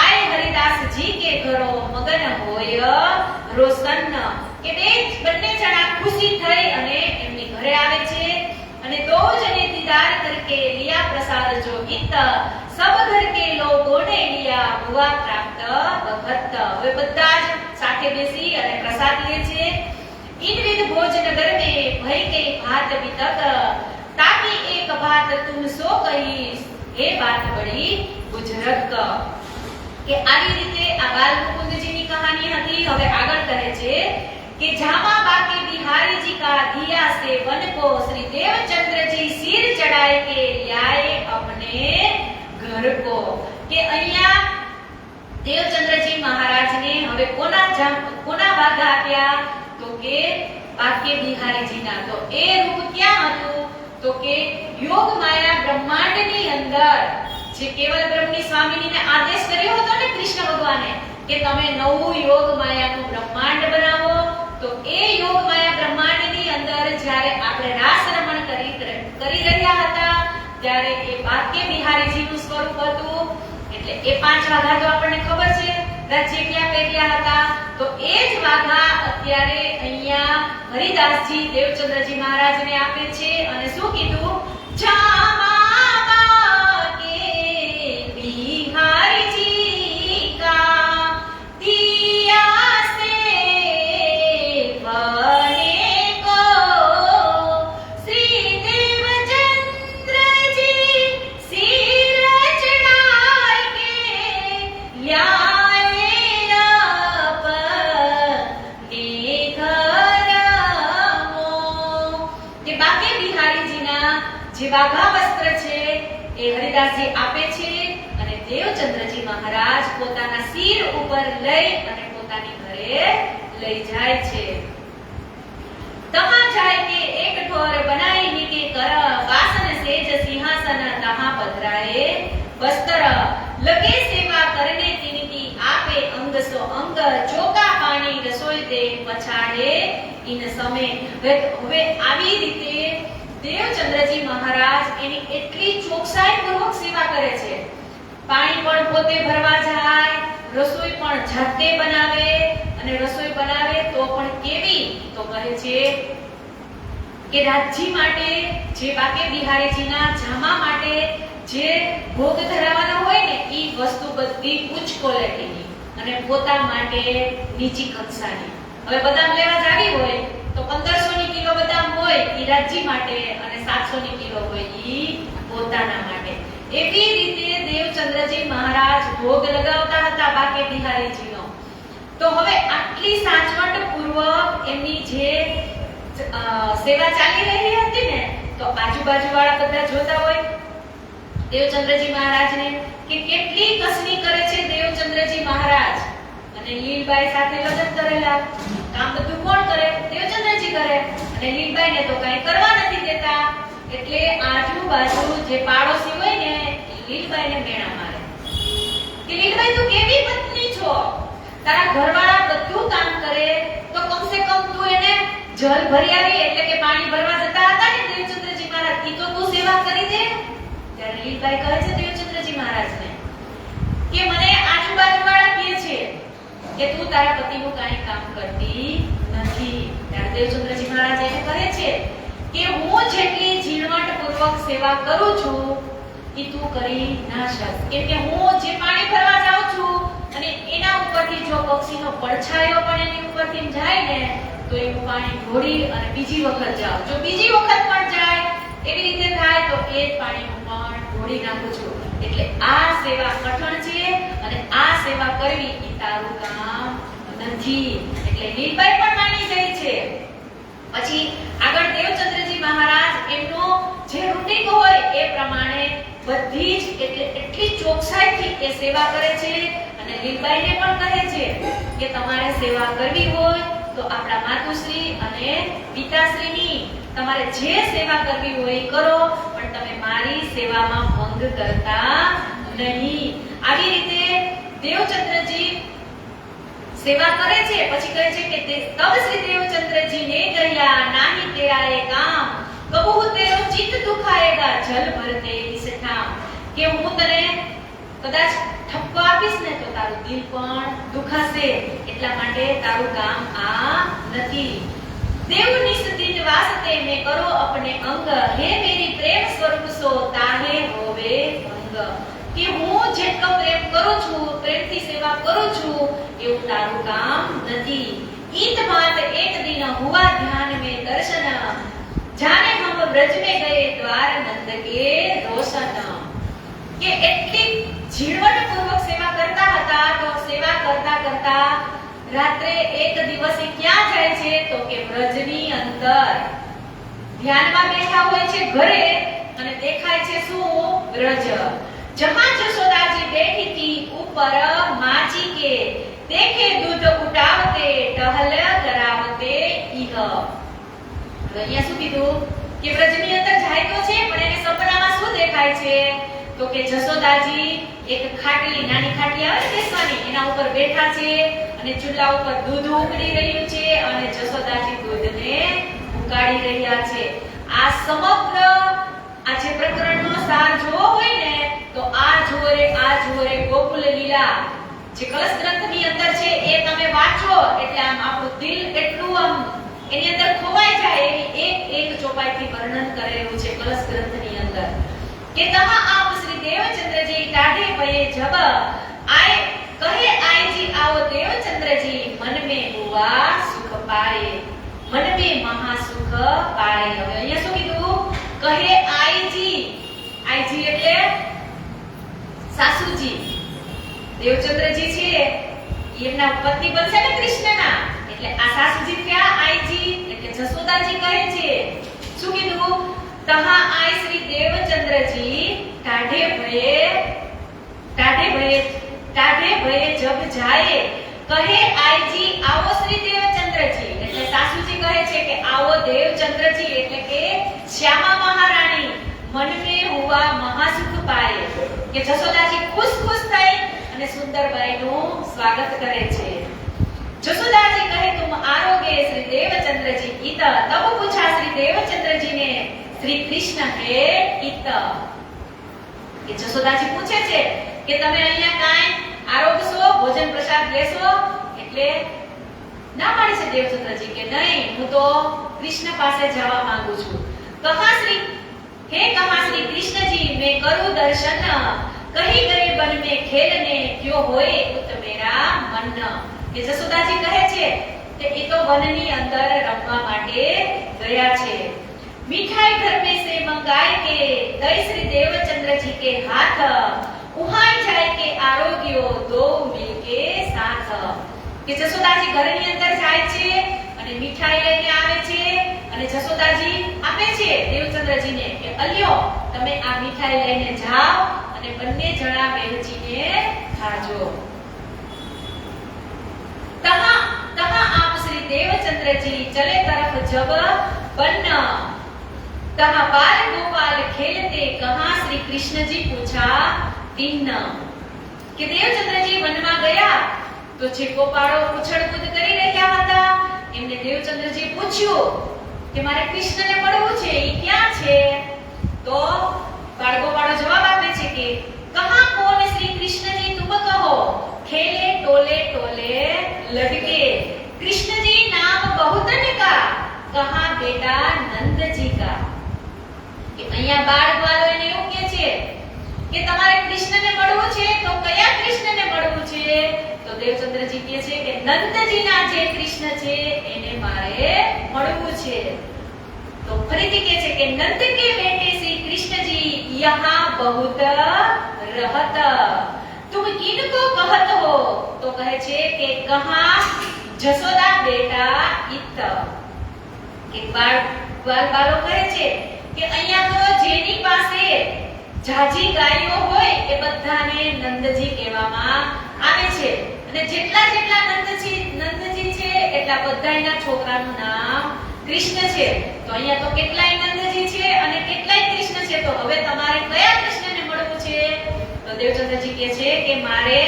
आए हरिदासजी के घरो मगन होय रोशन. કે બંને જણા ખુશી થઈ અને એમની ઘરે આવે છે અને દો જને દીદાર કરકે લિયા પ્રસાદ જો ગીત, સબ ઘર કે લોગો ને લિયા હુઆ પ્રાપ્ત ભગત. હવે બધા જ સાથે બેસી અને પ્રસાદ લે છે. इन विध भोजन घर में भय के भात वितक, ताकि एक बात तुम सो कही ये बात बड़ी बुजुर्ग. કે આવી રીતે આ બાલ મુકુંદજીની કહાની હતી. હવે આગળ કહે છે कि जामा बाके बिहारी जी का दिया से वन को श्री देवचंद्र जी सिर चढ़ाए के लाए अपने घर को. કે અહીંયા દેવચંદ્રજી મહારાજને હવે કોના વાઘા આપ્યા? તો કે બાકે બિહારીજીના. તો એ રૂપ ક્યાં હતું? તો કે યોગ માયા બ્રહ્માંડની અંદર જે કેવલ બ્રહ્મની સ્વામીનીને આદેશ કર્યો હતો ને કૃષ્ણ ભગવાને કે તમે નવું યોગ માયાનું બ્રહ્માંડ બનાવો, તો એ યોગ માયા બ્રહ્માંડની અંદર જ્યારે આપણે રાસ રમણ કરી રહ્યા હતા ત્યારે એ બાકે બિહારીજીનું સ્વરૂપ હતું. એટલે એ પાંચ વાઘા તો આપણને ખબર છે રાજ્ય ક્યાં પહેર્યા હતા. તો એ જ વાઘા અત્યારે અહીંયા હરિદાસજી દેવચંદ્રજી મહારાજને આપે છે અને શું કીધું? જામા બાકે બિહારીજી કા દિયા સે વને કો શ્રી દેવચંદ્રજી સિર ચઢાય કે લ્યાએ अपने घरमो. કે બાકે બિહારીજીના જે વાઘા વસ્ત્ર છે એ હરિદાસજી આપે છે અને દેવચંદ્રજી મહારાજ પોતાના સિર ઉપર લઈ અને પોતાની ઘરે લઈ જાય છે. તમા જાય કે એક ઢોર બનાઈ નીકે કર, વાસન સેજ સિંહાસન તહા પધરાએ વસ્ત્ર. લગે સેવા કરને તિનકી આપે અંગ સો અંગ, ચોકા પાણી રસોઈ દે પછાડે ઇન સમે. હવે આવી રીતે દેવચંદ્રજી મહારાજ એની એટલી ચોકસાઈ પૂર્વક સેવા કરે છે. પાણી પણ પોતે ભરવા જાય, રસોઈ પણ જાતે બનાવે અને રસોઈ બનાવે તો પણ કેવી? તો કહે છે કે રાજજી માટે જે બાકે બિહારીજીના જામા માટે જે ભોગ ધરાવવાનો હોય ને ઈ વસ્તુ બધી ઉચ્ચ ક્વોલિટીની અને પોતા માટે નીચી કક્ષાની. હવે બદામ લેવા જાવી હોય તો 1500 ની કિલો બદામ હોય ઈ રાજજી માટે અને 700 ની કિલો હોય ઈ પોતાના માટે. એવી રીતે દેવચંદ્રજી મહારાજ ભોગ લગાવતા હતા બાકે બિહારીજીનો. તો હવે આટલી સાચવટ પૂર્વક એમની જે સેવા ચાલી રહી હતી ને તો આજુબાજુ વાળા બધા જોતા હોય દેવચંદ્રજી મહારાજને કે કેટલી કસની કરે છે દેવચંદ્રજી મહારાજ. અને લીલબાઈ સાથે લગ્ન કરેલા, કામ બધું કોણ કરે? દેવચંદ્રજી કરે. અને લીલબાઈને તો કઈ કરવા નથી દેતા. એટલે આજુબાજુ જે પાડોશી હોય ને લીલબાઈને મેણા મારે કે લીલબાઈ તું કેવી પત્ની છો? તારા ઘરવાળા બધું કામ કરે તો કમસે કમ તું એને જલ ભરી આવી એટલે કે પાણી ભરવા જતા હતા ને દેવચંદ્રજી મહારાજ ઈ તો તું સેવા કરી દે. ત્યારે લીલબાઈ કહે છે દેવચંદ્રજી મહારાજને કે મને આજુબાજુવાળા કહે છે કે તું તારા પતિનું કાંઈ કામ કરતી નથી. ત્યારે દેવચંદ્રજી મહારાજ એને કહે છે કે હું જેટલી ઝીણવટપૂર્વક સેવા કરું છું ઈ તું કરી ના શક. કેમ કે હું જે પાણી ભરવા જાઉં છું અને એના ઉપરથી જો પક્ષીનો પડછાયો પણ એની ઉપરથી જાય ને તો એ પાણી ઢોળી અને બીજી વખત જાઉં. જો બીજી વખત પણ જાય એવી રીતે થાય તો એ જ પાણીનું પણ ઢોળી નાખું છું. એટલે આ સેવા કઠણ છે અને આ સેવા કરવી એ તારું કામ નથી. એટલે લીલબાઈ પણ માની જાય છે. પછી આગળ દેવચંદ્રજી મહારાજ એમનો જે રૂટીન હોય એ પ્રમાણે બધી જ એટલી ચોકસાઈથી એ સેવા કરે છે અને લીલબાઈને પણ કહે છે કે તમારે સેવા કરવી હોય તો આપણા માતુશ્રી અને પિતાશ્રીની તમારે જે સેવા કરવી હોય એ કરો, પણ તમે મારી સેવામાં ભંગ કરતા નહીં. આવી રીતે દેવચંદ્રજી સેવા કરે છે, પછી કહે છે કે તબ શ્રી દેવચંદ્રજી ને કહ્યા નાહી તેરા એ કામ કબહુ તેરો ચિત્ત દુખાયેગા જલ ભરતે વિસઠામ, કે હું તને કદાચ ઠપકો આપીશ ને તો તારું દિલ પણ દુખાશે, એટલા માટે તારું કામ આ નથી. દેવ નિસ્તિન વાસતે મે કરો અપને અંગ, હે મેરી પ્રેમ સ્વરૂપ સો તાહે હોવે ભંગ, કે હું જેટલો પ્રેમ કરું છું, પ્રેમથી સેવા કરું છું, એવું તારું કામ નથી. ઈત માત એક દિન હુઆ ધ્યાન મે દર્શન, જાને હમ બ્રજ મે ગયે દ્વાર નંદ કે રોશન, કે એટલી ઝીણવટપૂર્વક સેવા કરતા હતા. તો સેવા કરતા કરતા રાત્રે એક દિવસે ક્યાં જાય છે તો કે બ્રજની અંદર ધ્યાનમાં બેઠા હોય છે ઘરે, અને દેખાય છે શું? બ્રજ. જહાં જશોદાજી બેઠી थी ऊपर माची के, देखे दूध उठावते टहल करावते ઈહ. અહીંયા શું કીધું કે બ્રજની અંદર જાય તો છે, પણ એને સપનામાં શું દેખાય છે તો કે જશોદાજી એક ખાટલી, નાની ખાટલી આવે ને બેસવાની, એના ઉપર બેઠા છે અને ચૂલા ઉપર દૂધ ઉકળી રહ્યું છે અને જશોદાજી દૂધને ઉકાળી રહ્યા છે. આ સમગ્ર આ જે પ્રકરણનો સાર જોવો હોય ને તો આ જોરે ગોકુલ લીલા જે કલશ ગ્રંથની અંદર છે એ તમે વાંચો એટલે આમ આપણું દિલ એટલું આમ એની અંદર ખોવાઈ જાય એવી એક એક ચોપાઈથી વર્ણન કરેલું છે કલશ ગ્રંથની અંદર. કે તહા આપ શ્રી દેવચંદ્રજી ટાઢે ભયે જબ આય, કહે આયજી આવો દેવચંદ્રજી, મન મે હુઆ સુખ પાયે, મન મે મહા સુખ પાયે. હવે અહીંયા શું કીધું? કહે આયજી. આયજી એટલે સાસુજી. દેવચંદ્રજી છે એમના પત્ની બનશે ને કૃષ્ણના, એટલે આ સાસુજી ક્યાં? આયજી એટલે જશોદાજી કહે છે. શું કીધું? તહા આય શ્રી દેવચંદ્રજી ટાઢે ભયે જબ જાયે, કહે આયજી આવો શ્રી દેવચંદ્રજી, એટલે સાસુજી કહે છે કે આવો દેવચંદ્રજી એટલે કે શ્યામા મહારાણી, મન મે હુઆ મહાસુખ પાયે, કે જશોદાજી ખુશ થઈ અને સુંદરબાઈનું સ્વાગત કરે છે. જશોદાજી કહે તુમ આરોગે શ્રી દેવચંદ્રજી ઈત, તબ પૂછા શ્રી દેવચંદ્રજી ને શ્રી કૃષ્ણ હે ઈત. કે જશોદાજી પૂછે છે કે તમે અહીંયા કાઈ આરોગશો, ભોજન પ્રસાદ લેશો? એટલે ના પાડે છે દેવચંદ્રજી કે નહીં, હું તો કૃષ્ણ પાસે જવા માંગુ છું. કહા શ્રી કૃષ્ણજી મેં કરું દર્શન, કહી ગયે બન में ખેલને ક્યો હોય ઉત મેરા મન. કે જશોદાજી કહે છે કે એ તો વનની અંદર રમવા માટે ગયા છે. मिठाई घर में से मंगाए के दई श्री देवचंद्र जी के हाथ, उहाई जाए के आरोग्यो दो मिलके साथ. કે જશોદાજી ઘરની અંદર જાય છે અને મીઠાઈ લઈને આવે છે અને જશોદાજી આપે છે દેવચંદ્રજીને કે અલ્યો તમે આ મીઠાઈ લઈને જાઓ અને બંને જણા વહેંચીને ખાજો. તહા આપ શ્રી દેવચંદ્રજી ચલે તરફ જબ બન્ન, तहाँ बाल गोपाल खेलते कहाँ श्री कृष्ण जी पूछा तिन्न. કે દેવચંદ્રજી વનમાં ગયા તો જે ગોપાળો ઉછળકૂદ કરી રહ્યા હતા એમને દેવચંદ્રજી પૂછ્યું કે મારે કૃષ્ણને મળવું છે, ઈ ક્યાં છે? તો બાળગોપાળો જવાબ આપે છે કે કહાં કોન શ્રી કૃષ્ણજી તુમ કહો, ખેલે ટોલે ટોલે લડકે, કૃષ્ણજી નામ બહુતન કા, કહાં બેટા નંદજી કા. કે અહીંયા બાળવાલો એને એવું કહે છે કે તમારે કૃષ્ણને મળવું છે તો કયા કૃષ્ણને મળવું છે? તો દેવચંદ્રજી કહે છે કે નંદજીના જે કૃષ્ણ છે એને મારે મળવું છે. તો ફરીથી કહે છે કે નંદ કે બેटे શ્રી કૃષ્ણજી યહાં બહુત રહત, तुम किनको कहत हो? તો કહે છે કે કહાં જશોદા બેટા ઈત. કે બાળો કહે છે કે અહીંયા તો જેની પાસે જાજી ગાયો હોય એ બધાને નંદજી કહેવામાં આવે છે, અને જેટલા નંદજી છે એટલા બધાયના છોકરાનું નામ કૃષ્ણ છે. તો અહીંયા તો કેટલાય નંદજી છે અને કેટલાય કૃષ્ણ છે, તો હવે તમારે કયા કૃષ્ણને મળવું છે? તો દેવચંદ્રજી કહે છે કે મારે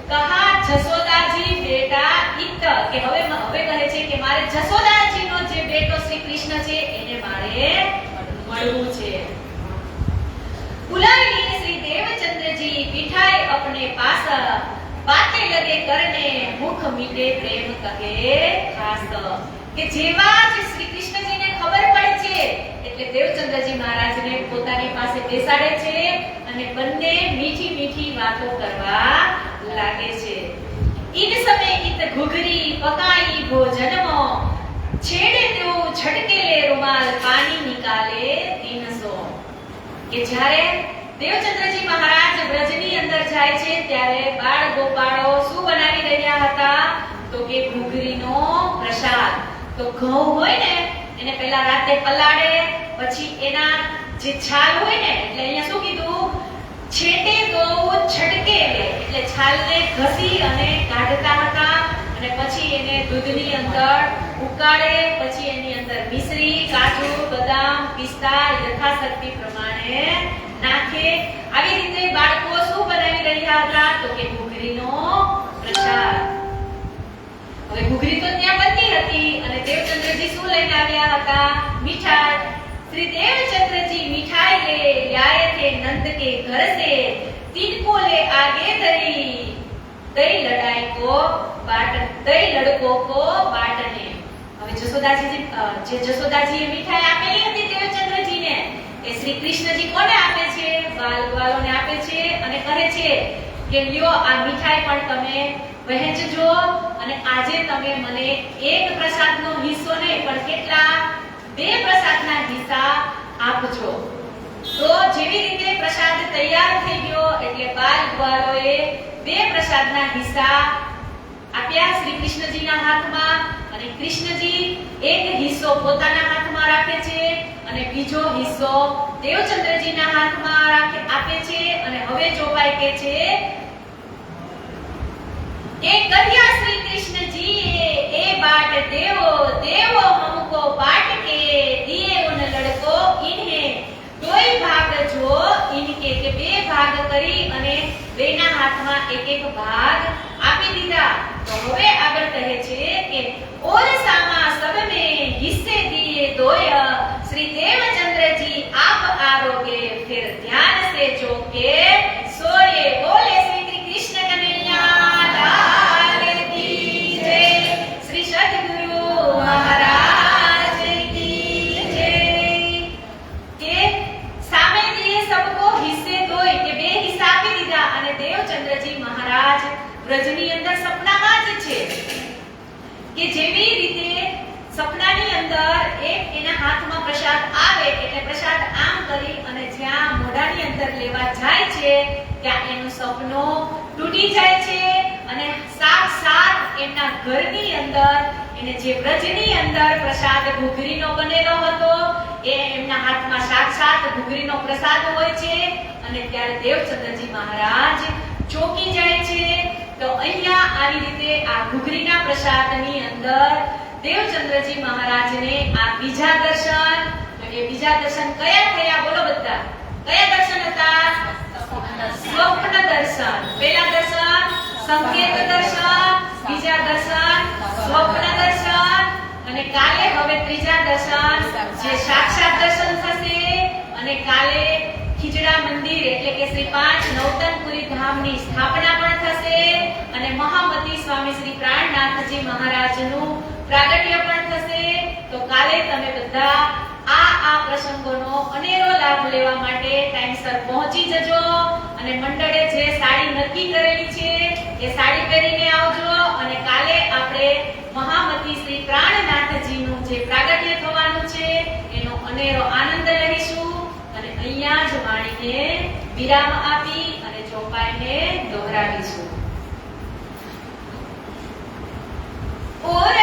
કહા જશોદાજી બેટા ઈત, કે હવે કહે છે કે મારે જશોદાજીનો જે બેટો શ્રી કૃષ્ણ છે એને મારે મળવું છે. बुलाइए श्री देवचंद्र जी बिठाए अपने पास, बातें लगे करने मुख मीठे प्रेम कहे खास. કે જેવા જ શ્રી કૃષ્ણજીને ખબર પડે છે એટલે દેવચંદ્રજી મહારાજને પોતાની પાસે બેસાડે છે અને બંને મીઠી મીઠી વાતો કરવા લાગે છે. इन समय इत घुघरी पकाई भोजनमो, छेड़े दो झटकेले रुमाल पानी निकाले 300. કે જ્યારે દેવચંદ્રજી મહારાજ વ્રજની અંદર જાય છે ત્યારે બાળ ગોપાળો શું બનાવી રહ્યા હતા તો કે ઘૂઘરીનો પ્રસાદ. તો ઘઉં હોય ને એને પહેલા રાતે પલાળે, પછી એના જે છાલ હોય ને એટલે અહીંયા શું કીધું છેટે દો છટકે એટલે છાલને ઘસી અને કાઢતા હતા અને પછી એને દૂધની અંદર ઉકાળે, પછી એની અંદર મિશ્રી, કાજુ, બદામ, પિસ્તા યથાશક્તિ પ્રમાણે નાખે. આવી રીતે બાળકો શું બનાવી રહ્યા હતા તો કે ઘૂઘરીનો પ્રસાદ. હવે ઘૂઘરી તો ત્યાં બનતી હતી અને દેવચંદ્રજી શું લઈને આવ્યા હતા મીઠાઈ. श्री देवचंद्र जी मिठाई ले आए थे नंद के घर से, तिनको ले आगे धरी दई लड़ाई को बाट, दई लड़कों को बांटने. હવે જશોદાજી જે જશોદાજીએ મીઠાઈ આપેલી હતી દેવચંદ્રજીને એ શ્રી કૃષ્ણજી કોને આપે છે બાલગ્વાલોને આપે છે અને કહે છે કે લ્યો આ મીઠાઈ પણ તમે વહેંચજો અને આજે તમે મને એક પ્રસાદનો હિસ્સો નહીં પણ કેટલા 2 પ્રસાદના હિસ્સા આપજો. તો જેવી રીતે પ્રસાદ તૈયાર થઈ ગયો એટલે બાલગ્વાલોએ 2 પ્રસાદના હિસ્સા આપ્યા શ્રી કૃષ્ણજીના હાથમાં અને કૃષ્ણજી એક હિસ્સો પોતાના હાથમાં રાખે છે અને બીજો હિસ્સો દેવચંદ્રજીના હાથમાં આપે છે. અને હવે જોવાય કે છે કે કન્યા श्री कृष्ण जी ए बाट देवो देवो हमको बाट के दिए उन लड़को इन्हें कोई भाग जो इनके के 2 भाग કરી અને બેના હાથમાં એક એક ભાગ આપી દીધા. તો હવે આગળ કહે છે કે और सामा सब में हिस्से दिए दोय, श्री देवचंद्र जी आप आरोगे फिर ध्यान से चौके सोए. बोले श्री कृष्ण कन्हैया लाल की जय, श्री सद्गुरु महाराज की जय. के सामे दिए सबको हिस्से दोय के 2 हिस्सा આપી દીધા અને દેવચંદ્રજી મહારાજ વ્રજની અંદર સપનામાં જ છે કે જેવી રીતે સપનાની અંદર એક એના હાથમાં પ્રસાદ આવે એટલે પ્રસાદ આમ કરી અને જ્યાં મોઢાની અંદર લેવા જાય છે ત્યાં એનું સપનું તૂટી જાય છે અને સાક્ષાત એમના ઘરની અંદર એને જે વ્રજની અંદર પ્રસાદ ઘૂઘરીનો બનેલો હતો એ એમના હાથમાં સાક્ષાત ઘૂઘરીનો પ્રસાદ હોય છે અને ત્યારે દેવચંદ્રજી મહારાજ ચોકી જાય છે. તો અહીંયા આવી રીતે આ ઘૂઘરીના પ્રસાદની અંદર દેવચંદ્રજી મહારાજને આ બીજા દર્શન, તો એ બીજા દર્શન કયા થયા બોલો બધા કયા દર્શન હતા સ્વપ્ન દર્શન. પહેલા દર્શન સંકેત દર્શન, બીજા દર્શન સ્વપ્ન દર્શન અને કાલે હવે ત્રીજા દર્શન જે સાક્ષાત દર્શન થશે અને કાલે ખીજડા મંદિર એટલે કે શ્રી 5 નવતનપુરી ધામની સ્થાપના પણ થશે અને મહામતી સ્વામી શ્રી પ્રાણનાથજી મહારાજનું પ્રાગટ્ય પણ થશે. તો કાલે તમે બધા આ પ્રસંગોનો અનેરો લાભ લેવા માટે ટાઈમસર પહોંચી જજો અને મંડળે જે સાડી નક્કી કરેલી છે એ સાડી પહેરીને આવજો અને કાલે આપણે મહામતી શ્રી પ્રાણનાથજીનું જે પ્રાગટ્ય થવાનું છે એનો અનેરો આનંદ લઈશું અને અહીંયા જ વાણીને વિરામ આપી અને ચોપાઈને દોહરાવીશું. ઓરે